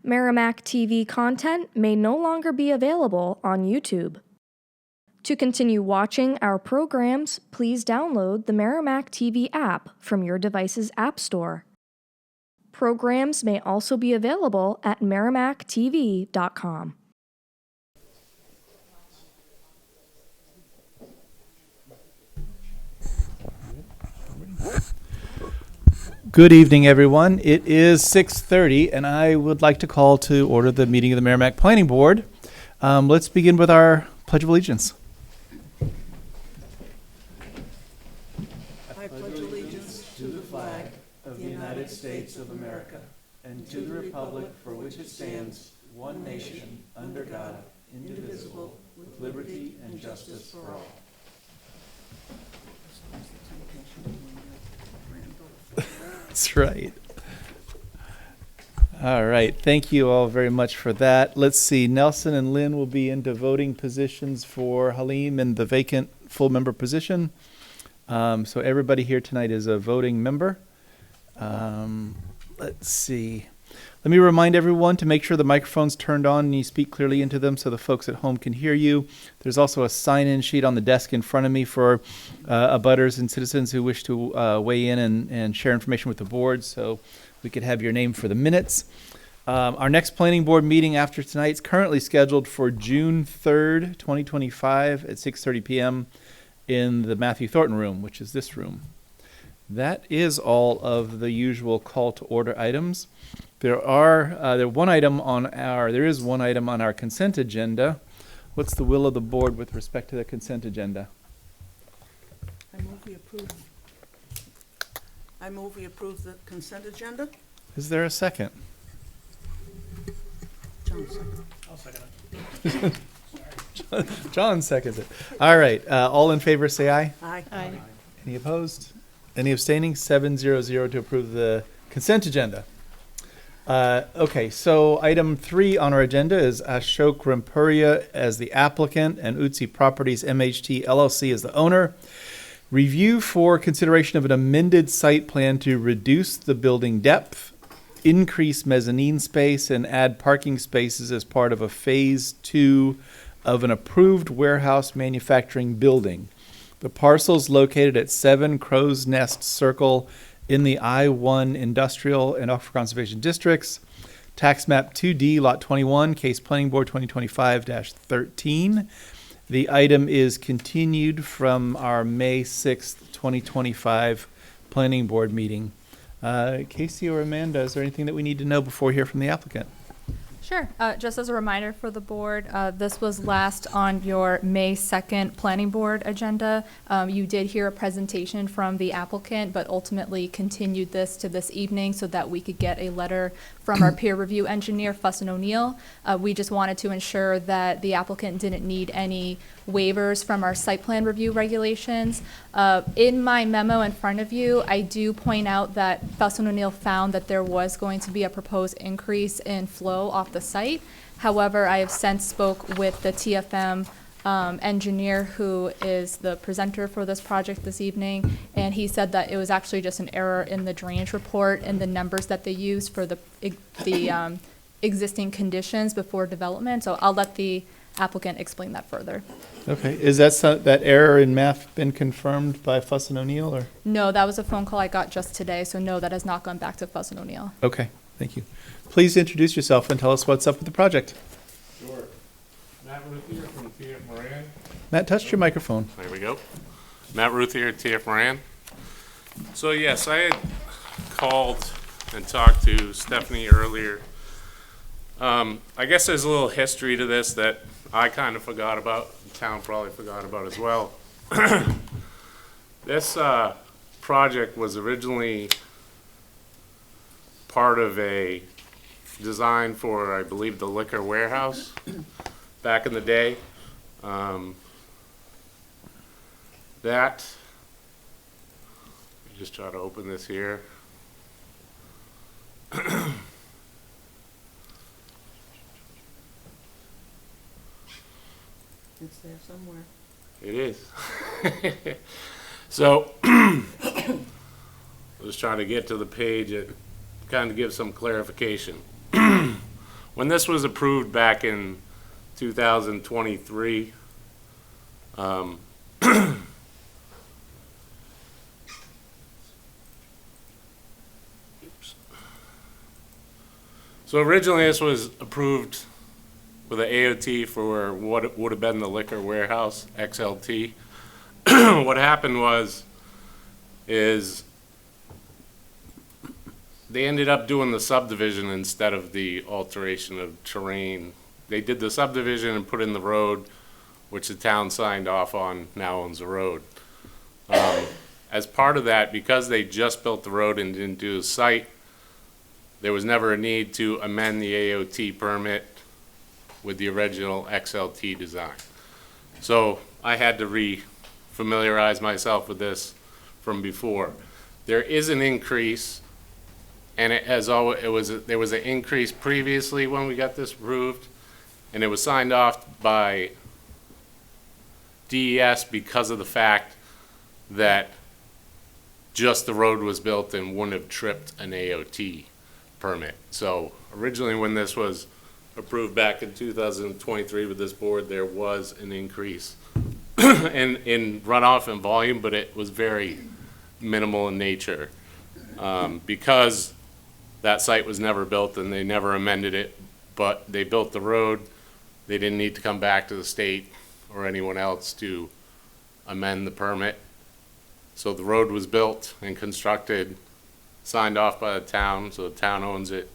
Merrimack TV content may no longer be available on YouTube. To continue watching our programs, please download the Merrimack TV app from your device's app store. Programs may also be available at merrimacktv.com. Good evening, everyone. It is 6:30, and I would like to call to order the meeting of the Merrimack Planning Board. Let's begin with our Pledge of Allegiance. I pledge allegiance to the flag of the United States of America and to the republic for which it stands, one nation, under God, indivisible, with liberty and justice for all. That's right. All right. Thank you all very much for that. Let's see. Nelson and Lynn will be into voting positions for Halim and the vacant full member position. So everybody here tonight is a voting member. Let's see. Let me remind everyone to make sure the microphone's turned on and you speak clearly into them so the folks at home can hear you. There's also a sign-in sheet on the desk in front of me for abutters and citizens who wish to weigh in and share information with the board, so we could have your name for the minutes. Our next planning board meeting after tonight is currently scheduled for June 3rd, 2025 at 6:30 p.m. in the Matthew Thornton room, which is this room. That is all of the usual call to order items. There is one item on our consent agenda. What's the will of the board with respect to the consent agenda? I move we approve the consent agenda. Is there a second? John, second. I'll second it. John seconds it. All right. All in favor say aye. Aye. Aye. Any opposed? Any abstaining? 700 to approve the consent agenda. Okay, so item 3 on our agenda is Ashok Rampuria as the applicant and Utsi Properties MHT LLC as the owner. Review for consideration of an amended site plan to reduce the building depth, increase mezzanine space, and add parking spaces as part of a phase 2 of an approved warehouse manufacturing building. The parcel is located at 7 Crow's Nest Circle in the I-1 Industrial and Aquifer Conservation Districts. Tax map 2D, lot 21, case planning board 2025-13. The item is continued from our May 6th, 2025 planning board meeting. Casey or Amanda, is there anything that we need to know before we hear from the applicant? Sure. Just as a reminder for the board, this was last on your May 2nd planning board agenda. You did hear a presentation from the applicant, but ultimately continued this to this evening so that we could get a letter from our peer review engineer, Fuss & O'Neill. We just wanted to ensure that the applicant didn't need any waivers from our site plan review regulations. In my memo in front of you, I do point out that Fuss & O'Neill found that there was going to be a proposed increase in flow off the site. However, I have since spoke with the TFM engineer who is the presenter for this project this evening, and he said that it was actually just an error in the drainage report and the numbers that they used for the existing conditions before development. So I'll let the applicant explain that further. Okay, is that error in math been confirmed by Fuss & O'Neill, or? No, that was a phone call I got just today, so no, that has not gone back to Fuss & O'Neill. Okay, thank you. Please introduce yourself and tell us what's up with the project. Sure. Matt Ruth here from TF Moran. Matt, touch your microphone. There we go. Matt Ruth here at TF Moran. So yes, I had called and talked to Stephanie earlier. I guess there's a little history to this that I kind of forgot about, the town probably forgot about as well. This project was originally part of a design for, I believe, the liquor warehouse back in the day. That, just try to open this here. It's there somewhere. It is. So, I was trying to get to the page that kind of gives some clarification. when this was approved back in 2023, so originally this was approved with an AOT for what would have been the liquor warehouse, XLT. What happened is they ended up doing the subdivision instead of the alteration of terrain. They did the subdivision and put in the road, which the town signed off on, now owns the road. As part of that, because they just built the road and didn't do the site, there was never a need to amend the AOT permit with the original XLT design. So I had to re-familiarize myself with this from before. There is an increase, and it has always, there was an increase previously when we got this approved, and it was signed off by DES because of the fact that just the road was built and wouldn't have tripped an AOT permit. So originally when this was approved back in 2023 with this board, there was an increase in runoff and volume, but it was very minimal in nature. Because that site was never built and they never amended it, but they built the road, they didn't need to come back to the state or anyone else to amend the permit. So the road was built and constructed, signed off by the town, so the town owns it.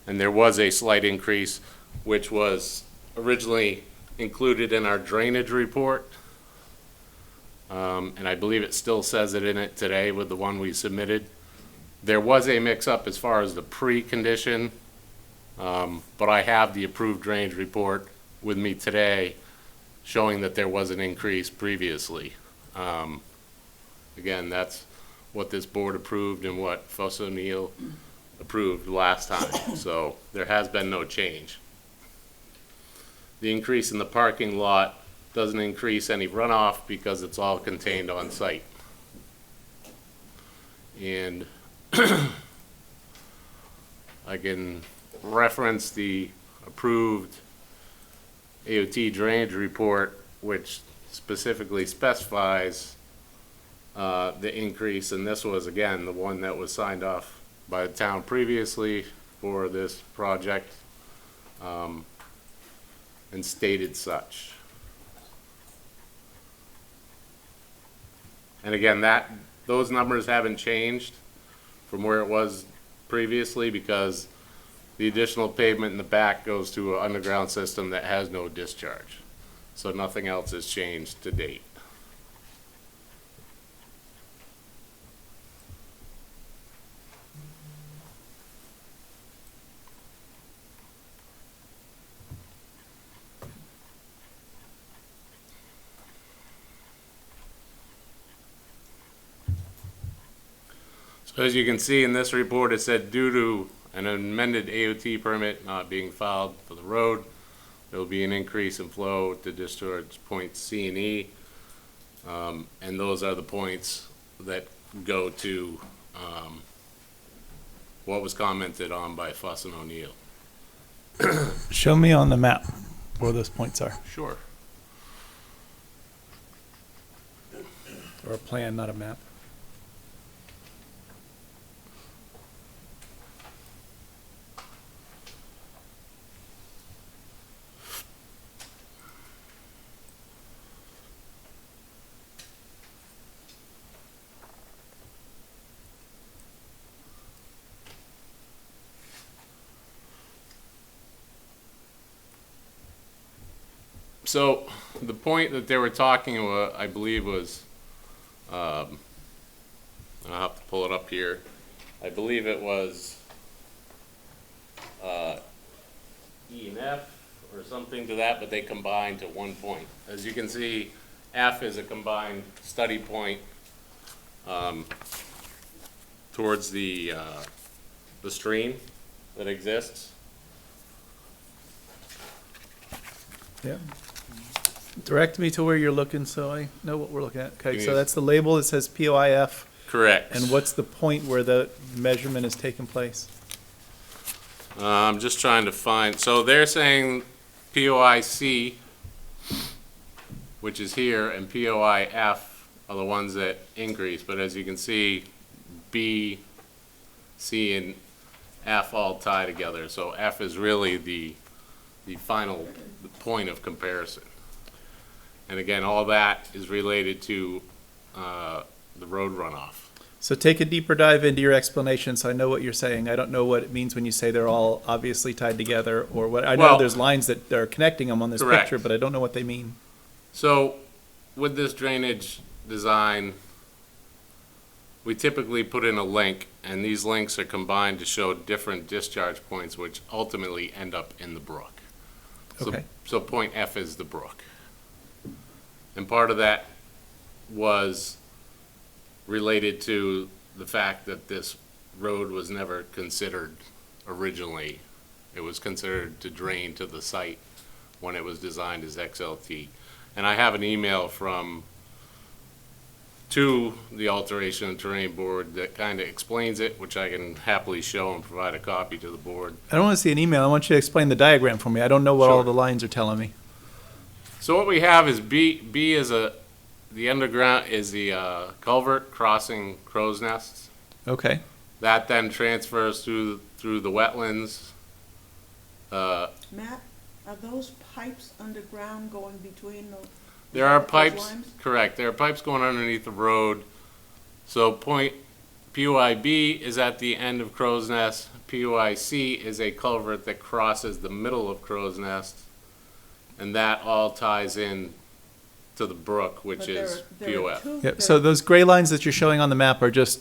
And there was a slight increase, which was originally included in our drainage report. And I believe it still says it in it today with the one we submitted. There was a mix-up as far as the pre-condition, but I have the approved drainage report with me today showing that there was an increase previously. Again, that's what this board approved and what Fuss O'Neill approved last time, so there has been no change. The increase in the parking lot doesn't increase any runoff because it's all contained on site. And I can reference the approved AOT drainage report, which specifically specifies the increase, and this was, again, the one that was signed off by the town previously for this project, and stated such. And again, those numbers haven't changed from where it was previously because the additional pavement in the back goes to an underground system that has no discharge. So nothing else has changed to date. So as you can see in this report, it said due to an amended AOT permit not being filed for the road, there will be an increase in flow to discharge points C and E. And those are the points that go to what was commented on by Fuss and O'Neill. Show me on the map where those points are, Sure. or a plan, not a map. So the point that they were talking about, I believe, was, I'll have to pull it up here. I believe it was E and F or something to that, but they combined to one point. As you can see, F is a combined study point towards the stream that exists. Yeah. Direct me to where you're looking so I know what we're looking at. Okay, so Yes. that's the label that says POIF. Correct. And what's the point where the measurement is taking place? I'm just trying to find, so they're saying POIC, which is here, and POIF are the ones that increase, but as you can see, B, C, and F all tie together, so F is really the final point of comparison. And again, all that is related to the road runoff. So take a deeper dive into your explanation so I know what you're saying. I don't know what it means when you say they're all obviously tied together or what. I know Well, there's lines that are connecting them on this correct. picture, but I don't know what they mean. So with this drainage design, we typically put in a link, and these links are combined to show different discharge points, which ultimately end up in the brook. Okay. So point F is the brook. And part of that was related to the fact that this road was never considered originally. It was considered to drain to the site when it was designed as XLT. And I have an email to the Alteration and Terrain Board that kind of explains it, which I can happily show and provide a copy to the board. I don't want to see an email. I want you to explain the diagram for me. I don't know what all Sure. the lines are telling me. So what we have is B is the underground is the culvert crossing crow's nests. Okay. That then transfers through the wetlands. Matt, are those pipes underground going between the? There are those pipes, lines? correct, there are pipes going underneath the road. So point PUIB is at the end of Crow's Nest. PUIC is a culvert that crosses the middle of Crow's Nest. And that all ties in to the brook, which But is there are POF. two- Yep. So those gray lines that you're showing on the map are just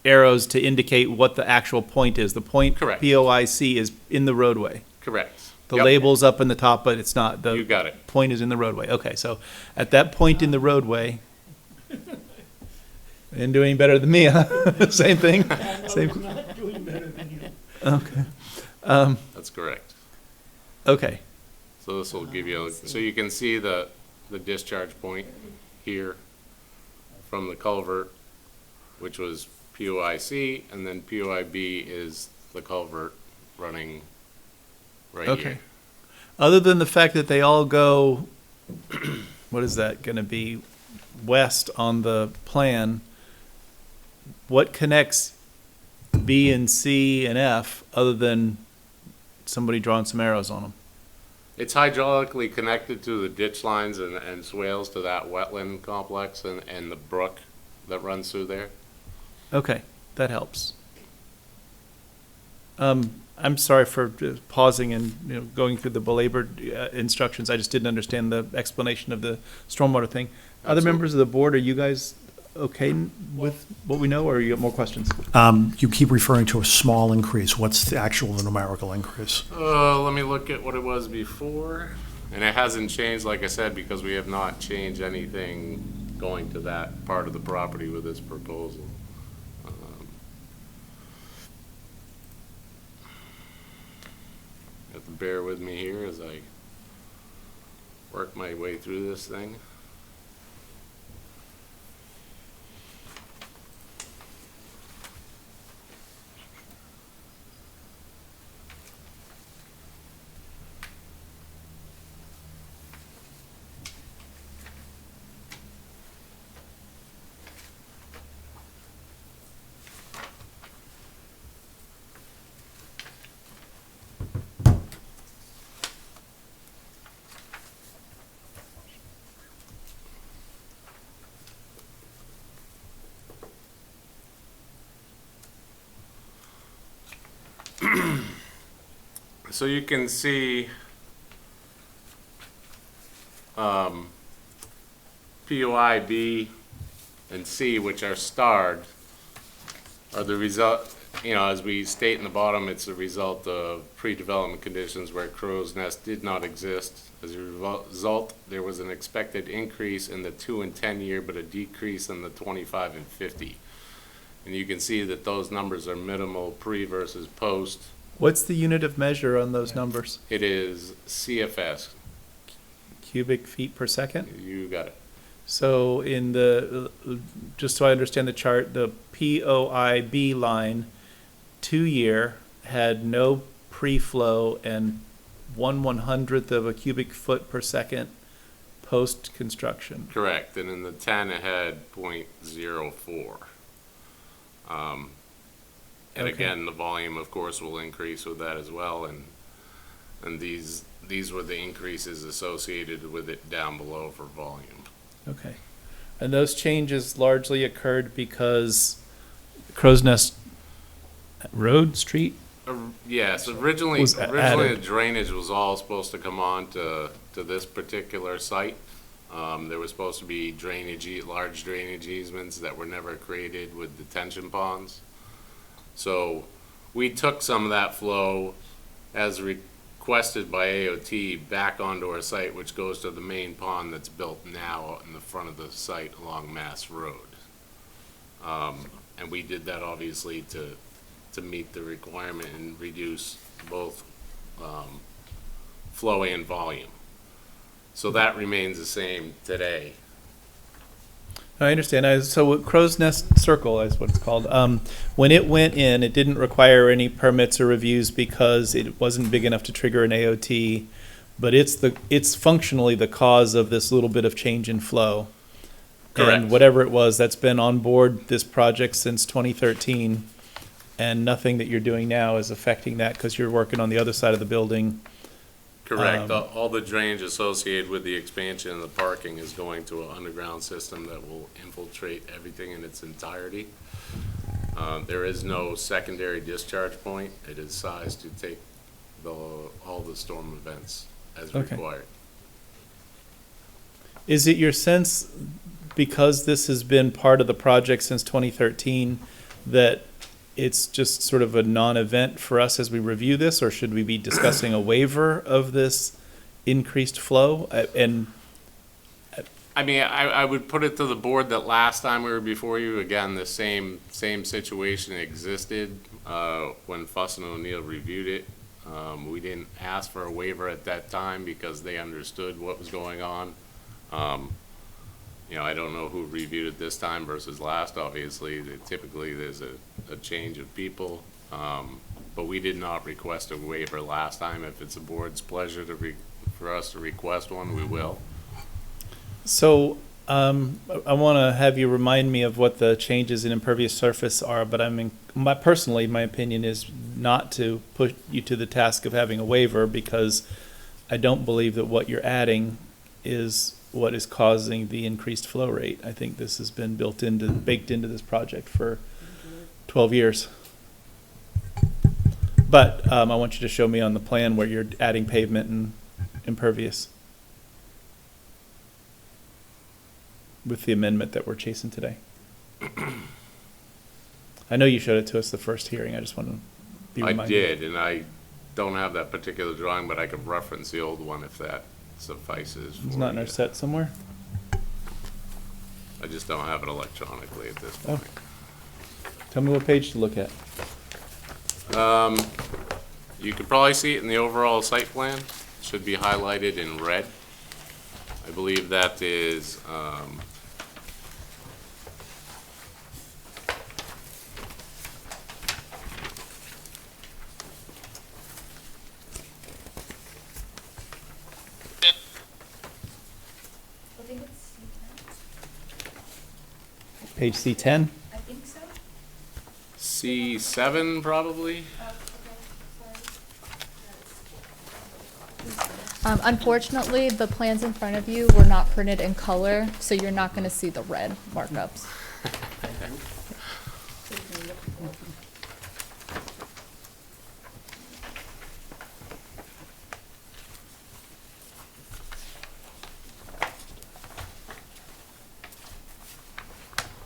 arrows to indicate what the actual point is. The point Correct. POIC is in the roadway. Correct. The Yep. label's up in the top, but it's not. You The got it. point is in the roadway. Okay, so at that point in the roadway, didn't do any better than me, huh? Same thing? Same. Okay. That's correct. Okay. So this will give you, so you can see the discharge point here from the culvert, which was POIC, and then POIB is the culvert running right Okay. here. Other than the fact that they all go, what is that going to be, west on the plan, what connects B and C and F other than somebody drawing some arrows on them? It's hydraulically connected to the ditch lines and swales to that wetland complex and the brook that runs through there. Okay, that helps. I'm sorry for just pausing and going through the belabored instructions. I just didn't understand the explanation of the stormwater thing. Other Absolutely. members of the board, are you guys okay with what we know, or you got more questions? You keep referring to a small increase. What's the actual numerical increase? Let me look at what it was before. And it hasn't changed, like I said, because we have not changed anything going to that part of the property with this proposal. You have to bear with me here as I work my way through this thing. So you can see POI, B, and C, which are starred, are the result, as we state in the bottom, it's the result of pre-development conditions where crow's nest did not exist. As a result, there was an expected increase in the 2 and 10 year, but a decrease in the 25 and 50. And you can see that those numbers are minimal pre versus post. What's the unit of measure on those numbers? It is CFS. Cubic feet per second? You got it. So in just so I understand the chart, the POIB line, 2 year, had no pre-flow and 1/100th of a cubic foot per second post-construction. Correct, and in the 10, it had .04. And Okay. again, the volume, of course, will increase with that as well, and these were the increases associated with it down below for volume. Okay. And those changes largely occurred because Crow's Nest Road, Street? Yes, originally Was the added. drainage was all supposed to come on to this particular site. There was supposed to be large drainage easements that were never created with detention ponds. So we took some of that flow as requested by AOT back onto our site, which goes to the main pond that's built now out in the front of the site along Mass Road. And we did that obviously to meet the requirement and reduce both flow and volume. So that remains the same today. I understand. So Crow's Nest Circle is what it's called. When it went in, it didn't require any permits or reviews because it wasn't big enough to trigger an AOT, but it's functionally the cause of this little bit of change in flow. Correct. And whatever it was, that's been on board this project since 2013, and nothing that you're doing now is affecting that because you're working on the other side of the building. Correct. All the drainage associated with the expansion and the parking is going to an underground system that will infiltrate everything in its entirety. There is no secondary discharge point. It is sized to take all the storm events as Okay. required. Is it your sense, because this has been part of the project since 2013, that it's just sort of a non-event for us as we review this, or should we be discussing a waiver of this increased flow? And I mean, I would put it to the board that last time we were before you, again, the same situation existed when Fuss and O'Neill reviewed it. We didn't ask for a waiver at that time because they understood what was going on. I don't know who reviewed it this time versus last, obviously. Typically, there's a change of people. But we did not request a waiver last time. If it's the board's pleasure for us to request one, we will. so I want to have you remind me of what the changes in impervious surface are, but personally, my opinion is not to put you to the task of having a waiver because I don't believe that what you're adding is what is causing the increased flow rate. I think this has been baked into this project for 12 years. But I want you to show me on the plan where you're adding pavement and impervious with the amendment that we're chasing today. I know you showed it to us the first hearing. I just want to be I reminded. did, and I don't have that particular drawing, but I could reference the old one if that suffices for It's not in our you. set somewhere? I just don't have it electronically at this point. Okay. Tell me what page to look at. You could probably see it in the overall site plan. Should be highlighted in red. I believe that is, I think it's Page C10? I think so. C7 probably. Unfortunately, the plans in front of you were not printed in color, so you're not going to see the red markups.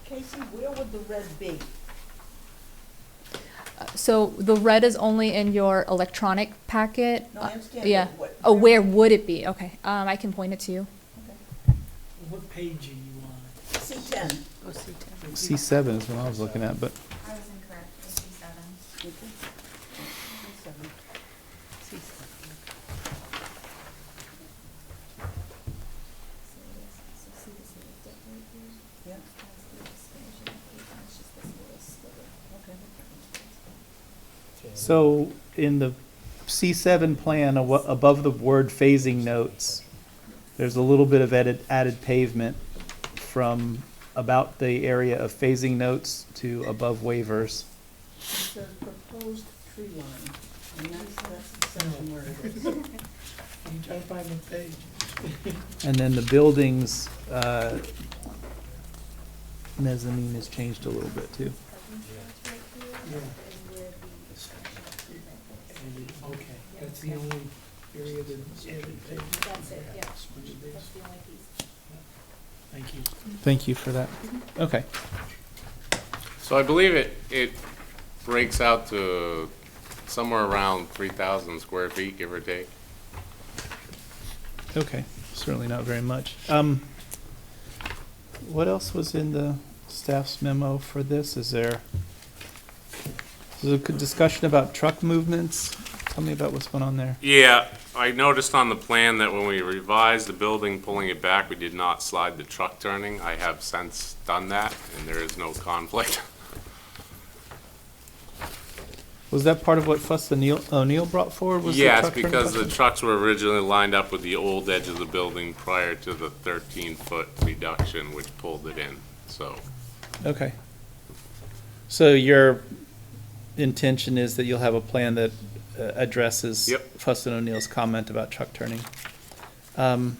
Casey, where would the red be? So the red is only in your electronic packet. No, I understand, Yeah. but what- Oh, where would it be? Okay, I can point it to you. What page are you on? C10. C7 is what I was looking at, but I was incorrect, it's C7. C7. Yeah. Okay. So in the C7 plan, above the word phasing notes, there's a little bit of added pavement from about the area of phasing notes to above waivers. It says proposed tree line, and that's the section where it is. I'm trying to find the page. And then the buildings, mezzanine has changed a little bit too. Yeah. Okay, that's the only area that's added page. That's it, yeah. That's the only piece. Thank you. Thank you for that. Okay. So I believe it breaks out to somewhere around 3,000 square feet, give or take. Okay, certainly not very much. What else was in the staff's memo for this? Is there a good discussion about truck movements? Tell me about what's going on there. Yeah, I noticed on the plan that when we revised the building, pulling it back, we did not slide the truck turning. I have since done that, and there is no conflict. Was that part of what Fuss O'Neill brought forward? Was the Yes, truck turn because the question? trucks were originally lined up with the old edge of the building prior to the 13-foot reduction, which pulled it in, so. Okay. So your intention is that you'll have a plan that addresses Yep. Fuss and O'Neill's comment about truck turning. I'm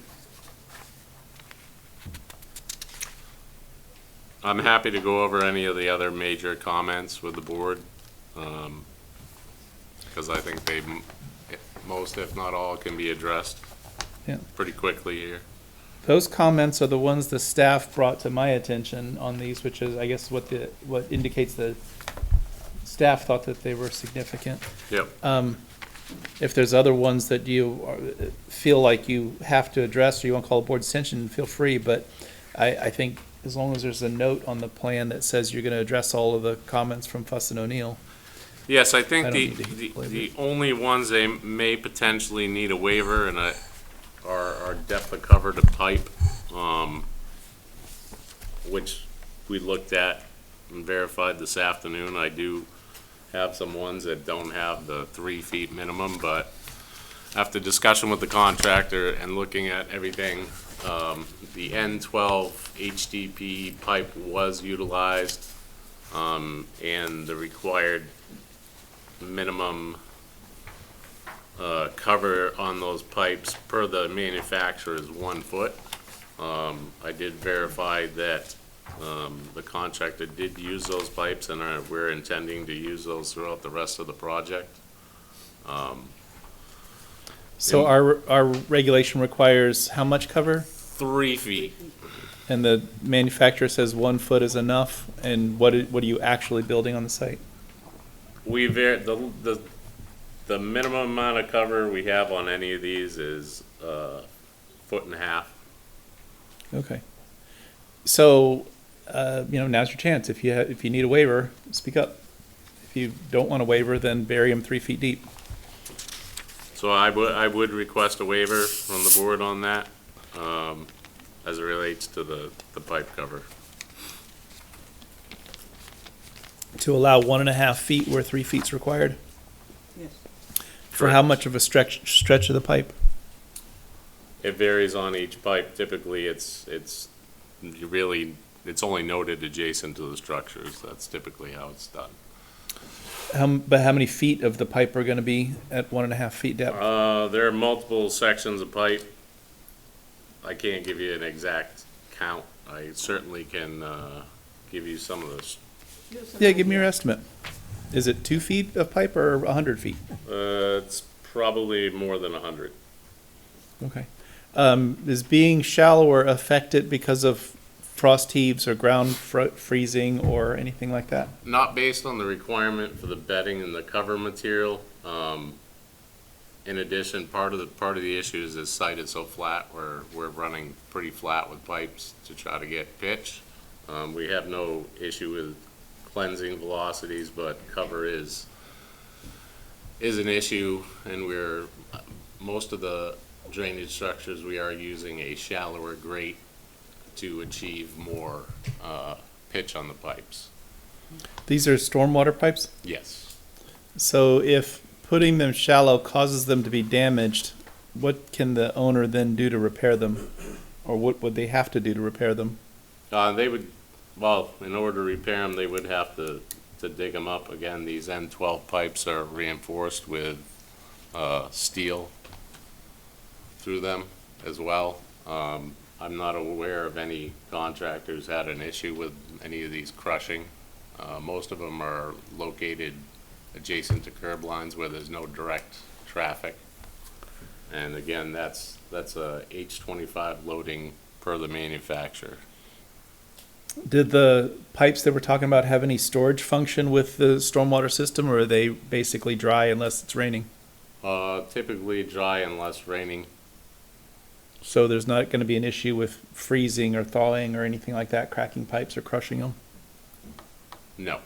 happy to go over any of the other major comments with the board, because I think most, if not all, can be addressed Yeah. pretty quickly here. Those comments are the ones the staff brought to my attention on these, which is, I guess, what indicates the staff thought that they were significant. Yep. If there's other ones that you feel like you have to address or you want to call the board's attention, feel free, but I think as long as there's a note on the plan that says you're going to address all of the comments from Fuss and O'Neill. Yes, I I think don't the, need to the, belabor the it. only ones they may potentially need a waiver and are depth of cover to pipe, which we looked at and verified this afternoon. I do have some ones that don't have the 3 feet minimum, but after discussion with the contractor and looking at everything, the N12 HDP pipe was utilized, and the required minimum cover on those pipes per the manufacturer is 1 foot. I did verify that the contractor did use those pipes, and we're intending to use those throughout the rest of the project. So our regulation requires how much cover? 3 feet. And the manufacturer says 1 foot is enough, and what are you actually building on the site? The minimum amount of cover we have on any of these is 1.5 feet. Okay. So, now's your chance. If you need a waiver, speak up. If you don't want a waiver, then bury them 3 feet deep. So I would request a waiver from the board on that, as it relates to the pipe cover. To allow 1.5 feet where 3 feet's required? Yes. For how much of a stretch of the pipe? It varies on each pipe. Typically, it's only noted adjacent to the structures. That's typically how it's done. But how many feet of the pipe are gonna be at 1.5 feet depth? There are multiple sections of pipe. I can't give you an exact count. I certainly can give you some of those. Yeah, give me your estimate. Is it 2 feet of pipe or 100 feet? It's probably more than 100. Okay. Is being shallower affected because of frost heaves or ground freezing or anything like that? Not based on the requirement for the bedding and the cover material. In addition, part of the issue is this site is so flat, we're running pretty flat with pipes to try to get pitch. We have no issue with cleansing velocities, but cover is an issue, and most of the drainage structures, we are using a shallower grate to achieve more pitch on the pipes. These are stormwater pipes? Yes. So if putting them shallow causes them to be damaged, what can the owner then do to repair them? Or what would they have to do to repair them? They would, well, in order to repair them, they would have to dig them up. Again, these N12 pipes are reinforced with steel through them as well. I'm not aware of any contractors had an issue with any of these crushing. Most of them are located adjacent to curb lines where there's no direct traffic. And again, that's a H25 loading per the manufacturer. Did the pipes that we're talking about have any storage function with the stormwater system, or are they basically dry unless it's raining? Typically dry unless raining. So there's not going to be an issue with freezing or thawing or anything like that, cracking pipes or crushing them? No.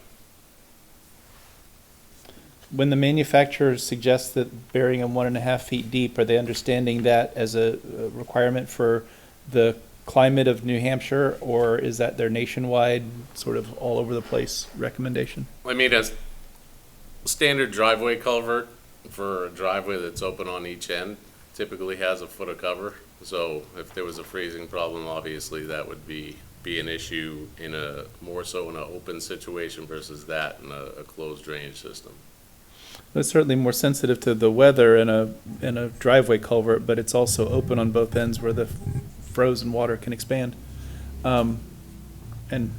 When the manufacturer suggests that burying them 1.5 feet deep, are they understanding that as a requirement for the climate of New Hampshire, or is that their nationwide, sort of all over the place recommendation? I mean, as standard driveway culvert for a driveway that's open on each end typically has a foot of cover. So if there was a freezing problem, obviously that would be an issue in more so in an open situation versus that in a closed drainage system. It's certainly more sensitive to the weather in a driveway culvert, but it's also open on both ends where the frozen water can expand. And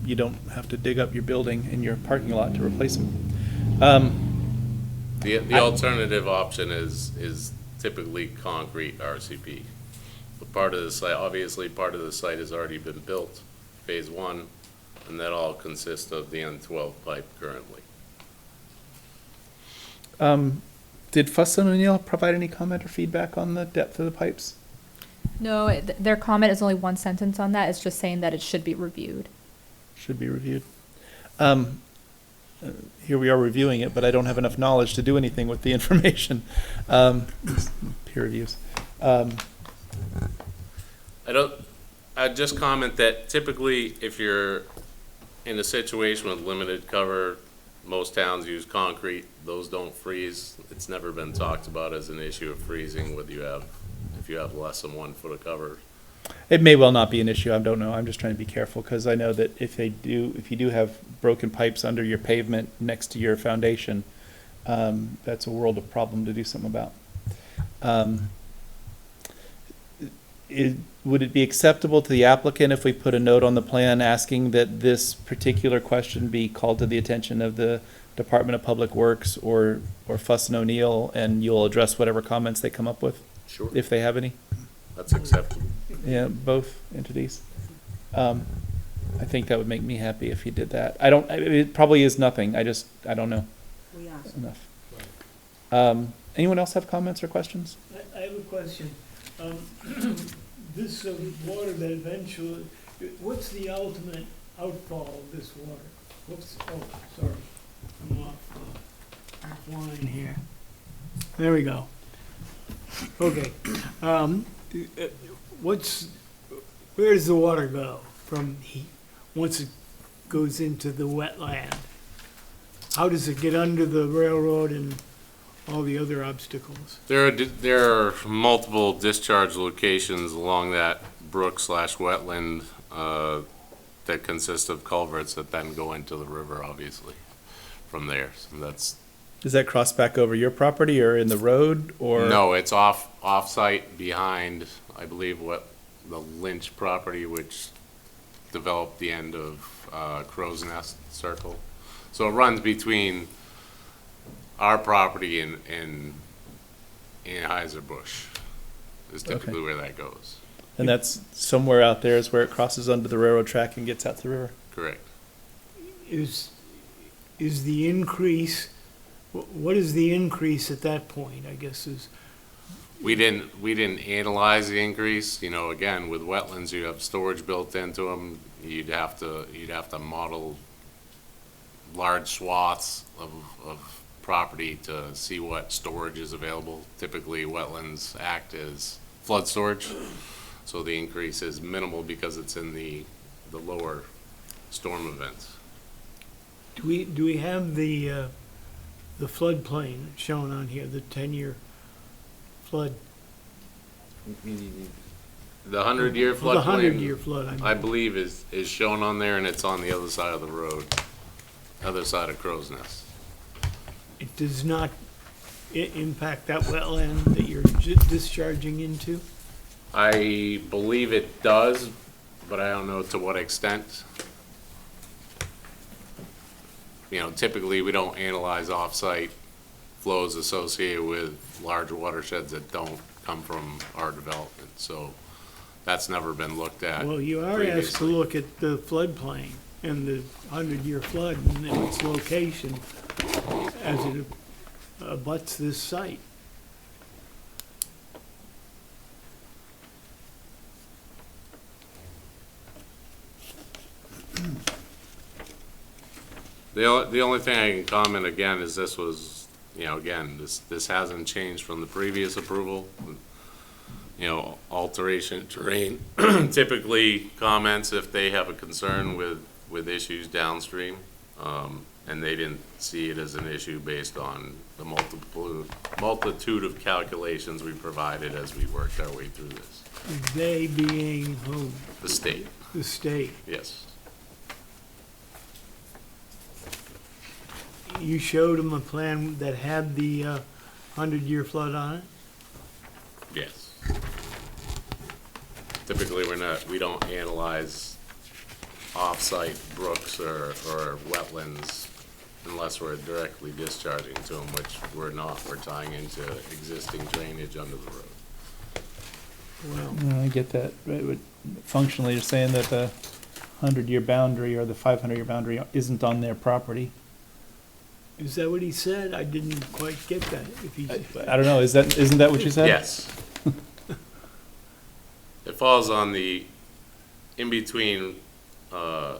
you don't have to dig up your building in your parking lot to replace them. The alternative option is typically concrete RCP. But part of the site, obviously part of the site has already been built, phase 1, and that all consists of the N12 pipe currently. Did Fuss and O'Neill provide any comment or feedback on the depth of the pipes? No, their comment is only one sentence on that. It's just saying that it should be reviewed. Should be reviewed. Here we are reviewing it, but I don't have enough knowledge to do anything with the information. Peer reviews. I'd just comment that typically if you're in a situation with limited cover, most towns use concrete. Those don't freeze. It's never been talked about as an issue of freezing if you have less than 1 foot of cover. It may well not be an issue. I don't know. I'm just trying to be careful because I know that if you do have broken pipes under your pavement next to your foundation, that's a world of problem to do something about. Would it be acceptable to the applicant if we put a note on the plan asking that this particular question be called to the attention of the Department of Public Works or Fuss and O'Neill, and you'll address whatever comments they come up with? Sure. If they have any? That's acceptable. Yeah, both entities. I think that would make me happy if you did that. It probably is nothing. I don't know We asked. enough. Anyone else have comments or questions? I have a question. This water that eventually, what's the ultimate outfall of this water? Sorry, I'm offline here. There we go. Okay. Where does the water go once it goes into the wetland? How does it get under the railroad and all the other obstacles? There are multiple discharge locations along that brook/wetland that consist of culverts that then go into the river, obviously, from there. So Does that cross back over your property or in the road or? no, it's off-site behind, I believe, what the Lynch property, which developed the end of Crow's Nest Circle. So it runs between our property and Anheuser-Busch is typically where that goes. And that's somewhere out there is where it crosses under the railroad track and gets out to the river. Correct. Is the increase, what is the increase at that point, I guess is? We didn't analyze the increase. You know, again, with wetlands, you have storage built into them. You'd have to model large swaths of property to see what storage is available. Typically, wetlands act as flood storage, so the increase is minimal because it's in the lower storm events. Do we have the the floodplain shown on here, the 10-year flood. The 100-year Oh, the floodplain. 100-year flood, I mean. I believe is shown on there, and it's on the other side of the road, other side of Crow's Nest. It does not impact that wetland that you're discharging into? I believe it does, but I don't know to what extent. You know, typically, we don't analyze off-site flows associated with large watersheds that don't come from our development, so that's never been looked at. Well, you are asked to previously. look at the floodplain and the 100-year flood and its location as it abuts this site. The only thing I can comment again is this was, you know, again, this hasn't changed from the previous approval. You know, alteration terrain typically comments if they have a concern with issues downstream. And they didn't see it as an issue based on the multitude of calculations we provided as we worked our way through this. They being who? The state, The state. yes. You showed them a plan that had the 100-year flood on it? Yes. Typically, we don't analyze off-site brooks or wetlands unless we're directly discharging to them, which we're not. We're tying into existing drainage under the road. Well, No, I get that. Right, but functionally, you're saying that the 100-year boundary or the 500-year boundary isn't on their property. is that what he said? I didn't quite get that. If he, I don't know, isn't that what you said? Yes. It falls on the, in between, the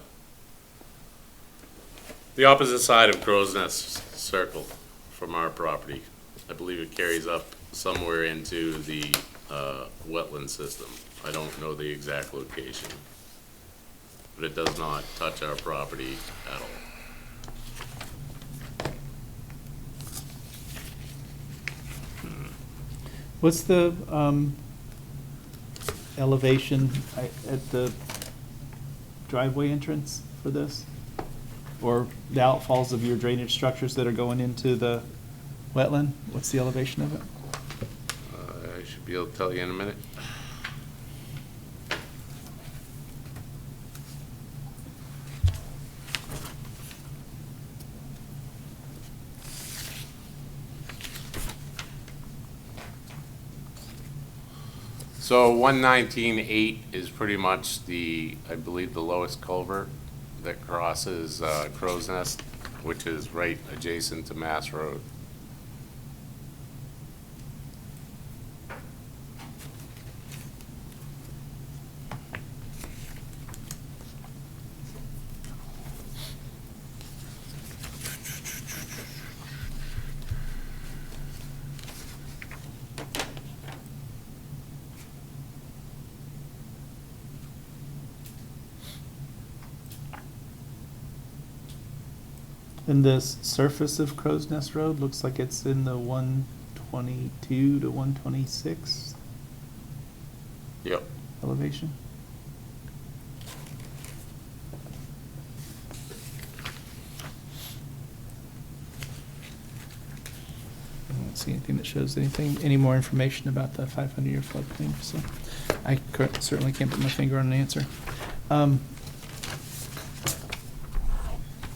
opposite side of Crow's Nest Circle from our property. I believe it carries up somewhere into the wetland system. I don't know the exact location, but it does not touch our property at all. What's the elevation at the driveway entrance for this? Or the outfalls of your drainage structures that are going into the wetland? What's the elevation of it? I should be able to tell you in a minute. So 119.8 is pretty much I believe the lowest culvert that crosses Crow's Nest, which is right adjacent to Mass Road. And the surface of Crow's Nest Road looks like it's in the 122 to 126 Yep. elevation. I don't see anything that shows any more information about the 500-year floodplain, so I certainly can't put my finger on an answer.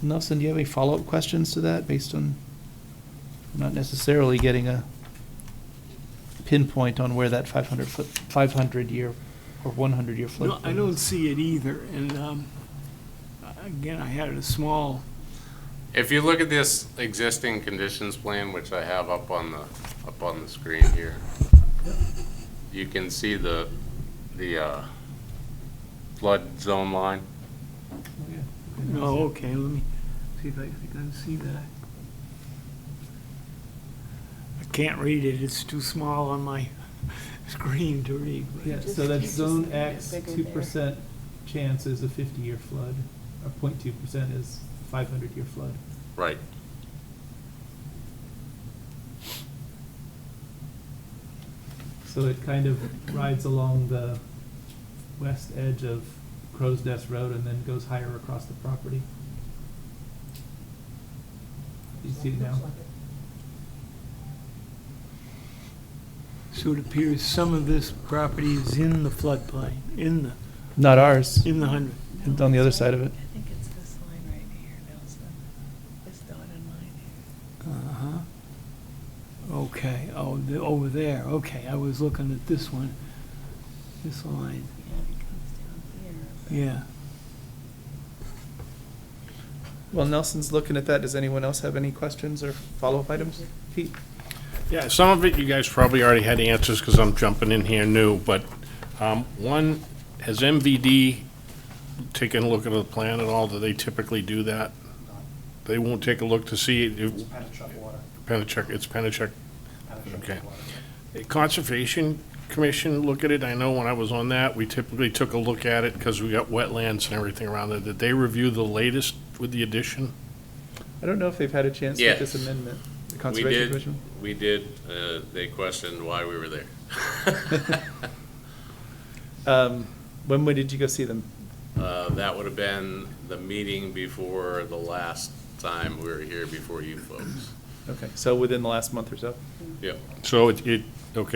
Nelson, do you have any follow-up questions to that based on not necessarily getting a pinpoint on where that 500-year or 100-year flood? no, I don't see it either. And again, I had a small, If you look at this existing conditions plan, which I have up on the screen here, you can see the flood zone line. oh, okay, let me see if I can see that. I can't read it, it's too small on my screen to read. Yeah, so that's zone X, 2% chance is a 50-year flood, or 0.2% is 500-year flood. Right. So it kind of rides along the west edge of Crow's Nest Road and then goes higher across the property. You see it now? So it appears some of this property is in the floodplain, Not ours. in the 100. It's on the other side of it. I think it's this line right here, Nelson. This dotted line here. Uh-huh. Okay, oh, over there, okay, I was looking at this one, this line, Yeah, it comes down here. yeah. Well, Nelson's looking at that. Does anyone else have any questions or follow-up items? Pete? Yeah, some of it you guys probably already had answers because I'm jumping in here new, but one, has MVD taken a look at the plan at all? Do they typically do that? They won't take a look to see? Pennachuck water. It's Pennachuck, okay. Conservation Commission look at it, I know when I was on that, we typically took a look at it because we got wetlands and everything around there. Did they review the latest with the addition? I don't know if they've had a chance with this Yes. amendment. The We Conservation did, Commission? we did, they questioned why we were there. When did you go see them? That would have been the meeting before the last time we were here before you folks. Okay, so within the last month or so? Yep. So okay,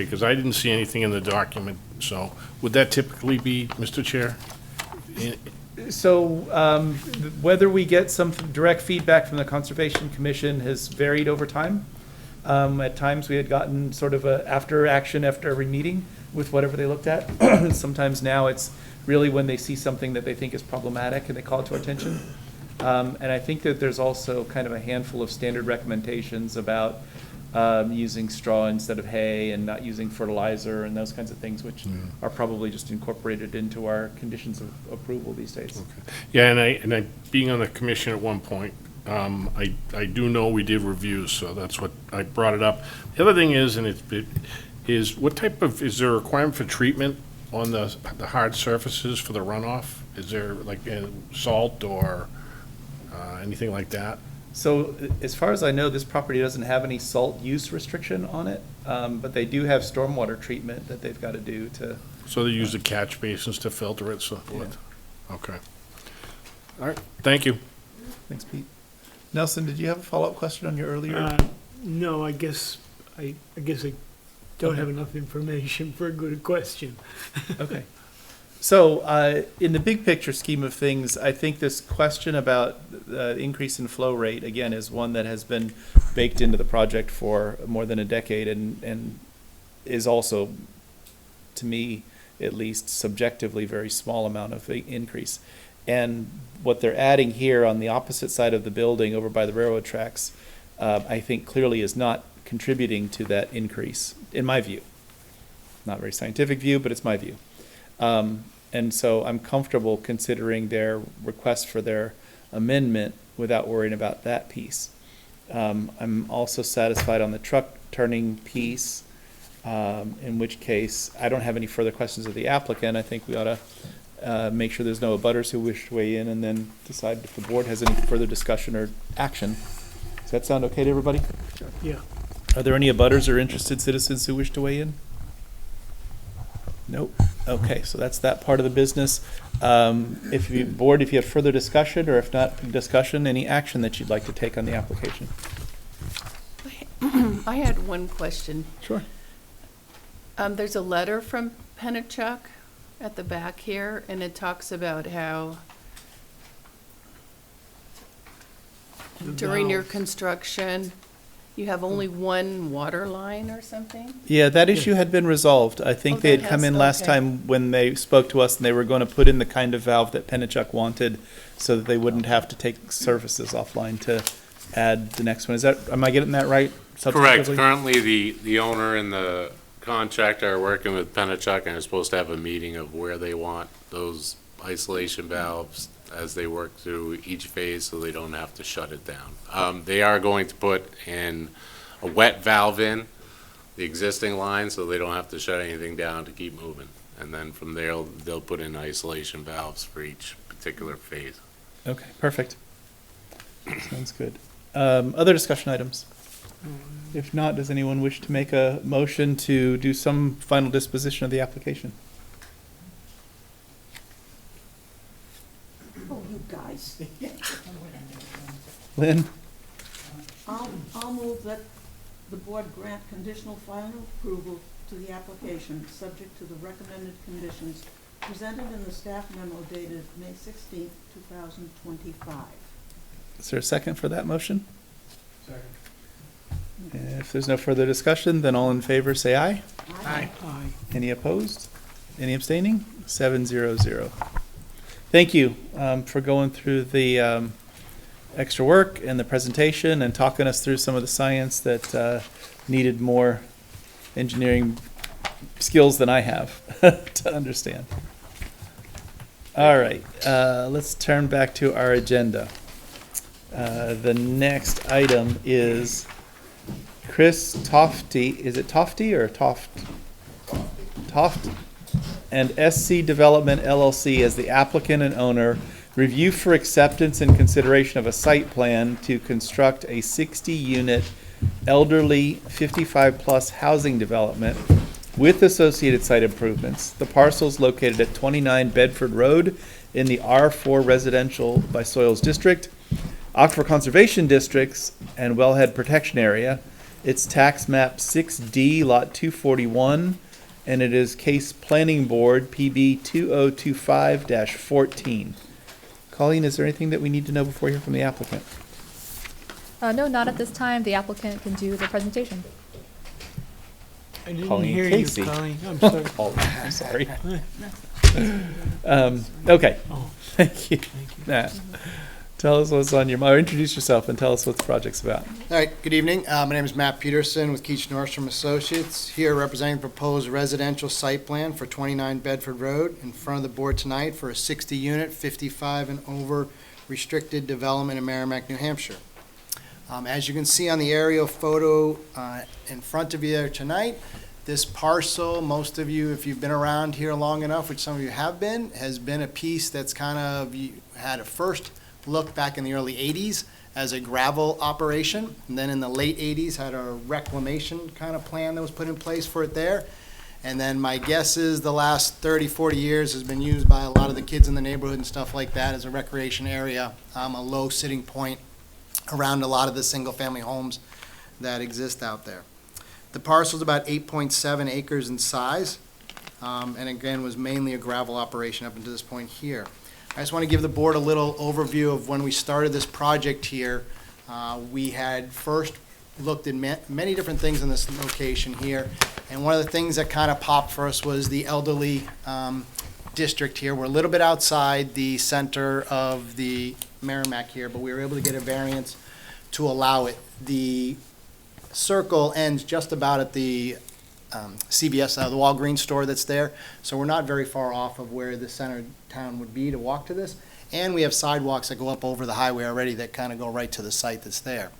because I didn't see anything in the document, so would that typically be, Mr. Chair? So whether we get some direct feedback from the Conservation Commission has varied over time. At times, we had gotten sort of a after action after every meeting with whatever they looked at. Sometimes now it's really when they see something that they think is problematic and they call it to our attention. And I think that there's also kind of a handful of standard recommendations about using straw instead of hay and not using fertilizer and those kinds of things, which are probably just incorporated into our conditions of approval these days. Yeah, and I, being on the commission at one point, I do know we did reviews, so that's what I brought it up. The other thing is, and it is, what type of, is there a requirement for treatment on the hard surfaces for the runoff? Is there like salt or anything like that? So as far as I know, this property doesn't have any salt use restriction on it, but they do have stormwater treatment that they've got to do to. So they use the catch basins to filter it, so forth? Okay. All right, thank you. Thanks, Pete. Nelson, did you have a follow-up question on your earlier? No, I guess I don't have enough information for a good question. Okay. So in the big picture scheme of things, I think this question about the increase in flow rate, again, is one that has been baked into the project for more than a decade and is also, to me, at least subjectively, very small amount of increase. And what they're adding here on the opposite side of the building over by the railroad tracks, I think clearly is not contributing to that increase, in my view. Not a very scientific view, but it's my view. And so I'm comfortable considering their request for their amendment without worrying about that piece. I'm also satisfied on the truck turning piece, in which case I don't have any further questions of the applicant. I think we ought to make sure there's no abutters who wish to weigh in and then decide if the board has any further discussion or action. Does that sound okay to everybody? Yeah. Are there any abutters or interested citizens who wish to weigh in? Nope. Okay, so that's that part of the business. If you have further discussion, or if not discussion, any action that you'd like to take on the application? I had one question. Sure. There's a letter from Pennachuck at the back here, and it talks about how during your construction, you have only one water line or something? Yeah, that issue had been resolved. I think they had that come has- in last okay. time when they spoke to us, and they were going to put in the kind of valve that Pennachuck wanted so that they wouldn't have to take services offline to add the next one. Am I getting that right? Correct. substantively? Currently, the owner and the contractor are working with Pennachuck and are supposed to have a meeting of where they want those isolation valves as they work through each phase so they don't have to shut it down. They are going to put in a wet valve in the existing line so they don't have to shut anything down to keep moving. And then from there, they'll put in isolation valves for each particular phase. Okay, perfect. Sounds good. Other discussion items? If not, does anyone wish to make a motion to do some final disposition of the application? Oh, you guys. Lynn? I'll move that the board grant conditional final approval to the application, subject to the recommended conditions presented in the staff memo dated May 16th, 2025. Is there a second for that motion? Second. If there's no further discussion, then all in favor say aye. Aye. Any opposed? Any abstaining? 700. Thank you for going through the extra work and the presentation and talking us through some of the science that needed more engineering skills than I have to understand. All right, let's turn back to our agenda. The next item is Chris Tofty. Is it Tofty or Toft? Toft and SC Development LLC as the applicant and owner. Review for acceptance and consideration of a site plan to construct a 60-unit elderly 55-plus housing development with associated site improvements. The parcel is located at 29 Bedford Road in the R4 Residential by Soils District, Aquifer Conservation Districts, and Wellhead Protection Area. It's tax map 6D, lot 241, and it is case planning board PB 2025-14. Colleen, is there anything that we need to know before we hear from the applicant? No, not at this time. The applicant can do the presentation. I didn't Colleen hear Casey. you, Colleen. I'm sorry. Oh, I'm sorry. Okay, Oh, thank you. thank you. Matt, tell us what's on your mind. Introduce yourself and tell us what the project's about. All right, good evening. My name is Matt Peterson with Keach Nordstrom Associates, here representing the proposed residential site plan for 29 Bedford Road in front of the board tonight for a 60-unit, 55 and over restricted development in Merrimack, New Hampshire. As you can see on the aerial photo in front of you there tonight, this parcel, most of you, if you've been around here long enough, which some of you have been, has been a piece that's kind of, you had a first look back in the early 80s as a gravel operation, and then in the late 80s had a reclamation kind of plan that was put in place for it there. And then my guess is the last 30, 40 years has been used by a lot of the kids in the neighborhood and stuff like that as a recreation area, a low sitting point around a lot of the single-family homes that exist out there. The parcel's about 8.7 acres in size, and again, was mainly a gravel operation up until this point here. I just want to give the board a little overview of when we started this project here. We had first looked at many different things in this location here, and one of the things that kind of popped for us was the elderly district here. We're a little bit outside the center of the Merrimack here, but we were able to get a variance to allow it. The circle ends just about at the CVS, the Walgreens store that's there, so we're not very far off of where the center of town would be to walk to this. And we have sidewalks that go up over the highway already that kind of go right to the site that's there.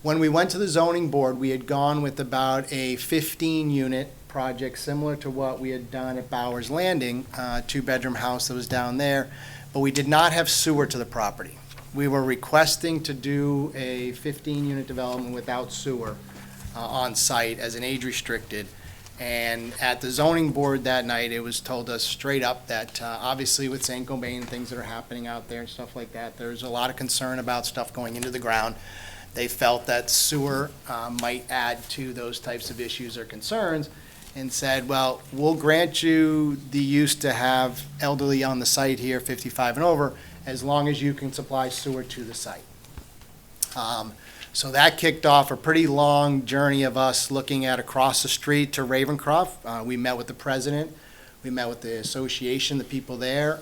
When we went to the zoning board, we had gone with about a 15-unit project similar to what we had done at Bowers Landing, two-bedroom house that was down there, but we did not have sewer to the property. We were requesting to do a 15-unit development without sewer on site as an age-restricted. And at the zoning board that night, it was told us straight up that obviously with St. Gobain and things that are happening out there and stuff like that, there's a lot of concern about stuff going into the ground. They felt that sewer might add to those types of issues or concerns, and said, well, we'll grant you the use to have elderly on the site here, 55 and over, as long as you can supply sewer to the site. So that kicked off a pretty long journey of us looking at across the street to Ravencroft. We met with the president. We met with the association, the people there.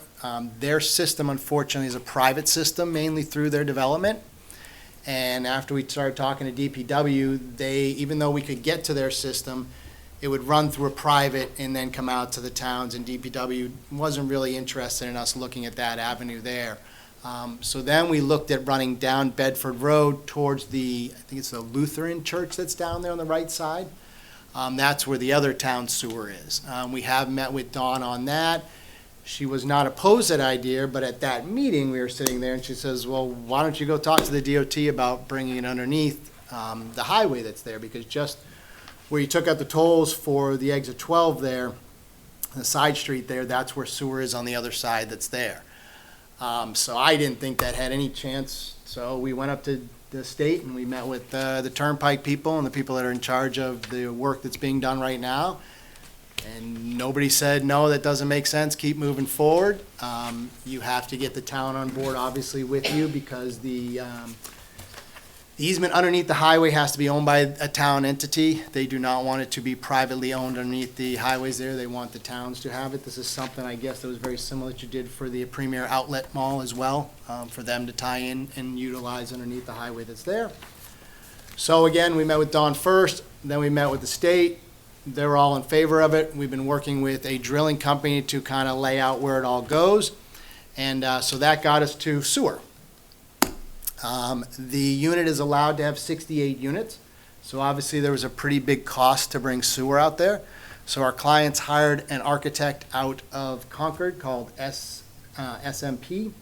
Their system, unfortunately, is a private system, mainly through their development. And after we started talking to DPW, they, even though we could get to their system, it would run through a private and then come out to the towns, and DPW wasn't really interested in us looking at that avenue there. So then we looked at running down Bedford Road towards the, I think it's the Lutheran church that's down there on the right side. That's where the other town sewer is. We have met with Dawn on that. She was not opposed to that idea, but at that meeting, we were sitting there and she says, well, why don't you go talk to the DOT about bringing it underneath the highway that's there, because just where you took out the tolls for the exit 12 there, the side street there, that's where sewer is on the other side that's there. So I didn't think that had any chance, so we went up to the state and we met with the turnpike people and the people that are in charge of the work that's being done right now. And nobody said, no, that doesn't make sense, keep moving forward. You have to get the town on board, obviously, with you, because the easement underneath the highway has to be owned by a town entity. They do not want it to be privately owned underneath the highways there. They want the towns to have it. This is something, I guess, that was very similar that you did for the Premier Outlet Mall as well, for them to tie in and utilize underneath the highway that's there. So again, we met with Dawn first, then we met with the state. They were all in favor of it. We've been working with a drilling company to kind of lay out where it all goes. And so that got us to sewer. The unit is allowed to have 68 units. So obviously there was a pretty big cost to bring sewer out there. So our clients hired an architect out of Concord called SMP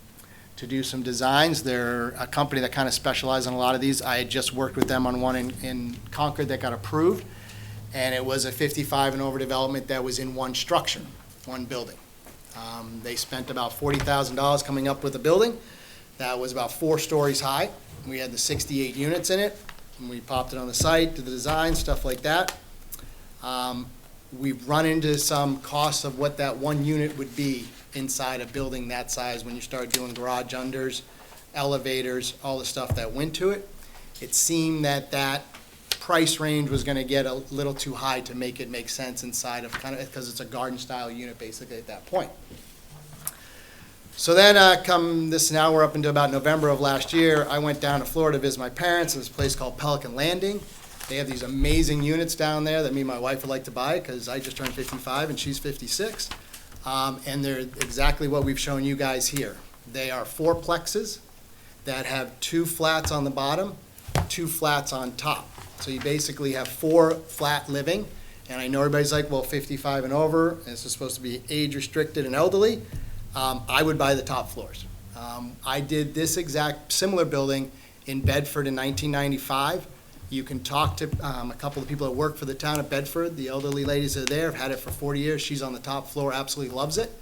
to do some designs. They're a company that kind of specializes in a lot of these. I had just worked with them on one in Concord that got approved. And it was a 55 and over development that was in one structure, one building. They spent about $40,000 coming up with a building that was about 4 stories high. We had the 68 units in it, and we popped it on the site, did the design, stuff like that. We've run into some costs of what that one unit would be inside a building that size when you start doing garage unders, elevators, all the stuff that went to it. It seemed that that price range was going to get a little too high to make it make sense inside of because it's a garden style unit basically at that point. So then now we're up into about November of last year, I went down to Florida to visit my parents in this place called Pelican Landing. They have these amazing units down there that me and my wife would like to buy because I just turned 55 and she's 56. And they're exactly what we've shown you guys here. They are 4-plexes that have 2 flats on the bottom, 2 flats on top. So you basically have 4 flat living, and I know everybody's like, well, 55 and over, and this is supposed to be age restricted and elderly. I would buy the top floors. I did this exact similar building in Bedford in 1995. You can talk to a couple of people that work for the town of Bedford. The elderly ladies that are there have had it for 40 years. She's on the top floor, absolutely loves it.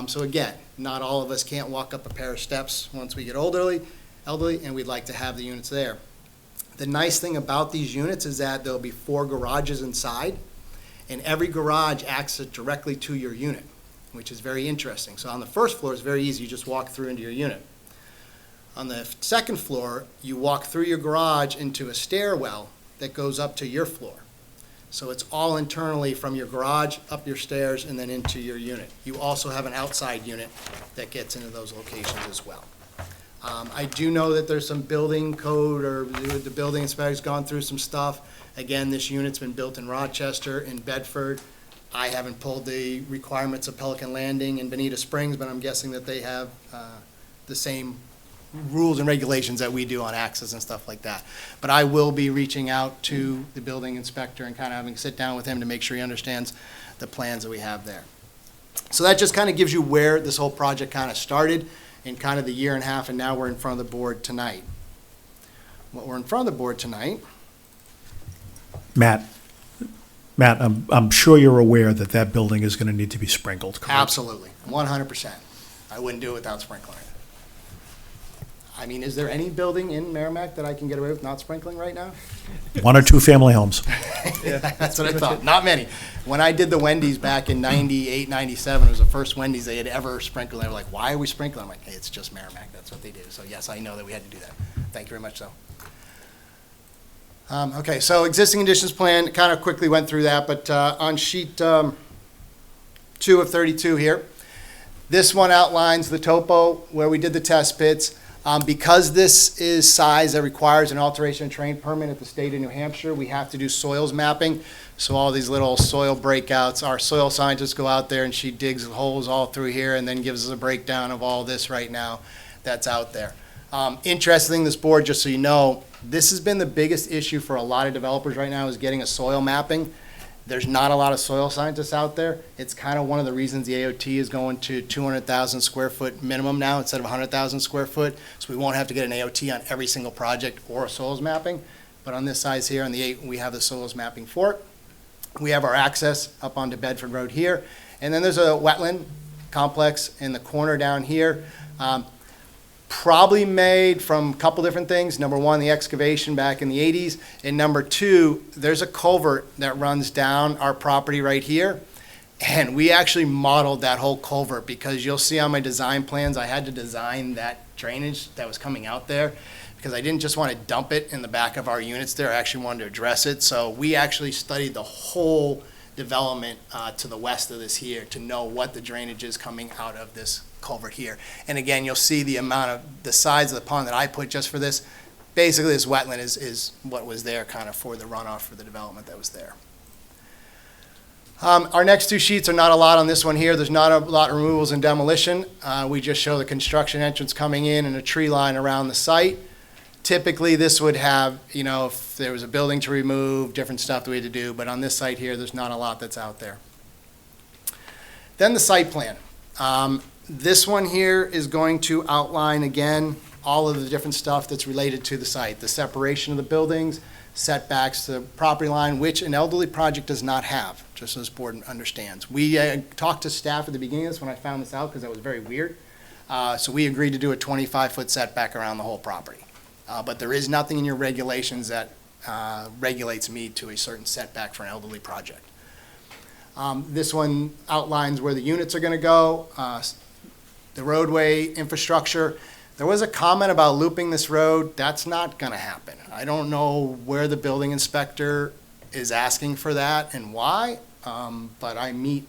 So again, not all of us can't walk up a pair of steps once we get elderly, and we'd like to have the units there. The nice thing about these units is that there'll be 4 garages inside, and every garage access directly to your unit, which is very interesting. So on the first floor, it's very easy. You just walk through into your unit. On the second floor, you walk through your garage into a stairwell that goes up to your floor. So it's all internally from your garage, up your stairs, and then into your unit. You also have an outside unit that gets into those locations as well. I do know that there's some building code, or the building inspector's gone through some stuff. Again, this unit's been built in Rochester, in Bedford. I haven't pulled the requirements of Pelican Landing and Bonita Springs, but I'm guessing that they have the same rules and regulations that we do on access and stuff like that. But I will be reaching out to the building inspector and kind of having a sit down with him to make sure he understands the plans that we have there. So that just kind of gives you where this whole project kind of started in kind of the year and a half, and now we're in front of the board tonight. What we're in front of the board tonight. Matt, I'm sure you're aware that that building is going to need to be sprinkled, correct? Absolutely, 100%. I wouldn't do it without sprinkling it. I mean, is there any building in Merrimack that I can get away with not sprinkling right now? 1 or 2 family homes. That's what I thought. Not many. When I did the Wendy's back in 98, 97, it was the first Wendy's they had ever sprinkled. They were like, why are we sprinkling? I'm like, hey, it's just Merrimack. That's what they do. So yes, I know that we had to do that. Thank you very much, so. Okay, so existing conditions plan, kind of quickly went through that, but on sheet 2 of 32 here, this one outlines the topo where we did the test pits. Because this is size that requires an alteration of terrain permit at the state of New Hampshire, we have to do soils mapping. So all these little soil breakouts, our soil scientists go out there and she digs holes all through here and then gives us a breakdown of all this right now that's out there. Interesting, this board, just so you know, this has been the biggest issue for a lot of developers right now is getting a soil mapping. There's not a lot of soil scientists out there. It's kind of one of the reasons the AOT is going to 200,000 square foot minimum now instead of 100,000 square foot. So we won't have to get an AOT on every single project or a soils mapping. but on this size here, on the 8, we have the soils mapping for it. We have our access up onto Bedford Road here, and then there's a wetland complex in the corner down here. Probably made from a couple different things. Number one, the excavation back in the 80s, and number two, there's a culvert that runs down our property right here. And we actually modeled that whole culvert, because you'll see on my design plans, I had to design that drainage that was coming out there, because I didn't just want to dump it in the back of our units there. I actually wanted to address it. So we actually studied the whole development to the west of this here to know what the drainage is coming out of this culvert here. And again, you'll see the amount of, the size of the pond that I put just for this. Basically, this wetland is what was there kind of for the runoff for the development that was there. Our next two sheets are not a lot on this one here. There's not a lot of removals and demolition. We just show the construction entrance coming in and a tree line around the site. Typically, this would have, you know, if there was a building to remove, different stuff that we had to do, but on this site here, there's not a lot that's out there. Then the site plan. This one here is going to outline, again, all of the different stuff that's related to the site. The separation of the buildings, setbacks to the property line, which an elderly project does not have, just so this board understands. We talked to staff at the beginning of this when I found this out, because that was very weird. So we agreed to do a 25-foot setback around the whole property. But there is nothing in your regulations that regulates me to a certain setback for an elderly project. This one outlines where the units are going to go, the roadway infrastructure. There was a comment about looping this road. That's not going to happen. I don't know where the building inspector is asking for that and why, but I meet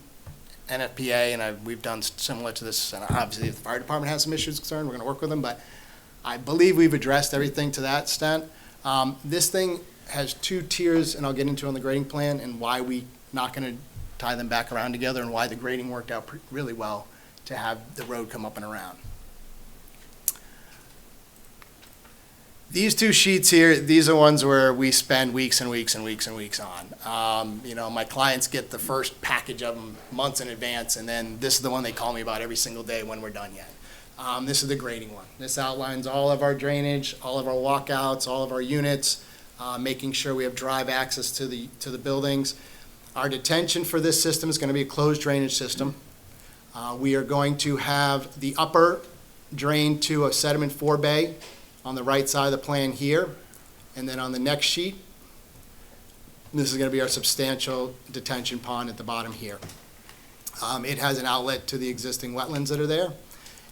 NFPA, and we've done similar to this, and obviously if the fire department has some issues concerned, we're going to work with them, but I believe we've addressed everything to that extent. This thing has two tiers, and I'll get into on the grading plan, and why we're not going to tie them back around together, and why the grading worked out really well to have the road come up and around. These two sheets here, these are ones where we spend weeks and weeks and weeks and weeks on. You know, my clients get the first package of them months in advance, and then this is the one they call me about every single day when we're done yet. This is the grading one. This outlines all of our drainage, all of our walkouts, all of our units, making sure we have drive access to the buildings. Our detention for this system is going to be a closed drainage system. We are going to have the upper drain to a sediment forebay on the right side of the plan here. And then on the next sheet, this is going to be our substantial detention pond at the bottom here. It has an outlet to the existing wetlands that are there.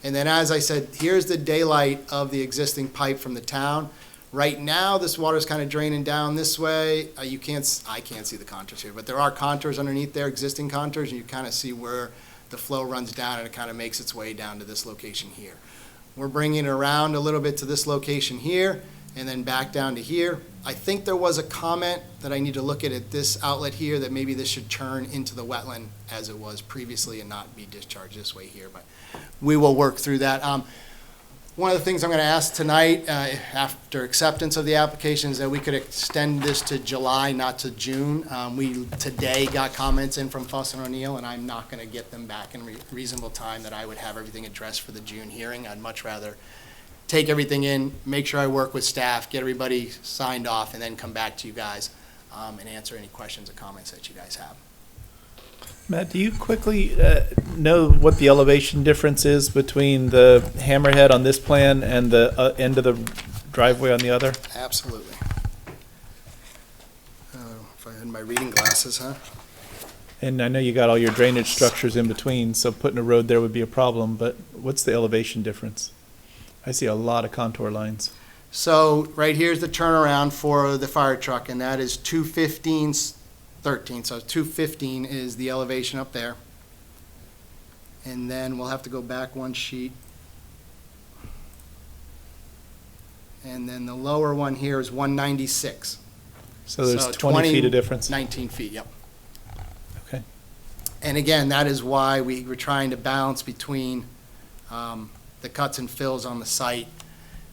And then, as I said, here's the daylight of the existing pipe from the town. Right now, this water's kind of draining down this way. I can't see the contours here, but there are contours underneath there, existing contours, and you kind of see where the flow runs down, and it kind of makes its way down to this location here. We're bringing it around a little bit to this location here, and then back down to here. I think there was a comment that I need to look at this outlet here, that maybe this should turn into the wetland as it was previously and not be discharged this way here, but we will work through that. One of the things I'm going to ask tonight, after acceptance of the application, is that we could extend this to July, not to June. We today got comments in from Fuss and O'Neill, and I'm not going to get them back in reasonable time that I would have everything addressed for the June hearing. I'd much rather take everything in, make sure I work with staff, get everybody signed off, and then come back to you guys and answer any questions or comments that you guys have. Matt, do you quickly know what the elevation difference is between the hammerhead on this plan and the end of the driveway on the other? Absolutely. If I had my reading glasses, huh? And I know you got all your drainage structures in between, so putting a road there would be a problem, but what's the elevation difference? I see a lot of contour lines. So right here's the turnaround for the fire truck, and that is 215/13. So 215 is the elevation up there. And then we'll have to go back one sheet. And then the lower one here is 196. So there's 20 feet of difference? 19 feet, yep. Okay. And again, that is why we were trying to balance between the cuts and fills on the site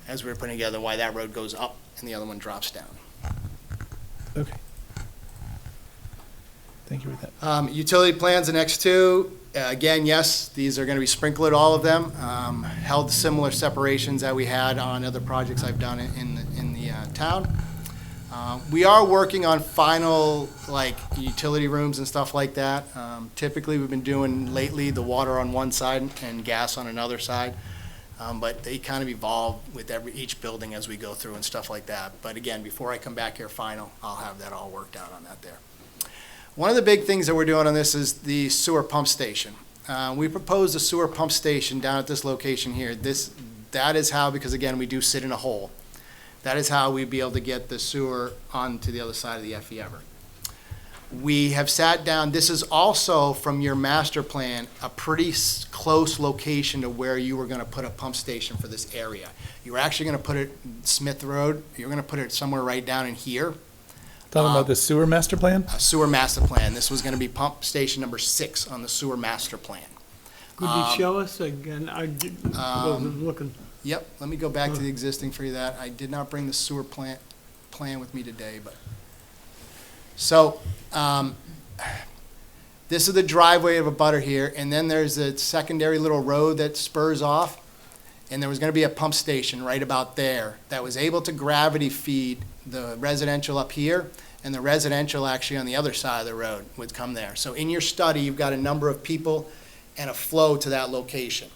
as we were putting together, why that road goes up and the other one drops down. Okay. Thank you for that. Utility plans, the next two. Again, yes, these are going to be sprinkled, all of them. Held similar separations that we had on other projects I've done in the town. We are working on final, like, utility rooms and stuff like that. Typically, we've been doing lately the water on one side and gas on another side. But they kind of evolve with each building as we go through and stuff like that. But again, before I come back here final, I'll have that all worked out on that there. One of the big things that we're doing on this is the sewer pump station. We proposed a sewer pump station down at this location here. That is how, because again, we do sit in a hole. That is how we'd be able to get the sewer onto the other side of the Effie Ever. We have sat down, this is also from your master plan, a pretty close location to where you were gonna put a pump station for this area. You were actually gonna put it Smith Road, you're gonna put it somewhere right down in here. Talking about the sewer master plan? A sewer master plan. This was gonna be pump station number 6 on the sewer master plan. Could you show us again? I wasn't looking. Yep, let me go back to the existing for you that. I did not bring the sewer plan with me today, but. So, this is the driveway of a butter here, and then there's a secondary little road that spurs off, and there was gonna be a pump station right about there that was able to gravity feed the residential up here, and the residential actually on the other side of the road would come there. So in your study, you've got a number of people and a flow to that location.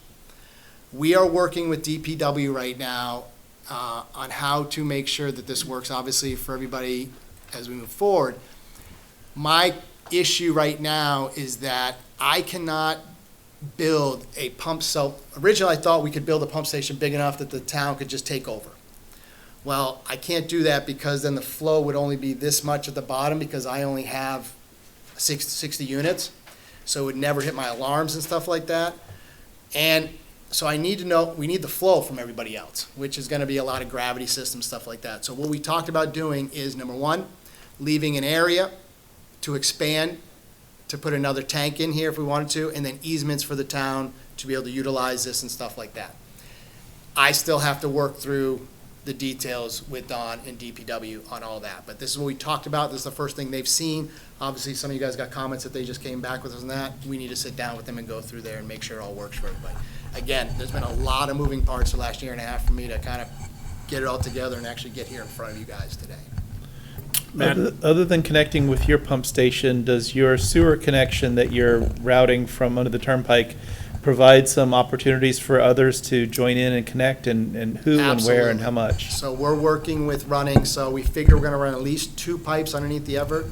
We are working with DPW right now on how to make sure that this works, obviously, for everybody as we move forward. My issue right now is that I cannot build a pump. So originally I thought we could build a pump station big enough that the town could just take over. Well, I can't do that because then the flow would only be this much at the bottom because I only have 60 units. So it would never hit my alarms and stuff like that. And so I need to know, we need the flow from everybody else, which is gonna be a lot of gravity systems, stuff like that. So what we talked about doing is, number one, leaving an area to expand, to put another tank in here if we wanted to, and then easements for the town to be able to utilize this and stuff like that. I still have to work through the details with Don and DPW on all that, but this is what we talked about. This is the first thing they've seen. Obviously, some of you guys got comments that they just came back with us on that. We need to sit down with them and go through there and make sure it all works for everybody. Again, there's been a lot of moving parts the last year and a half for me to kind of get it all together and actually get here in front of you guys today. Matt? Other than connecting with your pump station, does your sewer connection that you're routing from under the turnpike provide some opportunities for others to join in and connect, and who and where and how much? So we're working with running, so we figure we're gonna run at least 2 pipes underneath the Everett.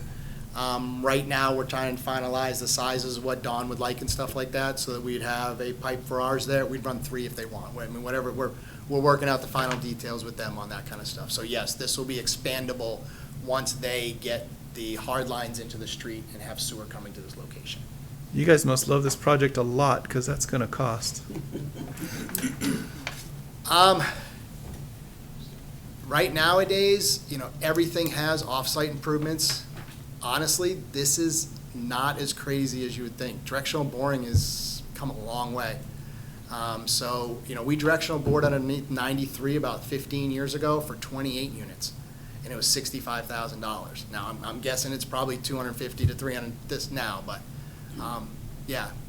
Right now, we're trying to finalize the sizes of what Dawn would like and stuff like that, so that we'd have a pipe for ours there. We'd run 3 if they want. I mean, whatever, we're working out the final details with them on that kind of stuff. So yes, this will be expandable once they get the hard lines into the street and have sewer coming to this location. You guys must love this project a lot, because that's gonna cost. Right nowadays, everything has off-site improvements. Honestly, this is not as crazy as you would think. Directional boring has come a long way. We directional bored underneath 93 about 15 years ago for 28 units, and it was $65,000. Now, I'm guessing it's probably 250 to 300 this now, but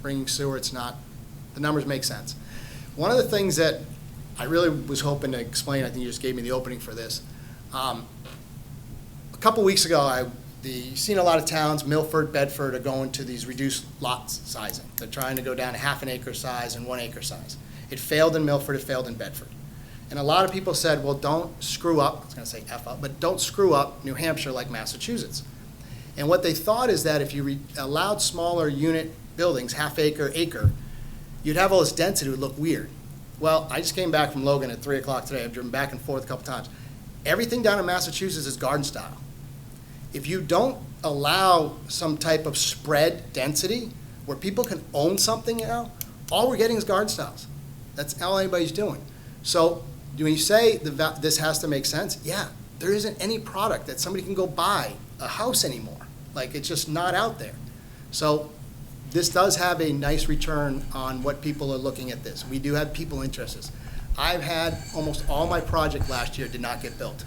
bringing sewer, it's not, the numbers make sense. One of the things that I really was hoping to explain, I think you just gave me the opening for this. A couple weeks ago, you've seen a lot of towns, Milford, Bedford, are going to these reduced lot sizing. They're trying to go down to half an acre size and 1 acre size. It failed in Milford, it failed in Bedford. And a lot of people said, well, don't screw up, I was gonna say F up, but don't screw up New Hampshire like Massachusetts. And what they thought is that if you allowed smaller unit buildings, half acre, acre, you'd have all this density, it would look weird. Well, I just came back from Logan at 3 o'clock today. I've driven back and forth a couple times. Everything down in Massachusetts is garden style. If you don't allow some type of spread density where people can own something now, all we're getting is garden styles. That's all anybody's doing. So when you say this has to make sense, yeah, there isn't any product that somebody can go buy a house anymore. Like, it's just not out there. So this does have a nice return on what people are looking at this. We do have people interested. I've had almost all my project last year did not get built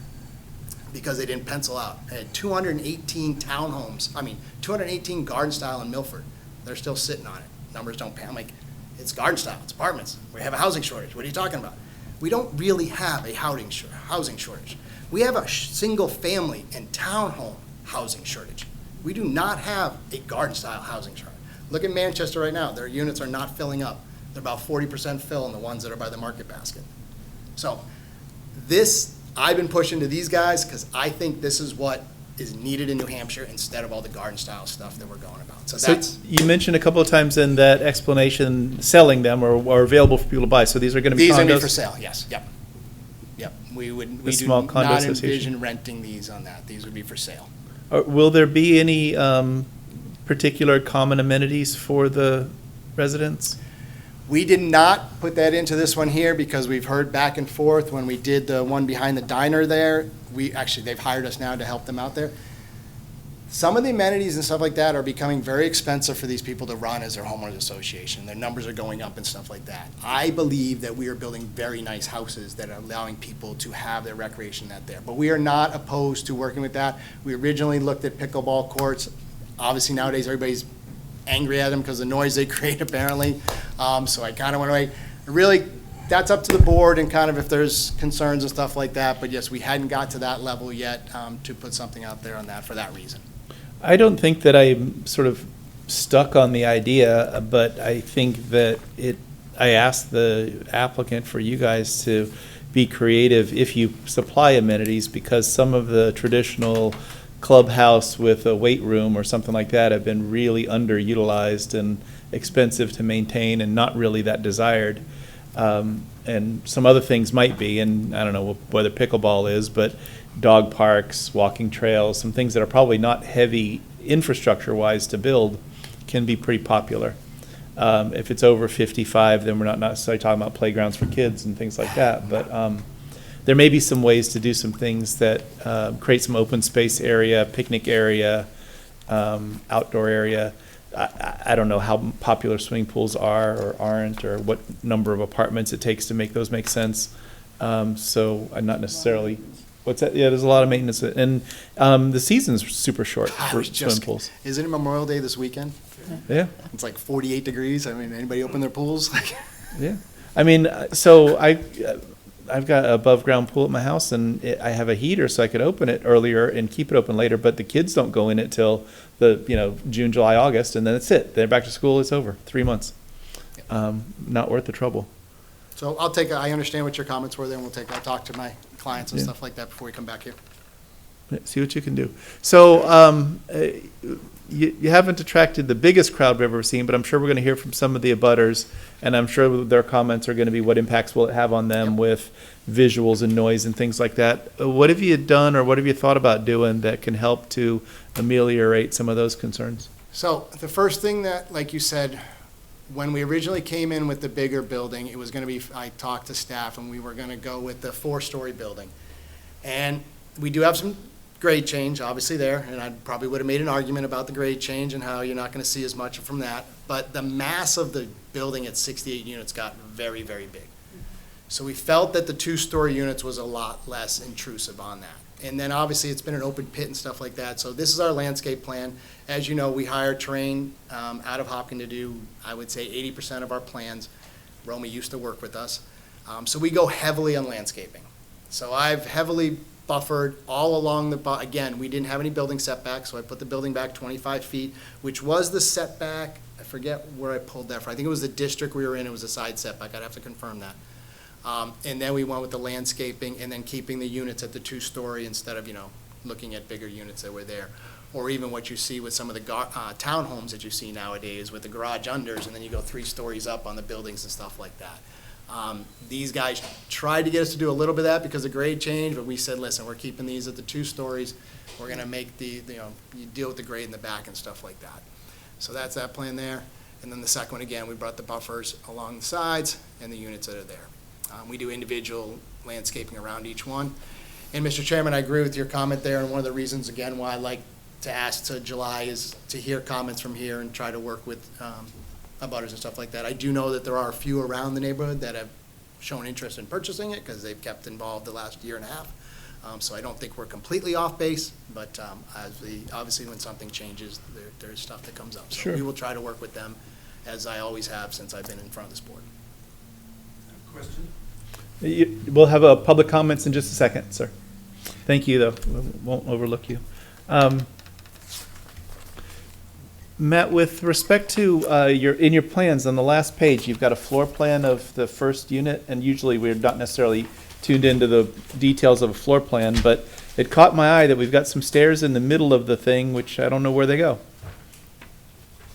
because they didn't pencil out. I had 218 townhomes, 218 garden style in Milford. They're still sitting on it. Numbers don't pay. I'm like, it's garden style, it's apartments. We have a housing shortage. What are you talking about? We don't really have a housing shortage. We have a single-family and townhome housing shortage. We do not have a garden-style housing shortage. Look at Manchester right now. Their units are not filling up. They're about 40% fill in the ones that are by the market basket. So this, I've been pushing to these guys because I think this is what is needed in New Hampshire instead of all the garden-style stuff that we're going about. So that's, you mentioned a couple of times in that explanation, selling them or available for people to buy. So these are going to be these are condos? going to be for sale, yes, yep. Yep, we do small condo not association? envision renting these on that. These would be for sale. Will there be any particular common amenities for the residents? We did not put that into this one here because we've heard back and forth when we did the one behind the diner there. They've hired us now to help them out there. Some of the amenities and stuff like that are becoming very expensive for these people to run as their homeowners association. Their numbers are going up and stuff like that. I believe that we are building very nice houses that are allowing people to have their recreation out there. But we are not opposed to working with that. We originally looked at pickleball courts. Obviously nowadays everybody's angry at them because of the noise they create apparently. So I kind of went away. Really, that's up to the board and kind of if there's concerns and stuff like that. But yes, we hadn't got to that level yet to put something out there on that for that reason. I don't think that I'm sort of stuck on the idea, but I think that I asked the applicant for you guys to be creative if you supply amenities, because some of the traditional clubhouse with a weight room or something like that have been really underutilized and expensive to maintain and not really that desired. And some other things might be, and I don't know whether pickleball is, but dog parks, walking trails, some things that are probably not heavy infrastructure-wise to build can be pretty popular. If it's over 55, then we're not necessarily talking about playgrounds for kids and things like that, but there may be some ways to do some things that create some open space area, picnic area, outdoor area. I don't know how popular swimming pools are or aren't, or what number of apartments it takes to make those make sense. So I'm not necessarily, what's that? Yeah, there's a lot of maintenance. And the season's super short for swimming pools. Isn't it Memorial Day this weekend? Yeah. It's like 48 degrees. I mean, anybody open their pools? Yeah. I mean, so I've got an above-ground pool at my house, and I have a heater so I could open it earlier and keep it open later, but the kids don't go in it till June, July, August, and then that's it. They're back to school, it's over, 3 months. Not worth the trouble. So I understand what your comments were there, and I'll talk to my clients and stuff like that before we come back here. Yeah, see what you can do. So you haven't attracted the biggest crowd we've ever seen, but I'm sure we're going to hear from some of the abutters, and I'm sure their comments are going to be what impacts will it have on them with visuals and noise and things like that. What have you done, or what have you thought about doing that can help to ameliorate some of those concerns? So the first thing that, like you said, when we originally came in with the bigger building, it was going to be, I talked to staff, and we were going to go with the 4-story building. And we do have some grade change, obviously, there, and I probably would have made an argument about the grade change and how you're not going to see as much from that. But the mass of the building at 68 units got very, very big. So we felt that the 2-story units was a lot less intrusive on that. And then obviously it's been an open pit and stuff like that. So this is our landscape plan. As you know, we hire terrain out of Hopkins to do, I would say, 80% of our plans. Romy used to work with us. So we go heavily on landscaping. So I've heavily buffered all along again, we didn't have any building setbacks, so I put the building back 25 feet, which was the setback. I forget where I pulled that from. I think it was the district we were in. It was a side setback. I'd have to confirm that. And then we went with the landscaping and then keeping the units at the 2-story instead of, looking at bigger units that were there. Or even what you see with some of the townhomes that you see nowadays with the garage unders, and then you go 3 stories up on the buildings and stuff like that. These guys tried to get us to do a little bit of that because of grade change, but we said, listen, we're keeping these at the 2 stories. We're going to make you deal with the grade in the back and stuff like that. So that's that plan there. And then the second one, again, we brought the buffers along the sides and the units that are there. We do individual landscaping around each one. And Mr. Chairman, I agree with your comment there, and one of the reasons, again, why I like to ask to July is to hear comments from here and try to work with abutters and stuff like that. I do know that there are a few around the neighborhood that have shown interest in purchasing it because they've kept involved the last year and a half. So I don't think we're completely off base, but obviously when something changes, there's stuff that comes up. So Sure. we will try to work with them, as I always have since I've been in front of this board. Question? We'll have public comments in just a second, sir. Thank you, though. Won't overlook you. Matt, with respect to in your plans on the last page, you've got a floor plan of the first unit, and usually we're not necessarily tuned into the details of a floor plan, but it caught my eye that we've got some stairs in the middle of the thing, which I don't know where they go.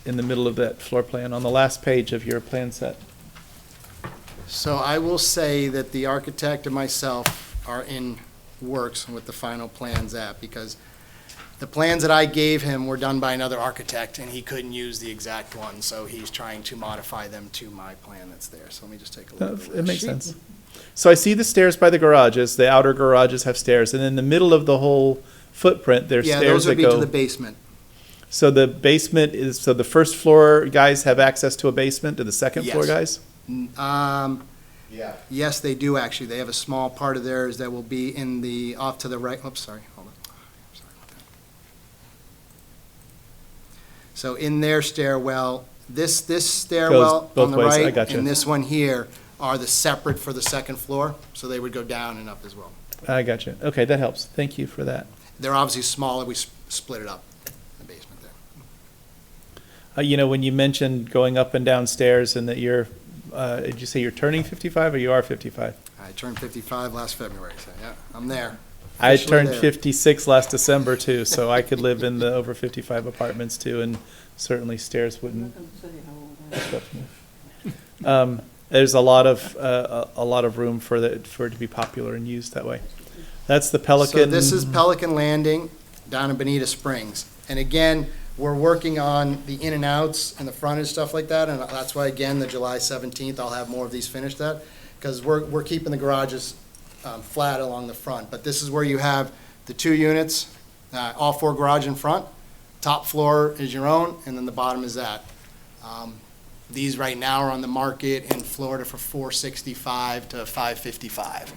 In the middle of that floor plan on the last page of your plan set. So I will say that the architect and myself are in works with the final plans because the plans that I gave him were done by another architect, and he couldn't use the exact one, so he's trying to modify them to my plan that's there. So let me just take a look at the It makes sheet. sense. So I see the stairs by the garages. The outer garages have stairs, and in the middle of the whole footprint, there's Yeah, stairs those would that be to go. the basement. So the basement is, so the first floor guys have access to a basement, do the second floor Yes. guys? Yes, they do, actually. They have a small part of theirs that will be in the, off to the right, oops, sorry, hold on. Sorry about that. So in their stairwell, this stairwell both on the ways, I right gotcha. and this one here are the separate for the second floor, so they would go down and up as well. I got you. Okay, that helps. Thank you for that. They're obviously smaller, we split it up, the basement there. You know, when you mentioned going up and down stairs and that you're, did you say you're turning 55 or you are 55? I turned 55 last February, so yeah, I'm there. I Officially turned there. 56 last December too, so I could live in the over 55 apartments too, and certainly stairs I'm wouldn't. not gonna say how old I am. There's a lot of room for it to be popular and used that way. That's the Pelican. So this is Pelican Landing down in Bonita Springs. And again, we're working on the in and outs and the front and stuff like that, and that's why, again, the July 17th, I'll have more of these finished at, because we're keeping the garages flat along the front. But this is where you have the 2 units, all 4 garage in front. Top floor is your own, and then the bottom is that. These right now are on the market in Florida for $465 to $555.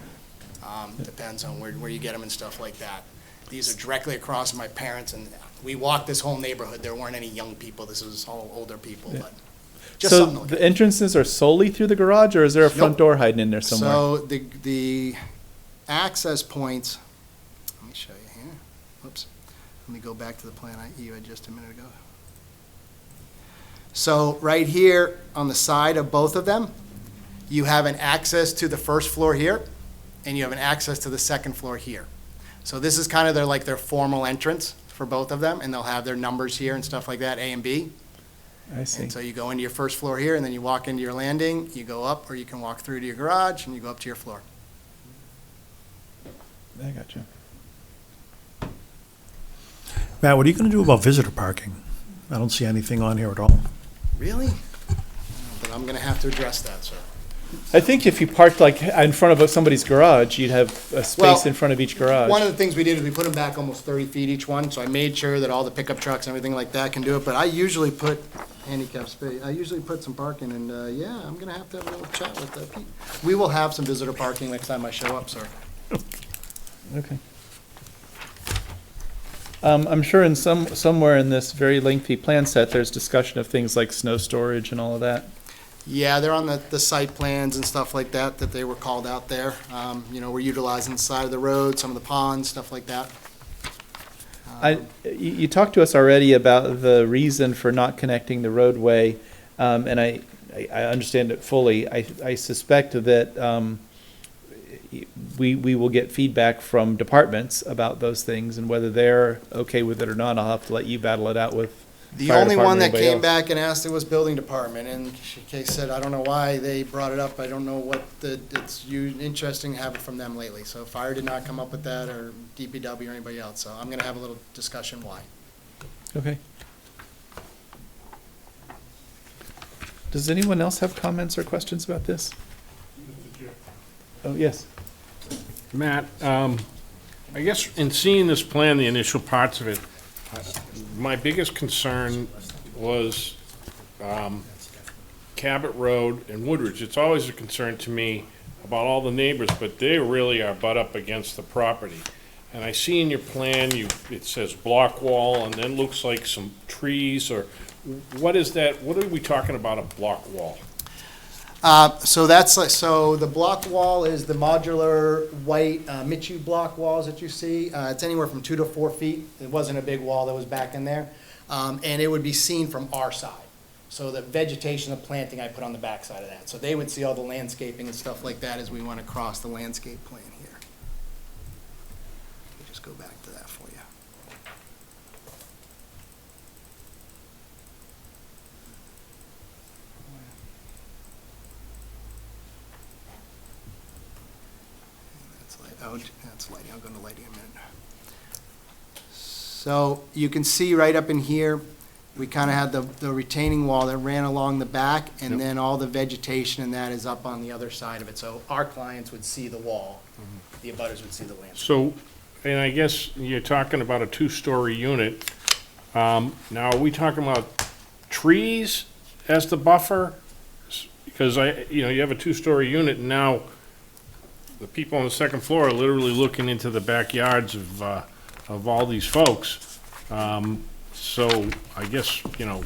Depends on where you get them and stuff like that. These are directly across from my parents, and we walked this whole neighborhood. There weren't any young people. This was all older people, but just So something to look the at. entrances are solely through the garage, or is there a front Nope. door hiding in there somewhere? So the access points, let me show you here. Whoops. Let me go back to the plan you had just a minute ago. So right here on the side of both of them, you have an access to the first floor here, and you have an access to the second floor here. So this is kind of their formal entrance for both of them, and they'll have their numbers here and stuff like that, A and B. I see. And so you go into your first floor here, and then you walk into your landing, you go up, or you can walk through to your garage, and you go up to your floor. I got you. Matt, what are you going to do about visitor parking? I don't see anything on here at all. Really? Then I'm gonna have to address that, sir. I think if you parked like in front of somebody's garage, you'd have a space Well, in front of each garage. One of the things we did is we put them back almost 30 feet each one, so I made sure that all the pickup trucks and everything like that can do it, but I usually put handicap space, I usually put some parking, and, yeah, I'm gonna have to have a little chat with Pete. We will have some visitor parking next time I show up, sir. Okay. I'm sure in somewhere in this very lengthy plan set, there's discussion of things like snow storage and all of that. Yeah, they're on the site plans and stuff like that, that they were called out there. We're utilizing the side of the road, some of the ponds, stuff like that. You talked to us already about the reason for not connecting the roadway, and I understand it fully. I suspect that we will get feedback from departments about those things, and whether they're okay with it or not, I'll have to let you battle it out with The fire only one department or that anybody came else. back and asked it was building department, and Kay said, I don't know why they brought it up, I don't know what it's interesting to have it from them lately. So fire did not come up with that, or DPW or anybody else, so I'm gonna have a little discussion why. Okay. Does anyone else have comments or questions about this? Oh, yes. Matt, I guess in seeing this plan, the initial parts of it, my biggest concern was Cabot Road and Woodridge. It's always a concern to me about all the neighbors, but they really are butt up against the property. And I see in your plan, it says block wall, and then looks like some trees, or what is that? What are we talking about, a block wall? So that's like, so the block wall is the modular white Michu block walls that you see. It's anywhere from 2 to 4 feet. It wasn't a big wall that was back in there. And it would be seen from our side. So the vegetation, the planting, I put on the back side of that. So they would see all the landscaping and stuff like that as we went across the landscape plan here. Let me just go back to that for you. That's light. Oh, that's lighting. I'll go into lighting in a minute. So you can see right up in here, we kind of had the retaining wall that ran along the back, and Yep. then all the vegetation and that is up on the other side of it. So our clients would see the wall, the abutters would see the landscape. So, and I guess you're talking about a two-story unit. Now, are we talking about trees as the buffer? Because you have a two-story unit, and now the people on the second floor are literally looking into the backyards of all these folks. So I guess, a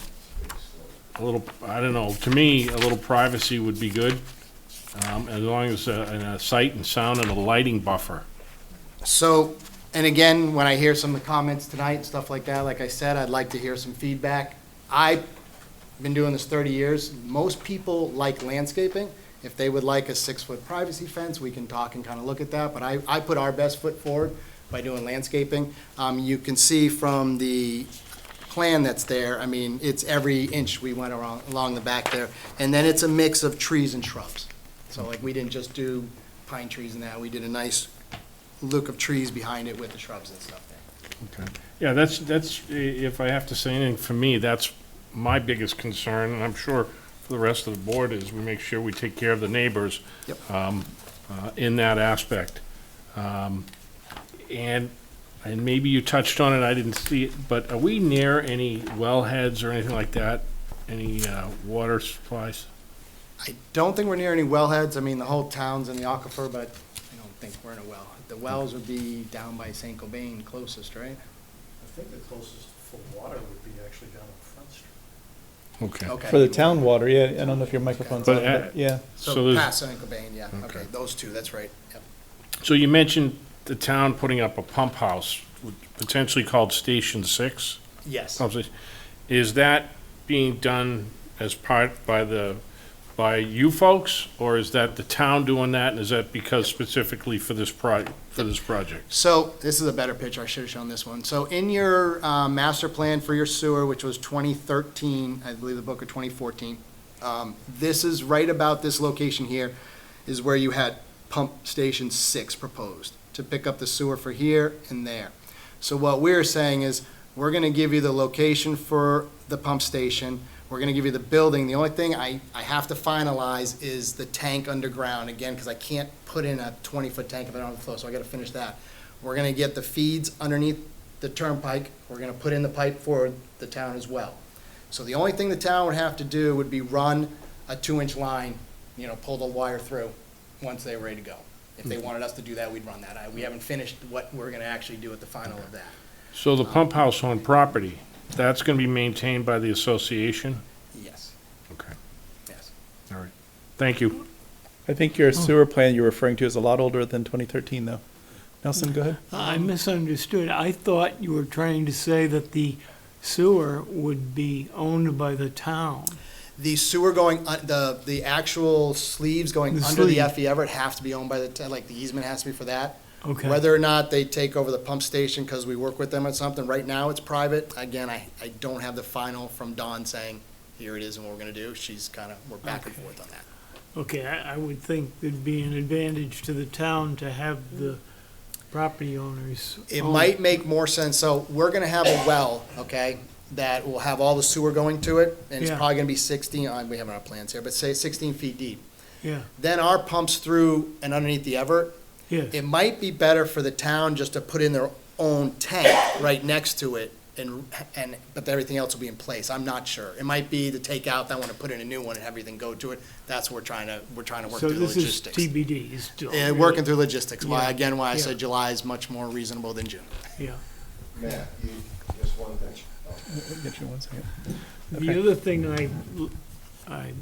little, I don't know, to me, a little privacy would be good, as long as a sight and sound and a lighting buffer. So, and again, when I hear some of the comments tonight, stuff like that, like I said, I'd like to hear some feedback. I've been doing this 30 years. Most people like landscaping. If they would like a 6-foot privacy fence, we can talk and kind of look at that, but I put our best foot forward by doing landscaping. You can see from the plan that's there, I mean, it's every inch we went along the back there. And then it's a mix of trees and shrubs. So like, we didn't just do pine trees and that, we did a nice look of trees behind it with the shrubs and stuff there. Okay. Yeah, that's, if I have to say anything, for me, that's my biggest concern, and I'm sure for the rest of the board, is we make sure we take care of the neighbors. Yep. In that aspect. And maybe you touched on it, I didn't see it, but are we near any wellheads or anything like that? Any water supplies? I don't think we're near any wellheads. I mean, the whole town's in the aquifer, but I don't think we're in a well. The wells would be down by St. Cobain closest, right? I think the closest full water would be actually down on Front Street. Okay. Okay. For the town water, yeah, I don't know if your microphone's on, But, but yeah. so So there's- past St. Cobain, yeah. Okay, those two, that's right. Yep. So you mentioned the town putting up a pump house, potentially called Station 6? Yes. Pump station. Is that being done as part by you folks, or is that the town doing that, and is that because specifically for this project? So this is a better picture. I should have shown this one. So in your master plan for your sewer, which was 2013, I believe the book of 2014, this is right about this location here, is where you had pump station 6 proposed to pick up the sewer for here and there. So what we're saying is, we're gonna give you the location for the pump station, we're gonna give you the building. The only thing I have to finalize is the tank underground, again, because I can't put in a 20-foot tank if I don't have the flow, so I gotta finish that. We're gonna get the feeds underneath the turnpike, we're gonna put in the pipe for the town as well. So the only thing the town would have to do would be run a 2-inch line, pull the wire through once they were ready to go. If they wanted us to do that, we'd run that. We haven't finished what we're gonna actually do at the final of that. So the pump house on property, that's gonna be maintained by the association? Yes, Okay, yes. all right. Thank you. I think your sewer plan you're referring to is a lot older than 2013, though. Nelson, go ahead. I misunderstood. I thought you were trying to say that the sewer would be owned by the town. The sewer going, the actual sleeves going The under the sleeve. F.E. Everett have to be owned by like the easement has to be for that. Okay. Whether or not they take over the pump station because we work with them on something, right now it's private. Again, I don't have the final from Dawn saying, here it is and what we're gonna do. She's we're back and forth on that. Okay, I would think it'd be an advantage to the town to have the property owners. It own might make more sense, so we're gonna have a well, okay, that will have all the sewer going to it, and it's Yeah. probably gonna be 16, we have our plans here, but say 16 feet deep. Yeah, Then our pumps through and underneath the Everett. yes. It might be better for the town just to put in their own tank right next to it, but everything else will be in place. I'm not sure. It might be to take out that one and put in a new one and have everything go to it. That's what we're trying to work So through the this is logistics. TBD still. Yeah, working through logistics. Yeah, Why I yeah. said July is much more reasonable than June. Yeah. Matt, just one thing. We'll get you 1 second. The Okay. other thing I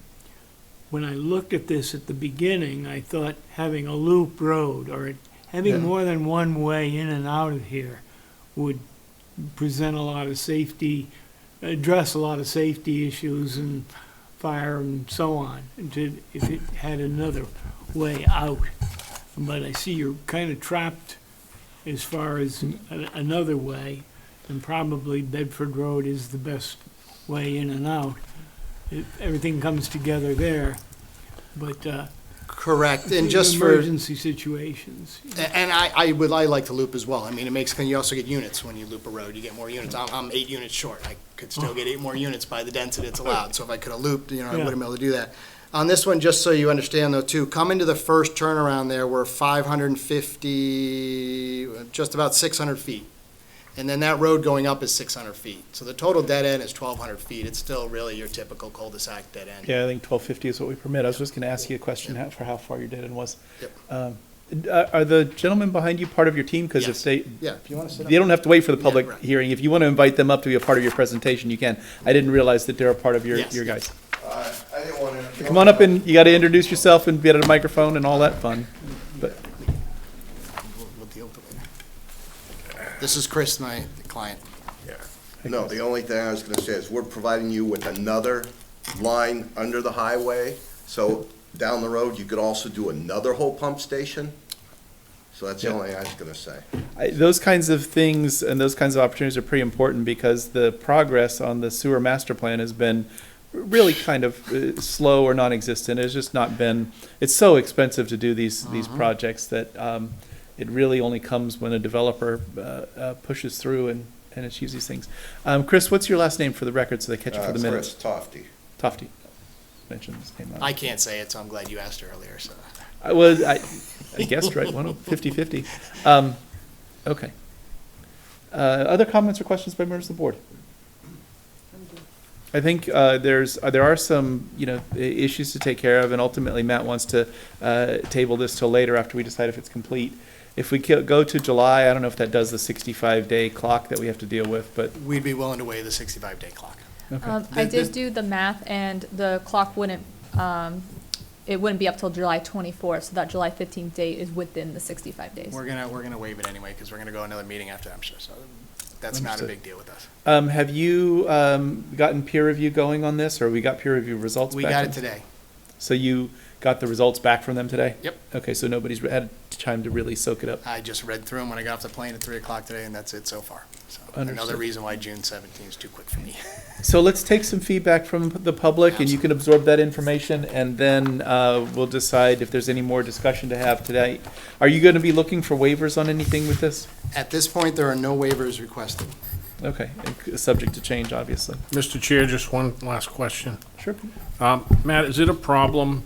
when I looked at this at the beginning, I thought having a loop road or having Yeah. more than one way in and out of here would present a lot of safety, address a lot of safety issues and fire and so on, if it had another way out. But I see you're kind of trapped as far as another way, and probably Bedford Road is the best way in and out. Everything comes together there, but Correct, and just for, emergency situations. and I like to loop as well. I mean, it makes, you also get units when you loop a road, you get more units. I'm 8 units short. I could still get 8 more units by the density it's allowed. So if I could have looped, I Yeah. wouldn't be able to do that. On this one, just so you understand though, too, coming to the first turnaround there, we're 550, just about 600 feet. And then that road going up is 600 feet. So the total dead end is 1,200 feet. It's still really your typical cul-de-sac dead end. Yeah, I think 1250 is what we permit. I was just going to ask you a question for how far your dead end was. Yep. Are the gentlemen behind you part of your team? Because Yes. if they, Yeah, if you want to sit up. they don't have to wait for the public Yeah, right. hearing. If you want to invite them up to be a part of your presentation, you can. I didn't realize that they're a part of your, Yes. your guys. I didn't want to. Come on up and you got to introduce yourself and get a microphone and all that fun. But We'll deal with it later. This is Chris, my client. No, the only thing I was gonna say is we're providing you with another line under the highway. So down the road, you could also do another whole pump station. So that's the Yeah. only thing I was gonna say. those kinds of things and those kinds of opportunities are pretty important because the progress on the sewer master plan has been really kind of slow or non-existent. It's just not been, it's so expensive to do these projects that it really only comes when a developer pushes through and achieves these things. Chris, what's your last name for the record so they catch it for the minutes? Chris Tofty. Tofty. Mention his name. I can't say it, so I'm glad you asked earlier, so. I guessed right, 50-50. Okay. Other comments or questions by members of the board? I think there are some, issues to take care of, and ultimately Matt wants to table this till later after we decide if it's complete. If we go to July, I don't know if that does the 65-day clock that we have to deal with, but We'd be willing to waive the 65-day clock. I did do the math, and the clock wouldn't, it wouldn't be up till July 24th, so that July 15th date is within the 65 days. We're gonna waive it anyway, because we're gonna go another meeting after, I'm sure, so that's not a Understood. big deal with us. have you gotten peer review going on this, or we got peer review results back? We got from- it today. So you got the results back from them today? Yep. Okay, so nobody's had time to really soak it up. I just read through them when I got off the plane at 3 o'clock today, and that's it so far. So another Understood. reason why June 17th is too quick for me. So let's take some feedback from the public, and you can absorb that information, and then we'll decide if there's any more discussion to have today. Are you going to be looking for waivers on anything with this? At this point, there are no waivers requested. Okay, and subject to change, obviously. Mr. Chair, just one last question. Sure. Matt, is it a problem?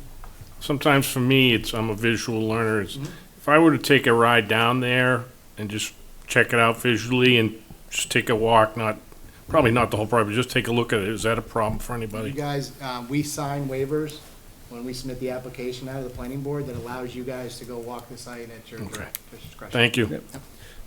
Sometimes for me, I'm a visual learner. If I were to take a ride down there and just check it out visually and just take a walk, probably not the whole property, just take a look at it, is that a problem for You anybody? guys, we sign waivers when we submit the application out of the planning board that allows you guys to go walk the site at your Okay. discretion. Thank you. Yep.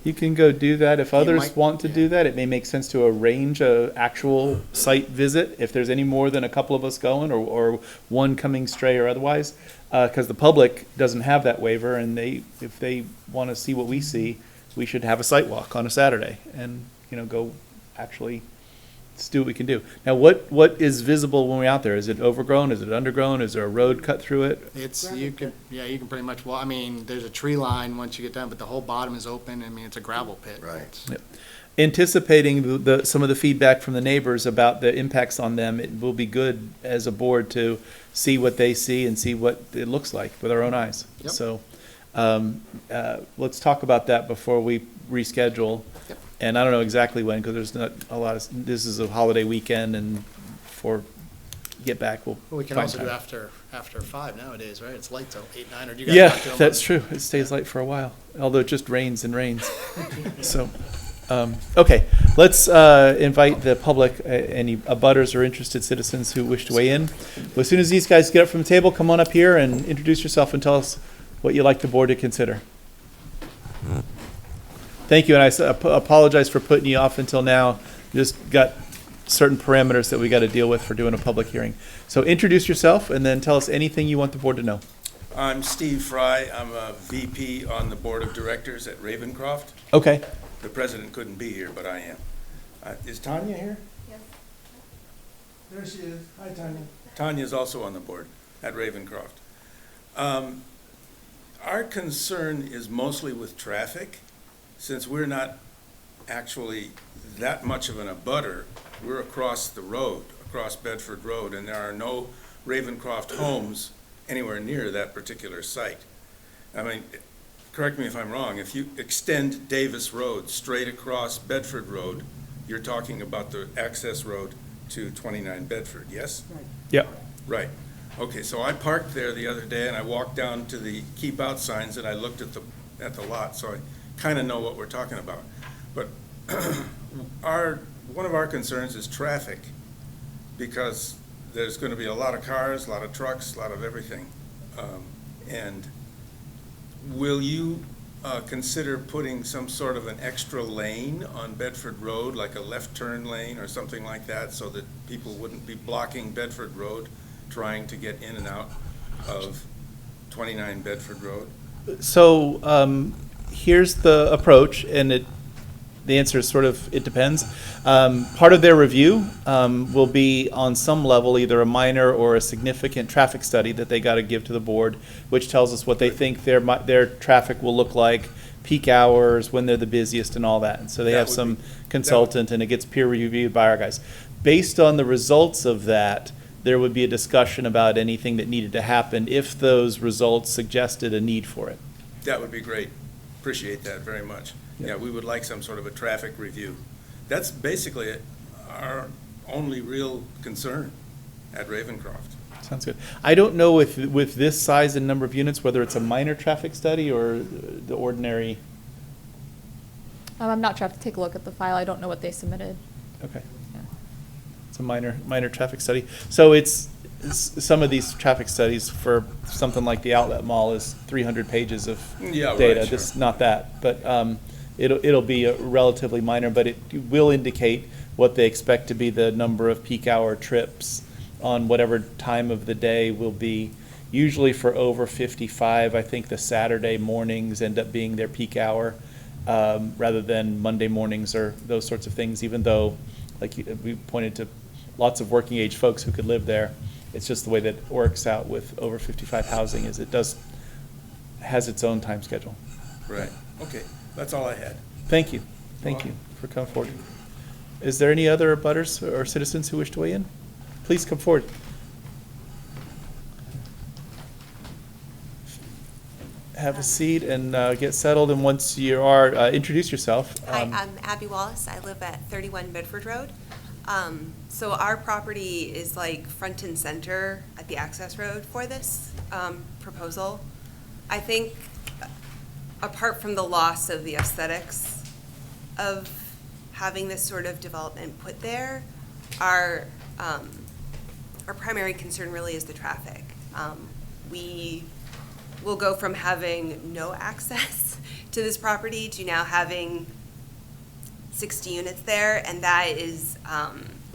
You can go do that. If others might- want to do that, it may make sense to arrange a actual site visit if there's any more than a couple of us going or one coming stray or otherwise. Because the public doesn't have that waiver, and if they want to see what we see, we should have a site walk on a Saturday and, go actually do what we can do. Now, what is visible when we're out there? Is it overgrown? Is it undergrown? Is there a road cut through it? You can pretty much, well, I mean, there's a tree line once you get down, but the whole bottom is open. I mean, it's a gravel pit. Right. It's- Anticipating some of the feedback from the neighbors about the impacts on them, it will be good as a board to see what they see and see what it looks like with our own eyes. Yep. So let's talk about that before we reschedule. Yep. And I don't know exactly when, because there's not a lot of, this is a holiday weekend, and before you get back, we'll Well, we can find also do time. after 5 nowadays, right? It's light till 8, 9, or do you guys? Yeah, not do them that's on- true. It stays light for a while, although it just rains and rains. So, okay, let's invite the public, any abutters or interested citizens who wish to weigh in. Well, as soon as these guys get up from the table, come on up here and introduce yourself and tell us what you'd like the board to consider. Thank you, and I apologize for putting you off until now. Just got certain parameters that we got to deal with for doing a public hearing. So introduce yourself and then tell us anything you want the board to know. I'm Steve Fry. I'm a VP on the Board of Directors at Ravencroft. Okay. The president couldn't be here, but I am. Is Tanya here? Yes. There she is. Hi, Tanya. Tanya's also on the board at Ravencroft. Our concern is mostly with traffic. Since we're not actually that much of an abutter, we're across the road, across Bedford Road, and there are no Ravencroft homes anywhere near that particular site. I mean, correct me if I'm wrong, if you extend Davis Road straight across Bedford Road, you're talking about the access road to 29 Bedford, yes? Right. Yep. Right. Okay, so I parked there the other day and I walked down to the keep out signs and I looked at the lot, so I kind of know what we're talking about. But one of our concerns is traffic, because there's going to be a lot of cars, a lot of trucks, a lot of everything. And will you consider putting some sort of an extra lane on Bedford Road, like a left turn lane or something like that, so that people wouldn't be blocking Bedford Road trying to get in and out of 29 Bedford Road? So here's the approach, and the answer is sort of, it depends. Part of their review will be on some level either a minor or a significant traffic study that they got to give to the board, which tells us what they think their traffic will look like, peak hours, when they're the busiest and all that. And so they have some consultant and it gets peer reviewed by our guys. Based on the results of that, there would be a discussion about anything that needed to happen if those results suggested a need for it. That would be great. Appreciate that very much. Yeah, we would like some sort of a traffic review. That's basically our only real concern at Ravencroft. Sounds good. I don't know with this size and number of units, whether it's a minor traffic study or the ordinary. I'm not sure. I have to take a look at the file. I don't know what they submitted. Okay. Yeah. It's a minor traffic study. So it's some of these traffic studies for something like the outlet mall is 300 pages of Yeah, data. right, sure. Just not that, but it'll be a relatively minor, but it will indicate what they expect to be the number of peak hour trips on whatever time of the day will be. Usually for over 55, I think the Saturday mornings end up being their peak hour, rather than Monday mornings or those sorts of things, even though, like we pointed to, lots of working age folks who could live there. It's just the way that works out with over 55 housing is has its own time schedule. Right. Okay. That's all I had. Thank you. Thank you for coming forward. Is there any other abutters or citizens who wish to weigh in? Please come forward. Have a seat and get settled, and once you are, introduce yourself. Hi, I'm Abby Wallace. I live at 31 Bedford Road. So our property is like front and center at the access road for this proposal. I think apart from the loss of the aesthetics of having this sort of development put there, our primary concern really is the traffic. We will go from having no access to this property to now having 60 units there, and that is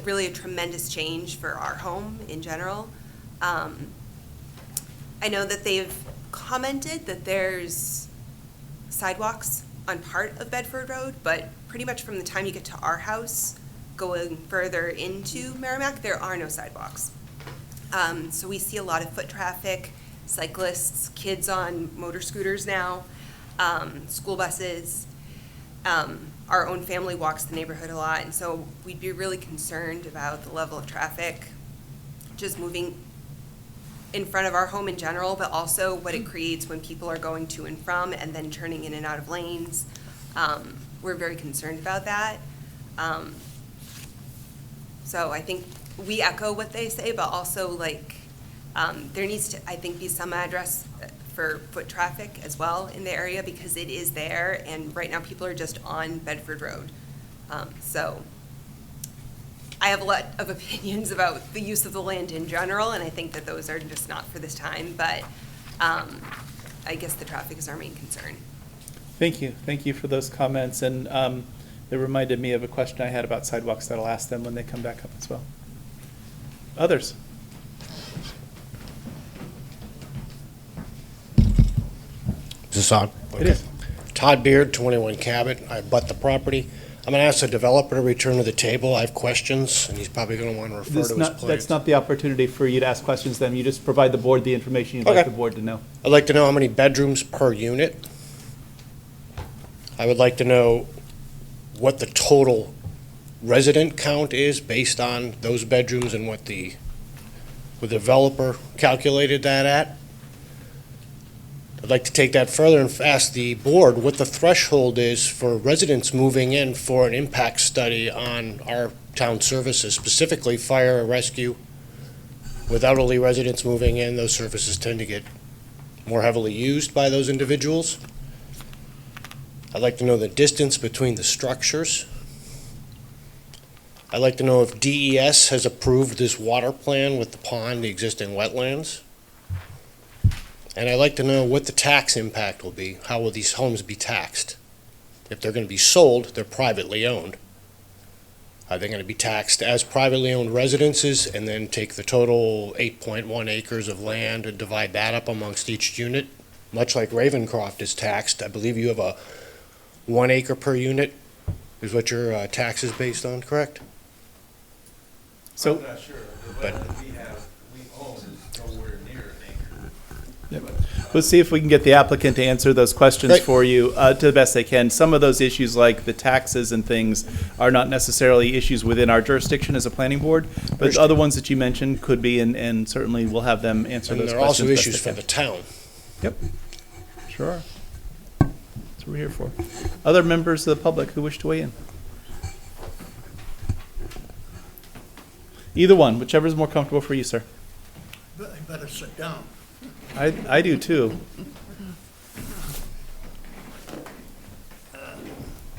really a tremendous change for our home in general. I know that they've commented that there's sidewalks on part of Bedford Road, but pretty much from the time you get to our house, going further into Merrimack, there are no sidewalks. So we see a lot of foot traffic, cyclists, kids on motor scooters now, school buses. Our own family walks the neighborhood a lot, and so we'd be really concerned about the level of traffic just moving in front of our home in general, but also what it creates when people are going to and from and then turning in and out of lanes. We're very concerned about that. So I think we echo what they say, but also like there needs to, I think, be some address for foot traffic as well in the area, because it is there, and right now people are just on Bedford Road. So I have a lot of opinions about the use of the land in general, and I think that those are just not for this time, but I guess the traffic is our main concern. Thank you. Thank you for those comments. And It reminded me of a question I had about sidewalks that I'll ask them when they come back up as well. Others? Is this on? It is. Todd Beard, 21 Cabot. I butt the property. I'm going to ask the developer to return to the table. I have questions, and he's probably going to want to refer to his plans. That's not the opportunity for you to ask questions then. You just provide the board the information you'd like Okay. the board to know. I'd like to know how many bedrooms per unit. I would like to know what the total resident count is based on those bedrooms and what the developer calculated that at. I'd like to take that further and ask the board what the threshold is for residents moving in for an impact study on our town services, specifically fire and rescue. With elderly residents moving in, those services tend to get more heavily used by those individuals. I'd like to know the distance between the structures. I'd like to know if DES has approved this water plan with the pond, the existing wetlands. And I'd like to know what the tax impact will be. How will these homes be taxed? If they're going to be sold, they're privately owned. Are they going to be taxed as privately owned residences and then take the total 8.1 acres of land and divide that up amongst each unit? Much like Ravencroft is taxed, I believe you have a 1 acre per unit is what your tax is based on, correct? So, I'm not sure. The But- land that we own is nowhere near an acre. let's see if we can get the applicant to answer those questions Great. for you to the best they can. Some of those issues, like the taxes and things, are not necessarily issues within our jurisdiction as a planning board, but Understood. other ones that you mentioned could be, and certainly we'll have them answer And those there are questions. also best issues they for can. the town. Yep, sure are. That's what we're here for. Other members of the public who wish to weigh in? Either one, whichever is more comfortable for you, sir. I better sit down. I do too.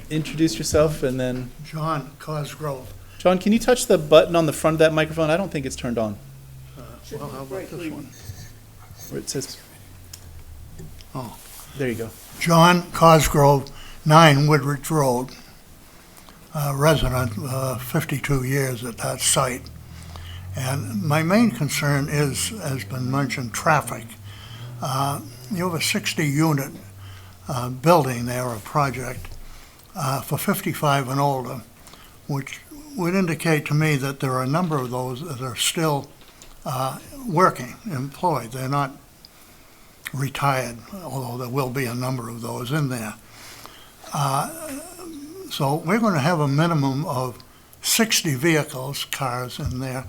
Introduce yourself and then, John Cosgrove. John, can you touch the button on the front of that microphone? I don't think it's turned on. Well, how about this one? Where it says, Oh. there you go. John Cosgrove, 9 Woodridge Road, resident, 52 years at that site. And my main concern is, has been mentioned, traffic. You have a 60-unit building there, a project, for 55 and older, which would indicate to me that there are a number of those that are still working, employed. They're not retired, although there will be a number of those in there. So we're going to have a minimum of 60 vehicles, cars in there,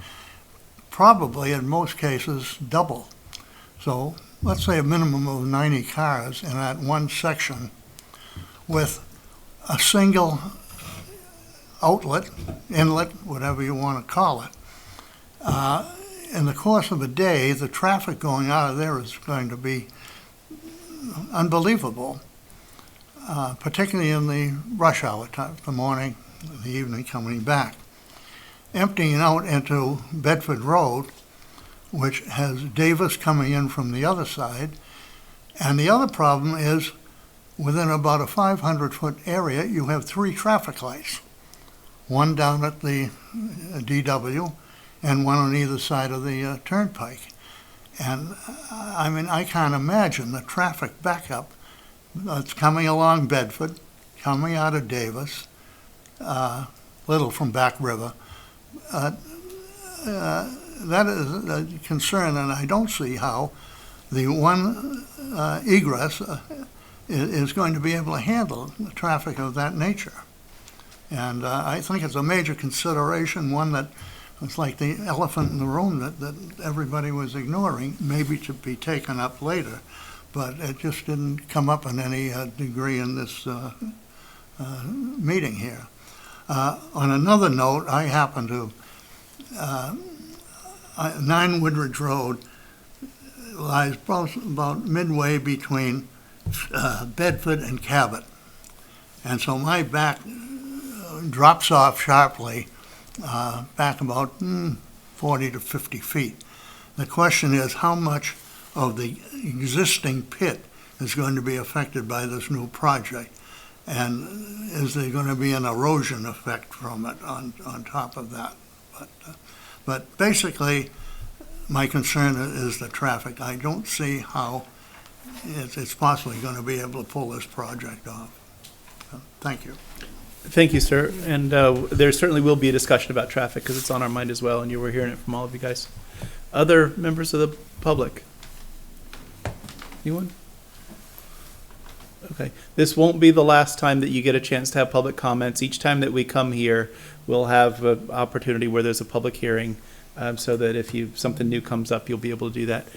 probably in most cases double. So let's say a minimum of 90 cars in that one section with a single outlet, inlet, whatever you want to call it. In the course of a day, the traffic going out of there is going to be unbelievable, particularly in the rush hour time, the morning, the evening coming back. Emptying out into Bedford Road, which has Davis coming in from the other side. And the other problem is, within about a 500-foot area, you have 3 traffic lights. One down at the DW and one on either side of the turnpike. And I mean, I can't imagine the traffic backup that's coming along Bedford, coming out of Davis, little from Back River. That is a concern, and I don't see how the one egress is going to be able to handle the traffic of that nature. And I think it's a major consideration, one that it's like the elephant in the room that everybody was ignoring, maybe to be taken up later, but it just didn't come up in any degree in this meeting here. On another note, I happen to, 9 Woodridge Road lies about midway between Bedford and Cabot. And so my back drops off sharply, back about 40 to 50 feet. The question is, how much of the existing pit is going to be affected by this new project? And is there going to be an erosion effect from it on top of that? But basically, my concern is the traffic. I don't see how it's possibly going to be able to pull this project off. Thank you. Thank you, sir. And there certainly will be a discussion about traffic because it's on our mind as well, and you were hearing it from all of you guys. Other members of the public? Anyone? Okay. This won't be the last time that you get a chance to have public comments. Each time that we come here, we'll have an opportunity where there's a public hearing, so that if something new comes up, you'll be able to do that.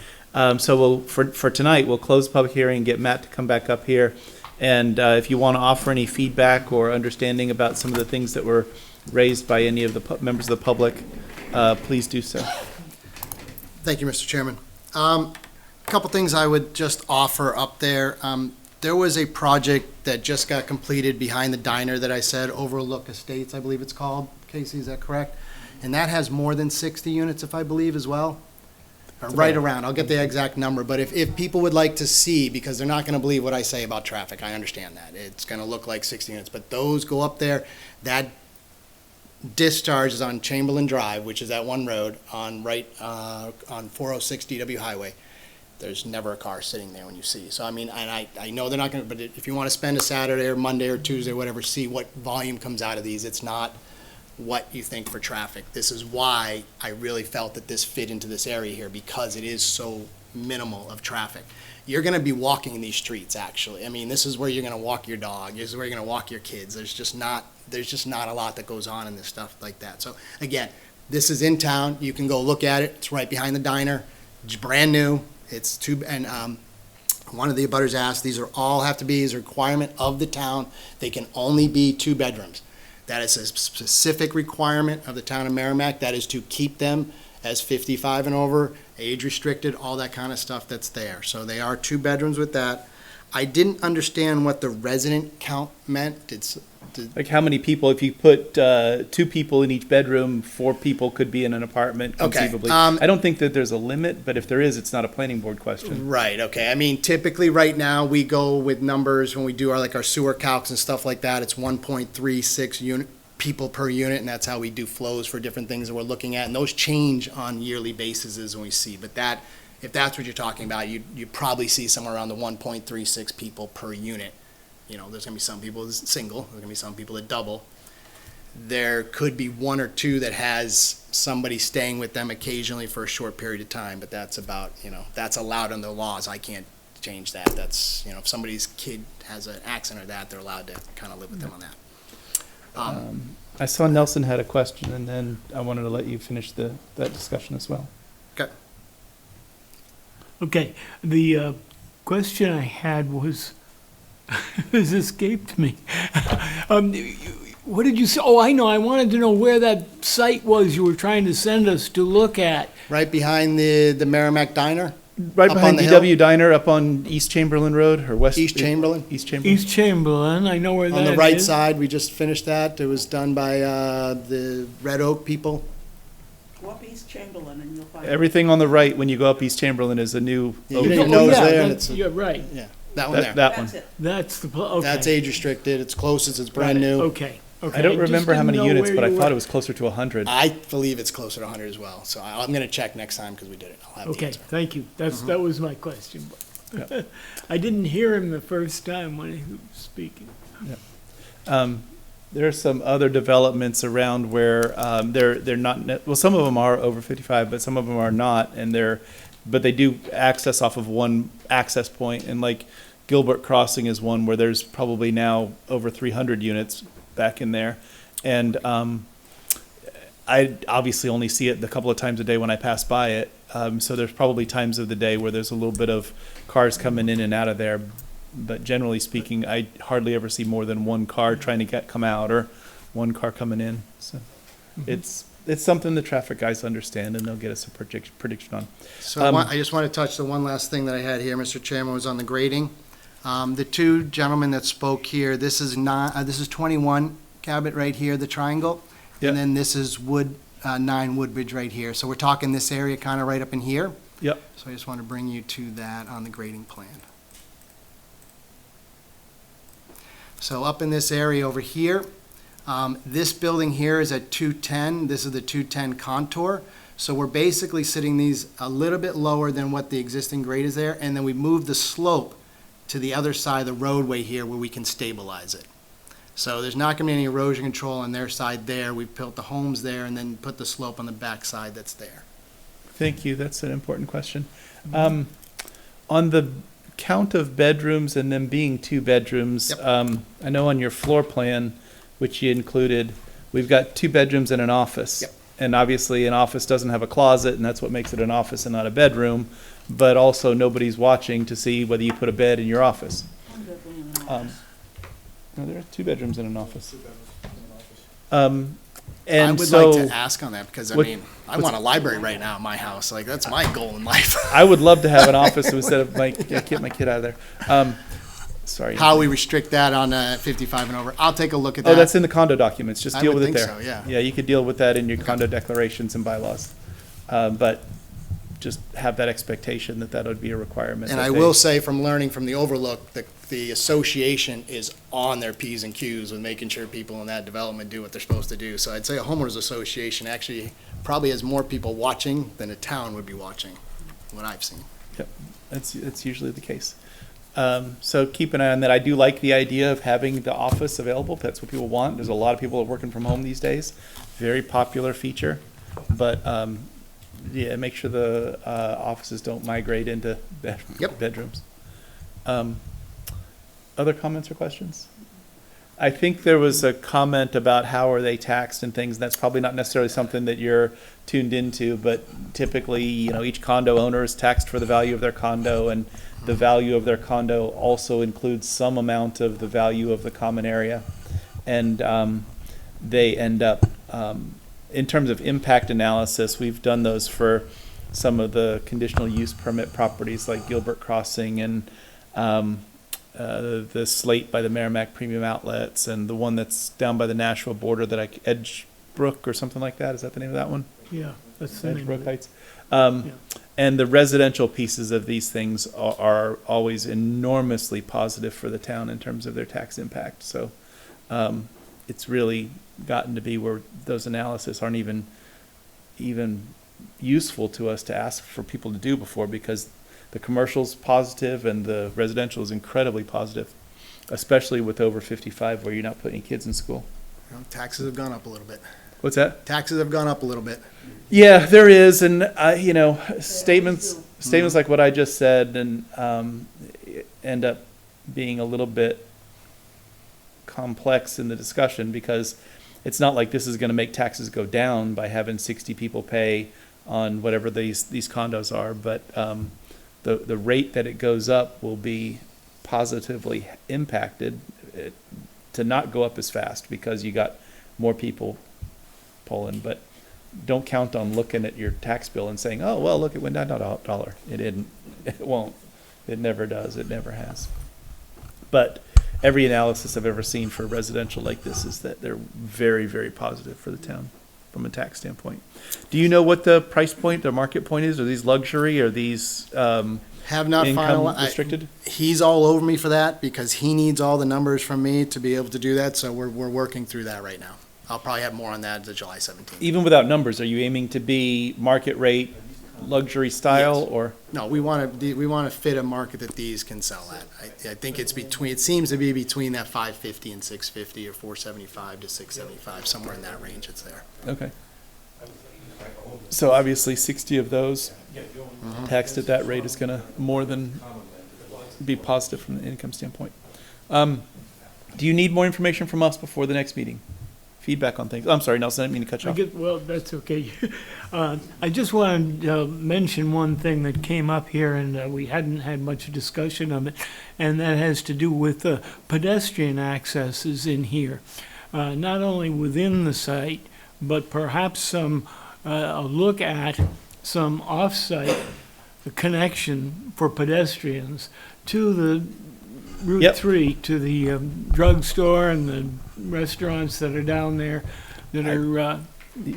So for tonight, we'll close the public hearing and get Matt to come back up here. And if you want to offer any feedback or understanding about some of the things that were raised by any of the members of the public, please do so. Thank you, Mr. Chairman. A couple things I would just offer up there. There was a project that just got completed behind the diner that I said, Overlook Estates, I believe it's called. Casey, is that correct? And that has more than 60 units, if I believe, as well. Right around. I'll get the exact number. But if people would like to see, because they're not going to believe what I say about traffic, I understand that. It's going to look like 60 units. But those go up there. That discharge is on Chamberlain Drive, which is that one road on 406 DW Highway. There's never a car sitting there when you see. So, I mean, and I know they're not going to, but if you want to spend a Saturday or Monday or Tuesday or whatever, see what volume comes out of these. It's not what you think for traffic. This is why I really felt that this fit into this area here, because it is so minimal of traffic. You're going to be walking these streets, actually. I mean, this is where you're going to walk your dog. This is where you're going to walk your kids. There's just not a lot that goes on in this stuff like that. So again, this is in town. You can go look at it. It's right behind the diner. It's brand new. It's one of the abutters asked, these are all have to be as a requirement of the town. They can only be 2 bedrooms. That is a specific requirement of the town of Merrimack. That is to keep them as 55 and over, age restricted, all that kind of stuff that's there. So they are 2 bedrooms with that. I didn't understand what the resident count meant. Like how many people, if you put 2 people in each bedroom, 4 people could be in an apartment conceivably. I don't think that there's a limit, but if there is, it's not a planning board question. Right, okay. I mean, typically right now, we go with numbers when we do our sewer calcs and stuff like that. It's 1.36 people per unit, and that's how we do flows for different things that we're looking at. And those change on yearly basis when we see. But if that's what you're talking about, you probably see somewhere around the 1.36 people per unit. You know, there's going to be some people that's single. There's going to be some people that double. There could be 1 or 2 that has somebody staying with them occasionally for a short period of time, but that's about, that's allowed under the laws. I can't change that. That's, if somebody's kid has an accident or that, they're allowed to kind of live with them on that. I saw Nelson had a question, and then I wanted to let you finish that discussion as well. Okay. Okay, the question I had was, has escaped me. What did you say? Oh, I know. I wanted to know where that site was you were trying to send us to look at. Right behind the Merrimack Diner? Right behind DW Diner up on East Chamberlain Road, or West? East Chamberlain. East Chamberlain, I know where that is. On the right side, we just finished that. It was done by the Red Oak people. Go up East Chamberlain and you'll find everything on the right when you go up East Chamberlain is a new. You're right. Yeah, that one there. That one. That's the, okay. That's age restricted. It's closest. It's brand new. Okay. I don't remember how many units, but I thought it was closer to 100. I believe it's closer to 100 as well. So I'm going to check next time because we did it. I'll have the answer. Thank you. That was my question. I didn't hear him the first time when he was speaking. Yeah. There are some other developments around where they're not. Well, some of them are over 55, but some of them are not, but they do access off of one access point. And like Gilbert Crossing is one where there's probably now over 300 units back in there, and I obviously only see it a couple of times a day when I pass by it. So there's probably times of the day where there's a little bit of cars coming in and out of there. But generally speaking, I hardly ever see more than 1 car trying to come out or 1 car coming in. So it's something the traffic guys understand, and they'll get us a prediction on. So I just want to touch the one last thing that I had here, Mr. Chairman, was on the grading. The 2 gentlemen that spoke here, this is 21 Cabot right here, the triangle, and then this is 9 Woodbridge right here. So we're talking this area kind of right up in here. Yep. So I just want to bring you to that on the grading plan. So up in this area over here, this building here is at 210. This is the 210 contour. So we're basically sitting these a little bit lower than what the existing grade is there, and then we move the slope to the other side of the roadway here where we can stabilize it. So there's not going to be any erosion control on their side there. We've built the homes there and then put the slope on the back side that's there. Thank you. That's an important question. On the count of bedrooms and them being 2 bedrooms, Yep. I know on your floor plan, which you included, we've got 2 bedrooms and an office. Yep. And obviously an office doesn't have a closet, and that's what makes it an office and not a bedroom. But also nobody's watching to see whether you put a bed in your office. No, there are 2 bedrooms and an office. And I would so like to ask on that because, I what- mean, I want a library right now in my house. Like, that's my goal in life. I would love to have an office instead of get my kid out of there. Sorry. How we restrict that on 55 and over. I'll take a look at that. Oh, that's in the condo documents. Just I deal would with it think there. so, yeah. Yeah, you could deal with that in your condo declarations and bylaws. But just have that expectation that that would be a requirement. And that I they- will say from learning from the overlook, the association is on their Ps and Qs with making sure people in that development do what they're supposed to do. So I'd say a homeowners association actually probably has more people watching than a town would be watching, what I've seen. Yep, that's usually the case. So keep an eye on that. I do like the idea of having the office available. That's what people want. There's a lot of people that are working from home these days. Very popular feature. But, yeah, make sure the offices don't migrate into Yep. bedrooms. Other comments or questions? I think there was a comment about how are they taxed and things. That's probably not necessarily something that you're tuned into, but typically, each condo owner is taxed for the value of their condo, and the value of their condo also includes some amount of the value of the common area. And they end up, in terms of impact analysis, we've done those for some of the conditional use permit properties like Gilbert Crossing and the Slate by the Merrimack Premium Outlets, and the one that's down by the Nashville border Edgebrook or something like that. Is that the name of that one? Yeah, that's the name of Edgebrook it. Heights. Yeah. And the residential pieces of these things are always enormously positive for the town in terms of their tax impact. So it's really gotten to be where those analysis aren't even useful to us to ask for people to do before, because the commercial's positive and the residential is incredibly positive, especially with over 55 where you're not putting kids in school. Taxes have gone up a little bit. What's that? Taxes have gone up a little bit. Yeah, there is, and statements like what I just said, and end up being a little bit complex in the discussion, because it's not like this is going to make taxes go down by having 60 people pay on whatever these condos are, but the rate that it goes up will be positively impacted to not go up as fast because you got more people pulling. But don't count on looking at your tax bill and saying, oh, well, look, it went down a dollar. It didn't. It won't. It never does. It never has. But every analysis I've ever seen for residential like this is that they're very, very positive for the town from a tax standpoint. Do you know what the price point, the market point is? Are these luxury? Are these Have not income finalized. restricted? He's all over me for that because he needs all the numbers from me to be able to do that. So we're working through that right now. I'll probably have more on that at July 17th. Even without numbers, are you aiming to be market rate, luxury style, Yes. or? No, we want to fit a market that these can sell at. I think it seems to be between that 550 and 650 or 475 to 675, somewhere in that range. It's there. Okay. So obviously 60 of those taxed at that rate is going to more than be positive from the income standpoint. Do you need more information from us before the next meeting? Feedback on things? I'm sorry, Nelson, I didn't mean to cut you off. Well, that's okay. I just wanted to mention one thing that came up here, and we hadn't had much discussion of it, and that has to do with pedestrian accesses in here. Not only within the site, but perhaps a look at some off-site connection for pedestrians to the Route Yep. 3, to the drugstore and the restaurants that are down there that are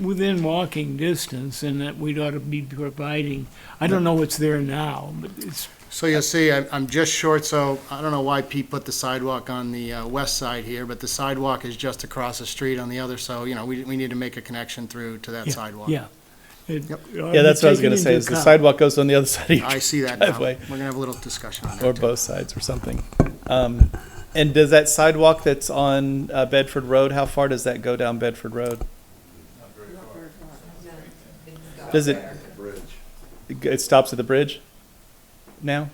within walking distance, and that we'd ought to be providing. I don't know what's there now, but it's So you'll see, I'm just short, so I don't know why Pete put the sidewalk on the west side here, but the sidewalk is just across the street on the other, so, you know, we need to make a connection through to that sidewalk. Yeah. Yep. Yeah, that's what I was gonna say, is the sidewalk goes on the other side of your I see that now. We're driveway. gonna have a little discussion on that. Or too. both sides or something. And does that sidewalk that's on Bedford Road, how far does that go down Bedford Road? Does it? It stops at the bridge now?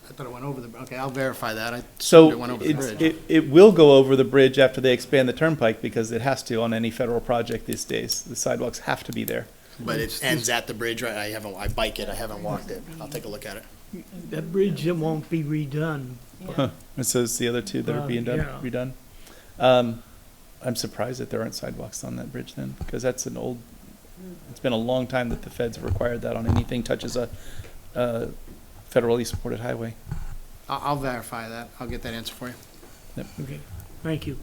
I thought it went over the, okay, I'll verify that. I assumed So it went over the bridge. it will go over the bridge after they expand the turnpike because it has to on any federal project these days. The sidewalks have to be there. But it ends at the bridge, right? I bike it, I haven't walked it. I'll take a look at it. That bridge, it won't be redone. Huh. And so it's the other two that are being done, Yeah. redone. I'm surprised that there aren't sidewalks on that bridge then, because that's an old, it's been a long time that the feds have required that on anything touches a federally supported highway. I'll verify that. I'll get that answer for you. Okay, thank you.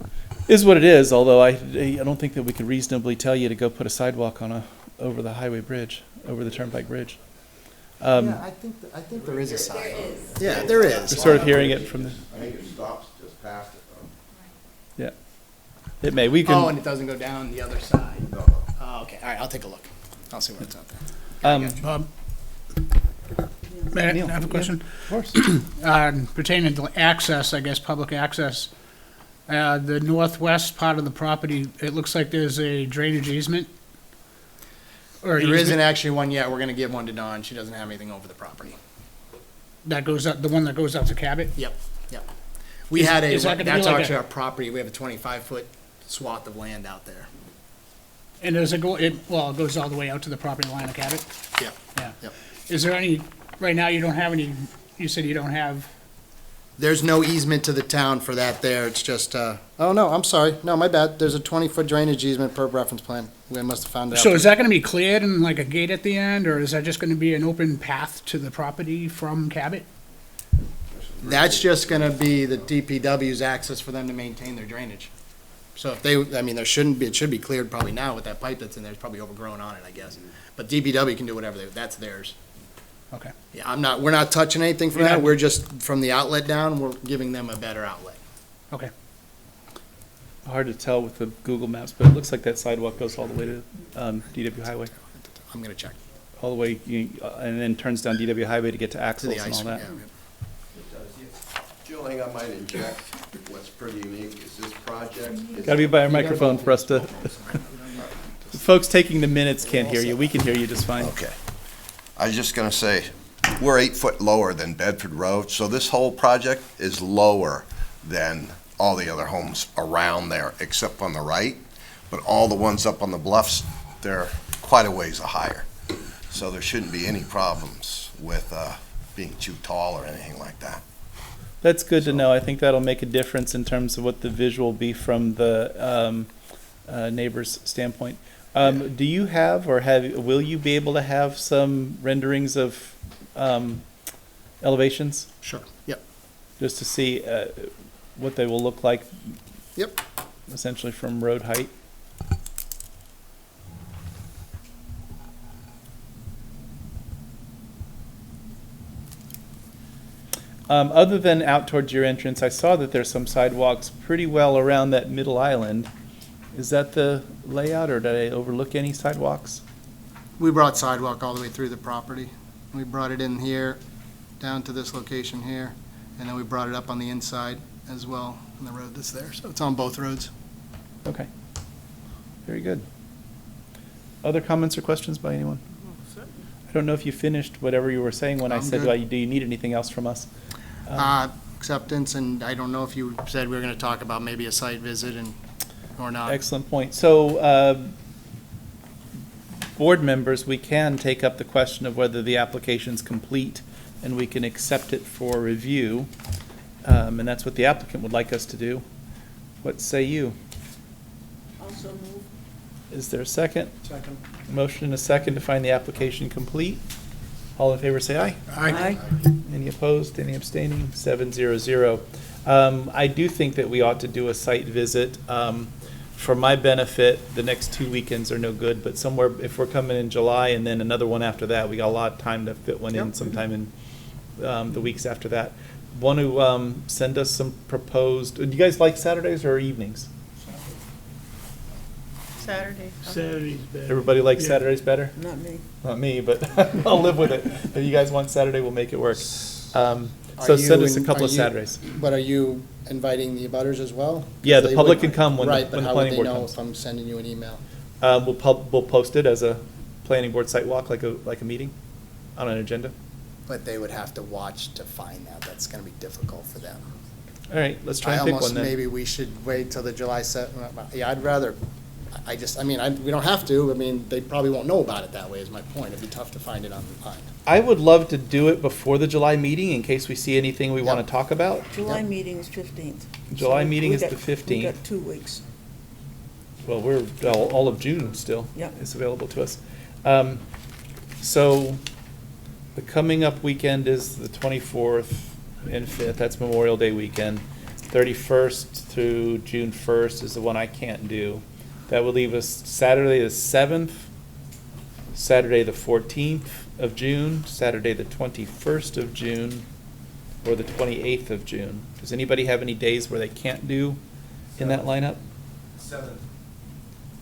Is what it is, although I don't think that we could reasonably tell you to go put a sidewalk on over the highway bridge, over the turnpike bridge. Yeah, I think there is a sidewalk. Yeah, there is. We're sort of hearing it from the, I think it stops just past it, though. yeah. It may, we Oh, and can, it doesn't go down the other side. No. Oh, okay, all right, I'll take a look. I'll see what's out there. Neil, May I have a yeah, question? of course. Pertaining to access, I guess, public access. The northwest part of the property, it looks like there's a drainage easement. Or There isn't easement actually one yet. We're gonna give one to Dawn. She doesn't have anything over the property. that goes up, the one that goes up to Cabot? Yep. We had Is that gonna be that's like actually a- our property. We have a 25-foot swath of land out there. And does it go, it goes all the way out to the property line of Cabot? Yep. Yeah. Yep. Is there any, right now, you don't have any, you said you don't have, There's no easement to the town for that there. It's just, oh, no, I'm sorry. No, my bad. There's a 20-foot drainage easement per reference plan. We must have found it out. so is that gonna be cleared and like a gate at the end, or is that just gonna be an open path to the property from Cabot? That's just gonna be the DPW's access for them to maintain their drainage. So if they, I mean, there shouldn't be, it should be cleared probably now with that pipe that's in there. It's probably overgrown on it, I guess. But DPW can do whatever that's theirs. Okay. Yeah, we're not touching anything from You're that. not- We're just, from the outlet down, we're giving them a better outlet. Okay. Hard to tell with the Google Maps, but it looks like that sidewalk goes all the way to DW Highway, I'm gonna check. all the way, and then turns down DW Highway to get to To Axles the and all ice, that. yeah. The only thing I might inject, what's pretty unique is this project. is- Gotta be by a microphone for us to, the folks taking the minutes can't hear you. We can hear you just fine. Okay. I was just gonna say, we're 8 foot lower than Bedford Road, so this whole project is lower than all the other homes around there, except on the right. But all the ones up on the bluffs, they're quite a ways higher. So there shouldn't be any problems with being too tall or anything like that. That's good to know. I think that'll make a difference in terms of what the visual will be from the neighbor's standpoint. Do you have, or will you be able to have some renderings of elevations? Sure, yep. Just to see what they will look like? Yep. Essentially from road height? Other than out towards your entrance, I saw that there's some sidewalks pretty well around that middle island. Is that the layout, or did I overlook any sidewalks? We brought sidewalk all the way through the property. We brought it in here, down to this location here, and then we brought it up on the inside as well, on the road that's there. So it's on both roads. Okay. Very good. Other comments or questions by anyone? I don't know if you finished whatever you were saying when I I'm said, good. well, do you need anything else from us? Acceptance, and I don't know if you said we were gonna talk about maybe a site visit or not. Excellent point. So, board members, we can take up the question of whether the application's complete, and we can accept it for review. And that's what the applicant would like us to do. What say you? Also move. Is there a second? Second. Motion and a second to find the application complete. All in favor, say aye. Aye. Any opposed, any abstaining? 700. I do think that we ought to do a site visit. For my benefit, the next 2 weekends are no good, but somewhere, if we're coming in July and then another one after that, we got a lot of time to fit one in Yep. sometime in the weeks after that. Want to send us some proposed, do you guys like Saturdays or evenings? Saturday. Saturday's better. Everybody likes Yeah. Saturdays better? Not me. Not me, but I'll live with it. If you guys want Saturday, we'll make it work. So Are send you us a in- couple are of you- Saturdays. But are you inviting the abutters as well? Yeah, the They public would- can come when the- Right, when but the how planning would they board know comes. if I'm sending you an email? We'll post it as a planning board site walk, like a meeting on an agenda. But they would have to watch to find that. That's gonna be difficult for them. All right, let's try and pick one then. Maybe we should wait till the July yeah, I'd rather, we don't have to, they probably won't know about it that way is my point. It'd be tough to find it online. I would love to do it before the July meeting in case we see anything we want to talk about. July meeting is 15th. July So meeting we is got- the We 15th. got 2 weeks. Well, we're, all of June still Yep. is available to us. So the coming up weekend is the 24th and 5th, that's Memorial Day weekend. 31st through June 1st is the one I can't do. That would leave us Saturday the 7th, Saturday the 14th of June, Saturday the 21st of June, or the 28th of June. Does anybody have any days where they can't do in that lineup? 7th.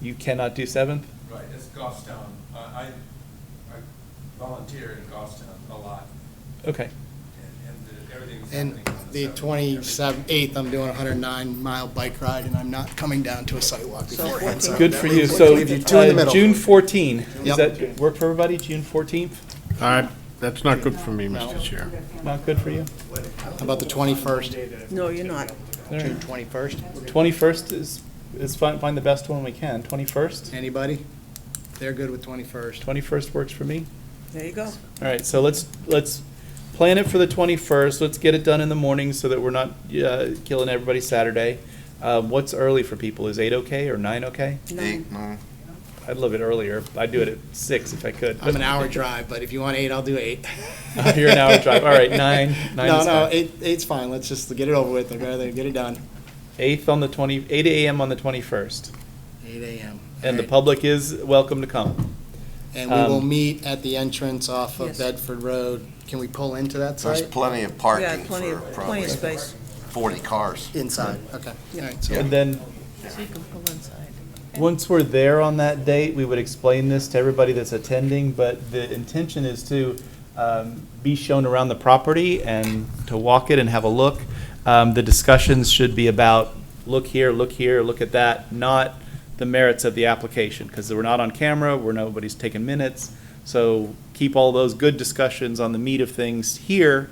You cannot do 7th? Right, it's Goffstown. I volunteer in Goffstown a lot, Okay. and everything's And happening on the 8th, I'm doing a 109-mile bike ride, and I'm not coming down to a sidewalk beforehand. so Good that for you. leaves- So, leaves you two in the middle. June 14, Yep. does that work for everybody, June 14th? That's not good for me, Mr. Chair. Not good for you? How about the 21st? No, you're not. All June right. 21st? 21st is find the best one we can. 21st? Anybody? They're good with 21st. 21st works for me. There you go. All right, so let's plan it for the 21st. Let's get it done in the morning so that we're not killing everybody Saturday. What's early for people? Is 8 okay or 9 okay? 9. I'd love it earlier. I'd do it at 6 if I could. I'm an hour drive, but if you want 8, I'll do 8. You're an hour drive. All right, 9. 9 No, is no, fine. 8's fine. Let's just get it over with. I'd rather get it done. 8 a.m. on the 21st. 8 a.m. And the Alright. public is welcome to come. And we will um, meet at the entrance off of Yes. Bedford Road. Can we pull into that There's site? plenty of Yeah, parking plenty for of probably space. 40 cars. Inside, okay. All right, so And then, So you can pull inside. once we're there on that date, we would explain this to everybody that's attending, but the intention is to be shown around the property and to walk it and have a look. The discussions should be about, look here, look at that, not the merits of the application, because we're not on camera, nobody's taking minutes. So keep all those good discussions on the meat of things here,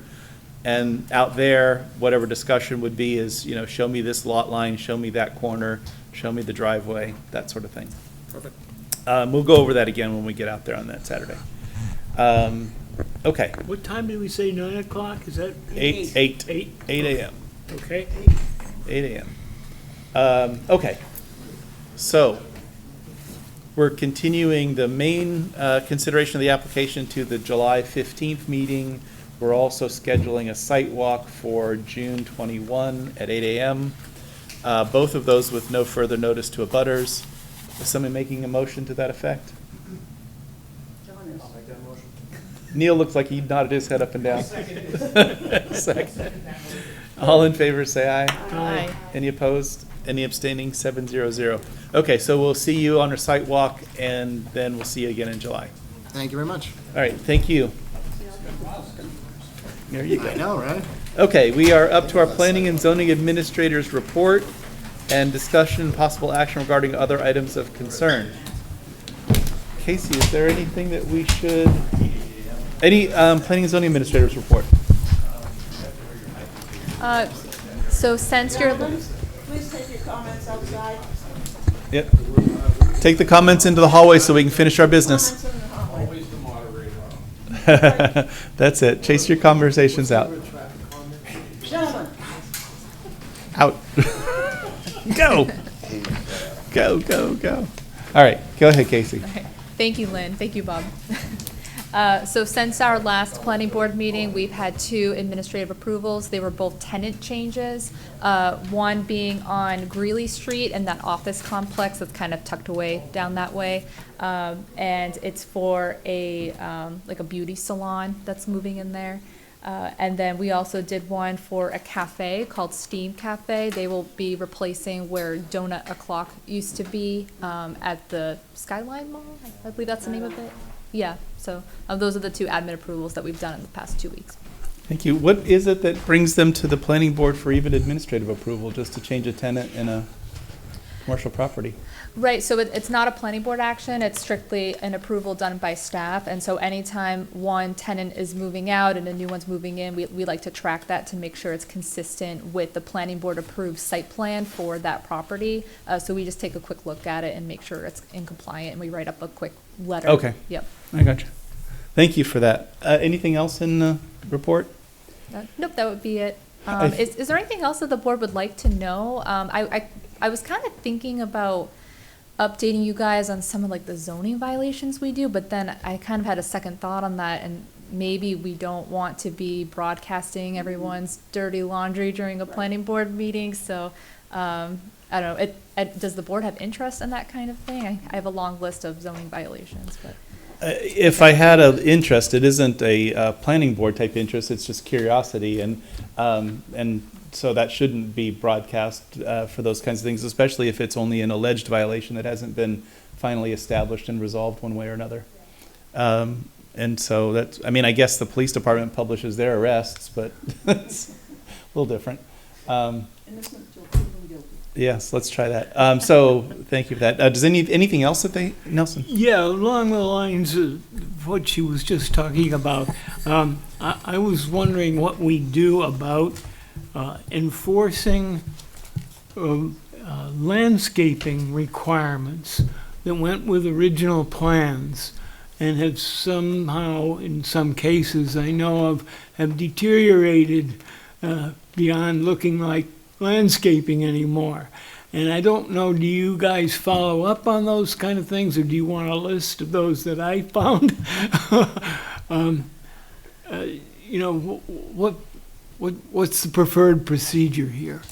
and out there, whatever discussion would be is, show me this lot line, show me that corner, show me the driveway, that sort of thing. Perfect. We'll go over that again when we get out there on that Saturday. Okay, What time did we say, 9 o'clock? Is that? 8 8? a.m. Okay. 8 a.m. Okay, so we're continuing the main consideration of the application to the July 15th meeting. We're also scheduling a site walk for June 21 at 8 a.m. Both of those with no further notice to abutters. Is somebody making a motion to that effect? John is. Neil looks like he nodded his head up and down. Second. All in favor, say aye. Aye. Any opposed? Any abstaining? 700. Okay, so we'll see you on our site walk, and then we'll see you again in July. Thank you very much. All right, thank you. There you I go. know, right? Okay, we are up to our planning and zoning administrator's report and discussion and possible action regarding other items of concern. Casey, is there anything that we should, any planning and zoning administrator's report? So since you're, Please take your comments outside. Yep. Take the comments into the hallway so we can finish our business. Comments in the hallway. Always the moderator. That's it. Chase your conversations out. Gentlemen, Out. Go. Go, go, go. All right, go ahead, Casey. thank you, Lynn. Thank you, Bob. So since our last planning board meeting, we've had 2 administrative approvals. They were both tenant changes. One being on Greeley Street and that office complex that's kind of tucked away down that way. And it's for a, like a beauty salon that's moving in there. And then we also did one for a cafe called Steam Cafe. They will be replacing where Donut O'Clock used to be at the Skyline Mall. I believe that's the name of it. Yeah, so those are the 2 admin approvals that we've done in the past 2 weeks. Thank you. What is it that brings them to the planning board for even administrative approval, just to change a tenant in a commercial property? Right, so it's not a planning board action, it's strictly an approval done by staff, and so anytime one tenant is moving out and a new one's moving in, we like to track that to make sure it's consistent with the planning board approved site plan for that property. So we just take a quick look at it and make sure it's in compliant, and we write up a quick letter. Okay. Yep. I got you. Thank you for that. Anything else in the report? Nope, that would be it. Is there anything else that the board would like to know? I was kind of thinking about updating you guys on some of like the zoning violations we do, but then I kind of had a second thought on that, and maybe we don't want to be broadcasting everyone's dirty laundry during a planning board meeting, so I don't know, does the board have interest in that kind of thing? I have a long list of zoning violations, but. If I had an interest, it isn't a planning board type interest, it's just curiosity, and so that shouldn't be broadcast for those kinds of things, especially if it's only an alleged violation that hasn't been finally established and resolved one way or another. And so that's, I mean, I guess the police department publishes their arrests, but it's a little different. Innocent till proven guilty. Yes, let's try that. So thank you for that. Does anything else that Nelson? Yeah, along the lines of what she was just talking about, I was wondering what we do about enforcing landscaping requirements that went with original plans and have somehow, in some cases I know of, have deteriorated beyond looking like landscaping anymore. And I don't know, do you guys follow up on those kind of things, or do you want a list of those that I found? You know, what's the preferred procedure here?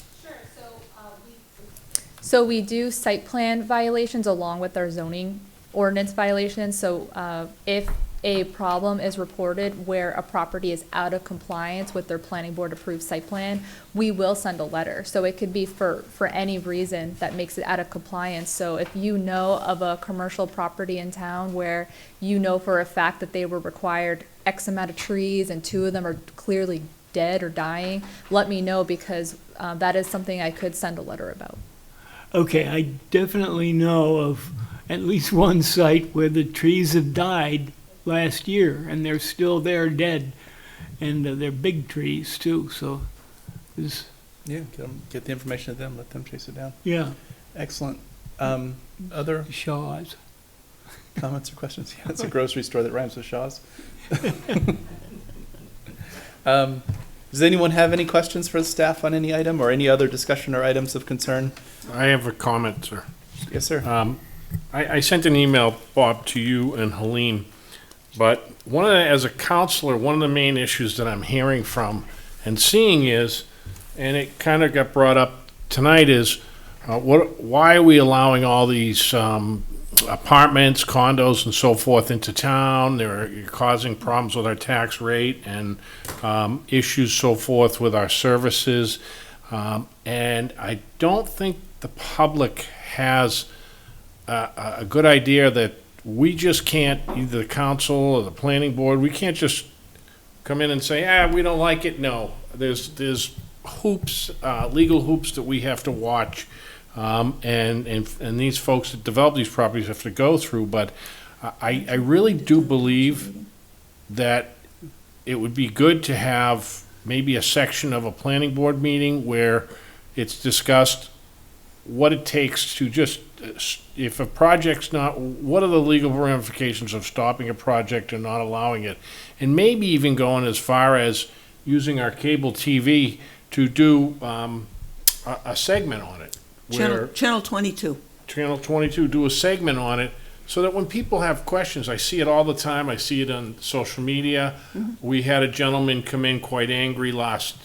So we do site plan violations along with our zoning ordinance violations. So if a problem is reported where a property is out of compliance with their planning board approved site plan, we will send a letter. So it could be for any reason that makes it out of compliance. So if you know of a commercial property in town where you know for a fact that they were required X amount of trees and 2 of them are clearly dead or dying, let me know, because that is something I could send a letter about. Okay, I definitely know of at least one site where the trees have died last year and they're still there dead, and they're big trees too, so yeah, get the information to them, let them chase it down. Yeah. Excellent. Other Shaw's comments or questions? Yeah, it's a grocery store that rhymes with Shaw's. Does anyone have any questions for the staff on any item or any other discussion or items of concern? I have a comment, sir. Yes, sir. I sent an email, Bob, to you and Helene, but as a counselor, one of the main issues that I'm hearing from and seeing is, and it kind of got brought up tonight, is why are we allowing all these apartments, condos, and so forth into town? They're causing problems with our tax rate and issues so forth with our services. And I don't think the public has a good idea that we just can't, either the council or the planning board, we can't just come in and say, we don't like it. No, there's hoops, legal hoops that we have to watch. And these folks that develop these properties have to go through, but I really do believe that it would be good to have maybe a section of a planning board meeting where it's discussed what it takes to just, if a project's not, what are the legal ramifications of stopping a project and not allowing it? And maybe even going as far as using our cable TV to do a segment on it. Channel 22. Channel 22, do a segment on it, so that when people have questions, I see it all the time, I see it on social media. Mm-hmm. We had a gentleman come in quite angry last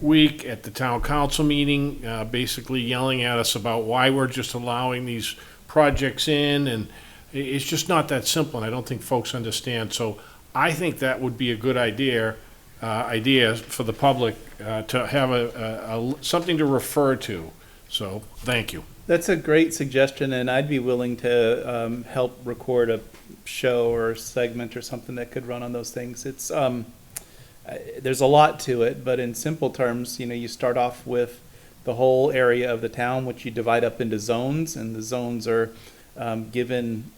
week at the town council meeting, basically yelling at us about why we're just allowing these projects in, and it's just not that simple, and I don't think folks understand. So I think that would be a good idea, idea for the public to have something to refer to. So, thank you. That's a great suggestion, and I'd be willing to help record a show or segment or something that could run on those things. It's there's a lot to it, but in simple terms, you start off with the whole area of the town, which you divide up into zones, and the zones are given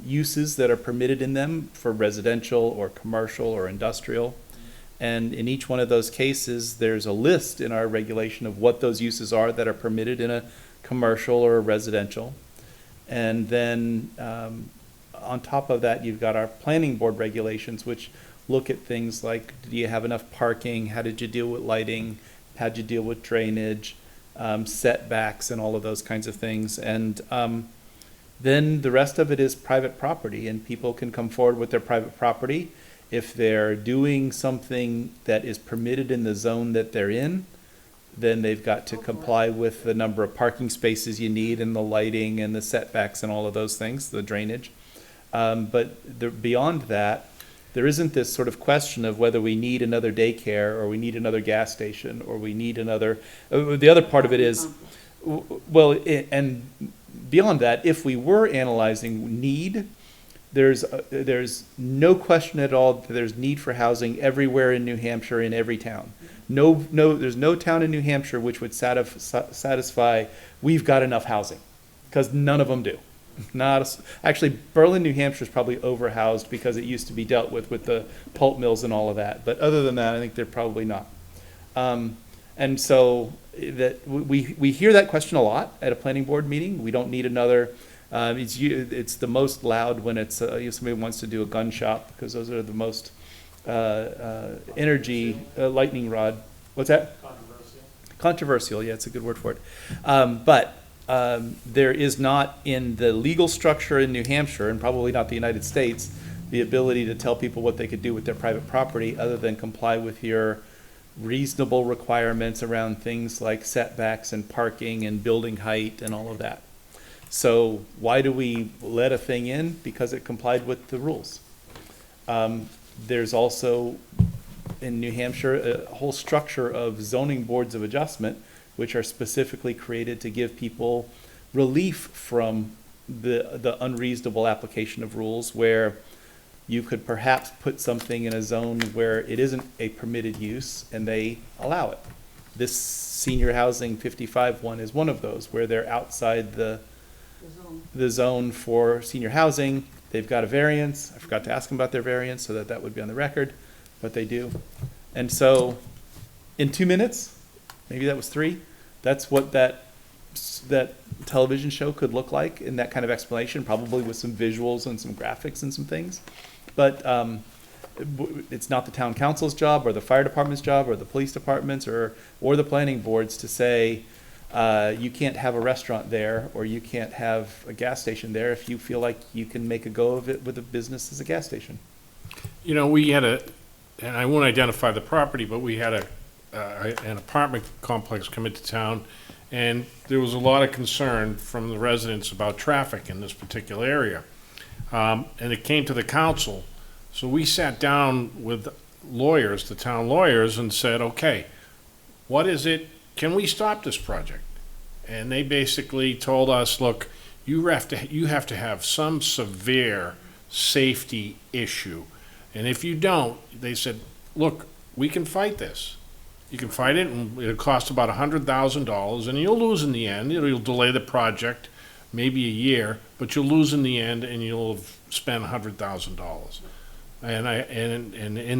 uses that are permitted in them for residential or commercial or industrial. And in each one of those cases, there's a list in our regulation of what those uses are that are permitted in a commercial or a residential. And then on top of that, you've got our planning board regulations, which look at things like, do you have enough parking? How did you deal with lighting? How did you deal with drainage, setbacks, and all of those kinds of things? And then the rest of it is private property, and people can come forward with their private property. If they're doing something that is permitted in the zone that they're in, then they've got to comply with the number of parking spaces you need and the lighting and the setbacks and all of those things, the drainage. But beyond that, there isn't this sort of question of whether we need another daycare or we need another gas station or we need another. The other part of it is, and beyond that, if we were analyzing need, there's no question at all that there's need for housing everywhere in New Hampshire, in every town. There's no town in New Hampshire which would satisfy, we've got enough housing, because none of them do. Actually, Berlin, New Hampshire is probably overhoused because it used to be dealt with the pulp mills and all of that. But other than that, I think they're probably not. And so that we hear that question a lot at a planning board meeting. We don't need another. It's the most loud when it's somebody wants to do a gun shop, because those are the most energy lightning rod. What's that? Controversial. Yeah, it's a good word for it. But there is not in the legal structure in New Hampshire, and probably not the United States, the ability to tell people what they could do with their private property other than comply with your reasonable requirements around things like setbacks and parking and building height and all of that. So why do we let a thing in? Because it complied with the rules. There's also in New Hampshire a whole structure of zoning boards of adjustment, which are specifically created to give people relief from the unreasonable application of rules, where you could perhaps put something in a zone where it isn't a permitted use and they allow it. This senior housing 55 one is one of those, where they're outside the zone for senior housing. They've got a variance. I forgot to ask them about their variance so that would be on the record, but they do. And so in 2 minutes, maybe that was 3, that's what that television show could look like in that kind of explanation, probably with some visuals and some graphics and some things. But it's not the town council's job or the fire department's job or the police department's or the planning boards to say, you can't have a restaurant there or you can't have a gas station there if you feel like you can make a go of it with a business as a gas station. We had and I won't identify the property, but we had an apartment complex come into town, and there was a lot of concern from the residents about traffic in this particular area. And it came to the council. So we sat down with lawyers, the town lawyers, and said, okay, what is it? Can we stop this project? And they basically told us, look, you have to have some severe safety issue. And if you don't, they said, look, we can fight this. You can fight it, and it'll cost about $100,000, and you'll lose in the end. You'll delay the project maybe a year, but you'll lose in the end, and you'll spend $100,000. And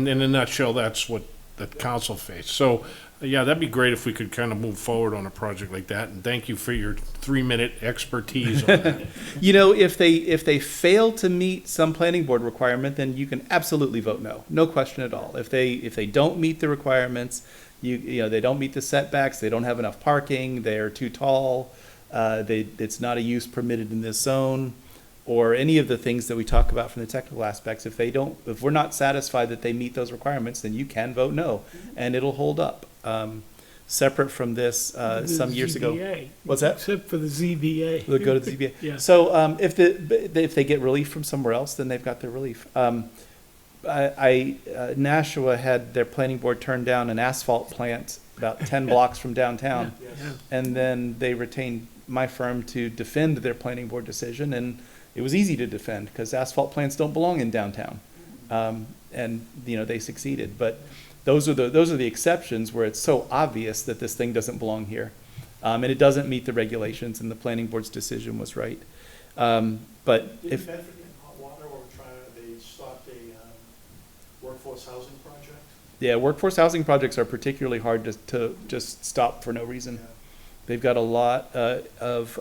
in a nutshell, that's what the council faced. So, yeah, that'd be great if we could kind of move forward on a project like that. And thank you for your 3-minute expertise on that. If they fail to meet some planning board requirement, then you can absolutely vote no. No question at all. If they don't meet the requirements, they don't meet the setbacks, they don't have enough parking, they're too tall, it's not a use permitted in this zone, or any of the things that we talk about from the technical aspects. If we're not satisfied that they meet those requirements, then you can vote no, and it'll hold up. Separate from this, some years ago. What's that? Except for the ZBA. They'll go to the ZBA. Yeah. So if they get relief from somewhere else, then they've got their relief. Nashua had their planning board turn down an asphalt plant about 10 blocks from downtown. And then they retained my firm to defend their planning board decision, and it was easy to defend because asphalt plants don't belong in downtown. And, you know, they succeeded. But those are the exceptions where it's so obvious that this thing doesn't belong here. And it doesn't meet the regulations, and the planning board's decision was right. But if. Didn't Bedford get hot water or they stopped a workforce housing project? Yeah, workforce housing projects are particularly hard to just stop for no reason. Yeah. They've got a lot of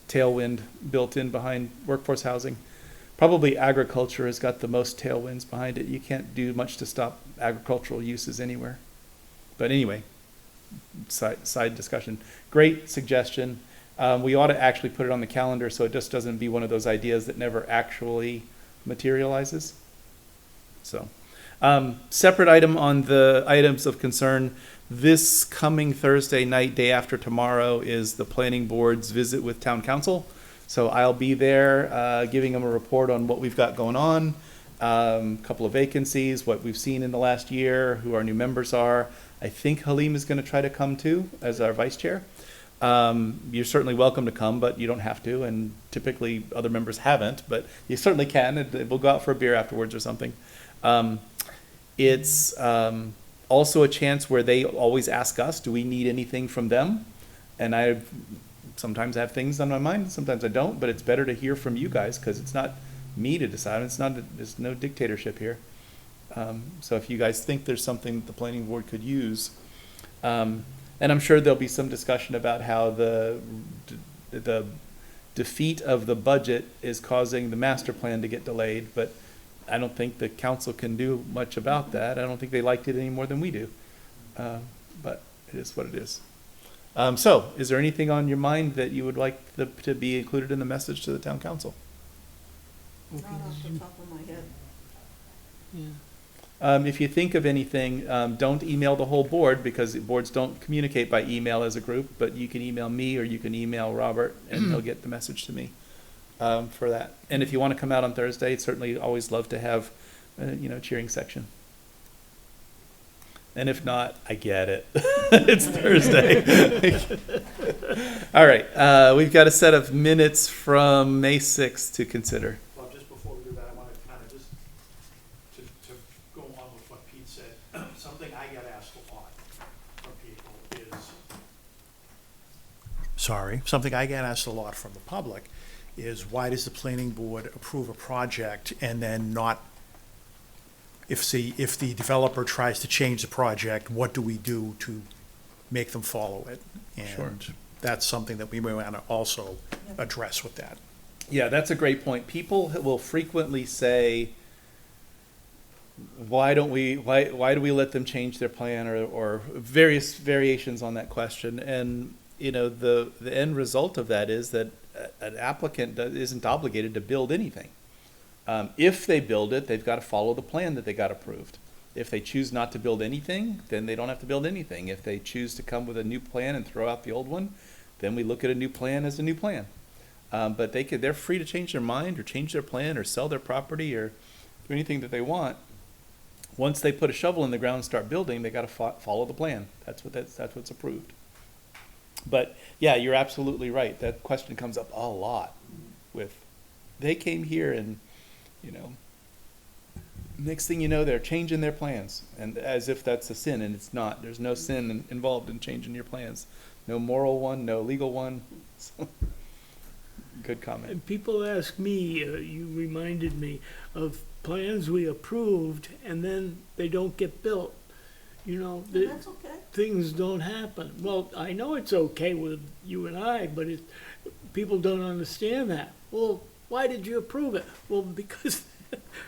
tailwind built in behind workforce housing. Probably agriculture has got the most tailwinds behind it. You can't do much to stop agricultural uses anywhere. But anyway, side discussion. Great suggestion. We ought to actually put it on the calendar so it just doesn't be one of those ideas that never actually materializes. So, separate item on the items of concern. This coming Thursday night, day after tomorrow, is the planning board's visit with town council. So I'll be there giving them a report on what we've got going on, a couple of vacancies, what we've seen in the last year, who our new members are. I think Halim is going to try to come too as our vice chair. You're certainly welcome to come, but you don't have to. And typically other members haven't, but you certainly can. And we'll go out for a beer afterwards or something. It's also a chance where they always ask us, do we need anything from them? And I sometimes have things on my mind, sometimes I don't, but it's better to hear from you guys because it's not me to decide. There's no dictatorship here. So if you guys think there's something that the planning board could use, and I'm sure there'll be some discussion about how the defeat of the budget is causing the master plan to get delayed, but I don't think the council can do much about that. I don't think they liked it any more than we do. But it is what it is. So is there anything on your mind that you would like to be included in the message to the town council? Not off the top of my head. If you think of anything, don't email the whole board because boards don't communicate by email as a group, but you can email me or you can email Robert and he'll get the message to me for that. And if you want to come out on Thursday, certainly always love to have cheering section. And if not, I get it. It's Thursday. All right, we've got a set of minutes from May 6th to consider. Well, just before we do that, I want to kind of just to go on with what Pete said. Something I get asked a lot from people is, something I get asked a lot from the public is why does the planning board approve a project and then not, if the developer tries to change the project, what do we do to make them follow it? And that's something that we may want to also address with that. Yeah, that's a great point. People will frequently say, why do we let them change their plan or various variations on that question? And, the end result of that is that an applicant isn't obligated to build anything. If they build it, they've got to follow the plan that they got approved. If they choose not to build anything, then they don't have to build anything. If they choose to come with a new plan and throw out the old one, then we look at a new plan as a new plan. But they're free to change their mind or change their plan or sell their property or do anything that they want. Once they put a shovel in the ground and start building, they got to follow the plan. That's what's approved. But yeah, you're absolutely right. That question comes up a lot with, they came here and, next thing you know, they're changing their plans, and as if that's a sin, and it's not. There's no sin involved in changing your plans. No moral one, no legal one. Good comment. And people ask me, you reminded me of plans we approved and then they don't get built. That's okay. Things don't happen. Well, I know it's okay with you and I, but people don't understand that. Well, why did you approve it? Well, because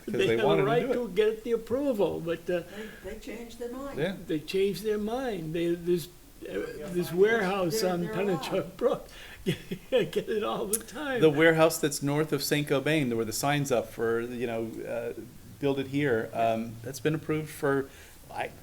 they have a right to get the approval, but They changed their mind. Yeah. they changed their mind. This warehouse on They're Pennachuck Brook, get it all the time. The warehouse that's north of St. Gobain, where the sign's up for, build it here, that's been approved for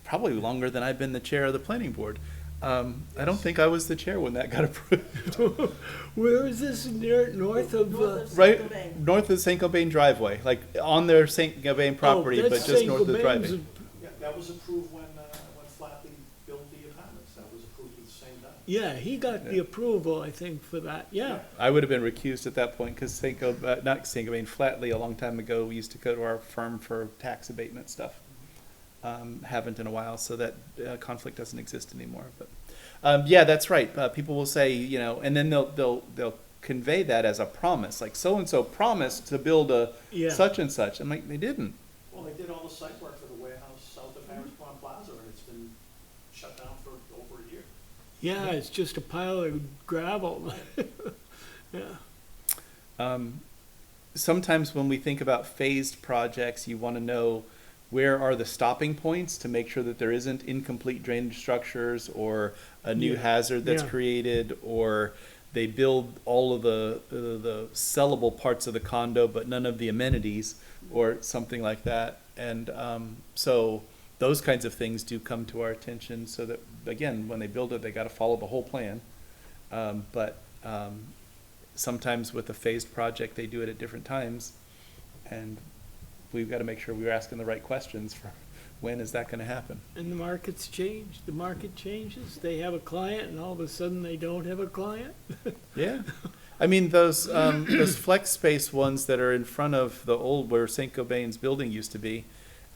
probably longer than I've been the chair of the planning board. I don't think I was the chair when that got approved. Where is this, north of? Right, north of St. Cobain driveway, like on their St. Cobain property, but just north of the driveway. Yeah, that was approved when Flatley built the apartments. That was approved at the same time. Yeah, he got the approval, I think, for that, yeah. I would have been recused at that point because not St. Cobain, Flatley, a long time ago, we used to go to our firm for tax abatement stuff. Haven't in a while, so that conflict doesn't exist anymore. But yeah, that's right. People will say, you know, and then they'll convey that as a promise, like so and so promised to build a such and such. I'm like, they didn't. Well, they did all the site work for the warehouse south of Harris Pond Plaza, and it's been shut down for over a year. Yeah, it's just a pile of gravel. Yeah. Sometimes when we think about phased projects, you want to know where are the stopping points to make sure that there isn't incomplete drainage structures or a new hazard that's created, or they build all of the sellable parts of the condo but none of the amenities or something like that. And so those kinds of things do come to our attention, so that, again, when they build it, they got to follow the whole plan. But sometimes with a phased project, they do it at different times, and we've got to make sure we're asking the right questions for when is that going to happen. And the markets change, the market changes, they have a client and all of a sudden they don't have a client. Yeah. I mean, those flex space ones that are in front of the old, where St. Cobain's building used to be,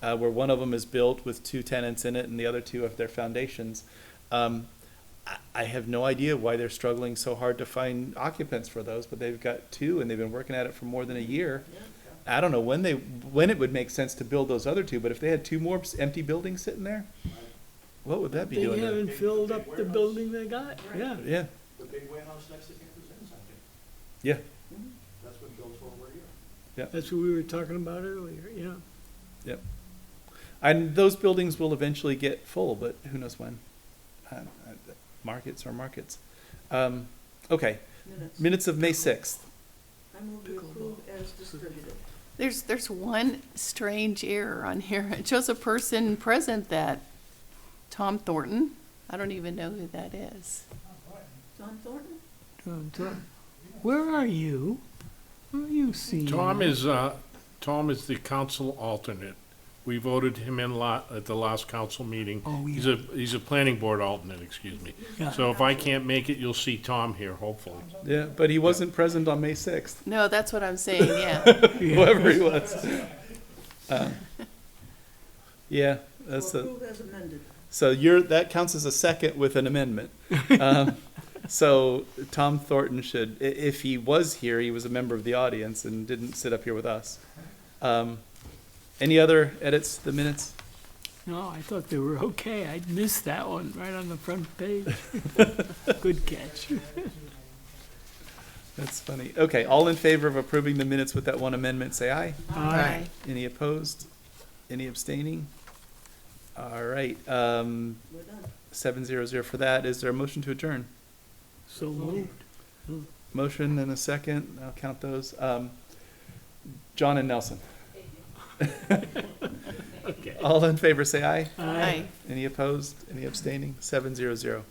where one of them is built with 2 tenants in it and the other 2 have their foundations. I have no idea why they're struggling so hard to find occupants for those, but they've got 2 and they've been working at it for more than a year. I don't know when it would make sense to build those other 2, but if they had 2 more empty buildings sitting there, what would that be doing? They haven't filled up the building they got, yeah. Yeah. The big warehouse next to Campus Inn's empty. Yeah. That's been built for over a year. Yeah. That's what we were talking about earlier, yeah. Yep. And those buildings will eventually get full, but who knows when? Markets are markets. Okay. Minutes of May 6th. I move to approve as distributed. There's one strange error on here. It shows a person present that, Tom Thornton. I don't even know who that is. Tom Thornton? Where are you? Where are you seeing? Tom is the council alternate. We voted him in at the last council meeting. Oh, yeah. He's a planning board alternate, excuse me. Yeah. So if I can't make it, you'll see Tom here, hopefully. Yeah, but he wasn't present on May 6th. No, that's what I'm saying, yeah. Whoever he was. Yeah, that's To approve as amended. so that counts as a second with an amendment. So Tom Thornton should, if he was here, he was a member of the audience and didn't sit up here with us. Any other edits to the minutes? No, I thought they were okay. I missed that one right on the front page. Good catch. That's funny. Okay, all in favor of approving the minutes with that one amendment, say aye. Aye. Any opposed? Any abstaining? All right, We're done. 700 for that. Is there a motion to adjourn? So moved. Motion and a second. I'll count those. John and Nelson. Okay. All in favor, say aye. Aye. Any opposed? Any abstaining? 700.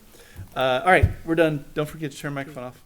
All right, we're done. Don't forget to turn your microphone off.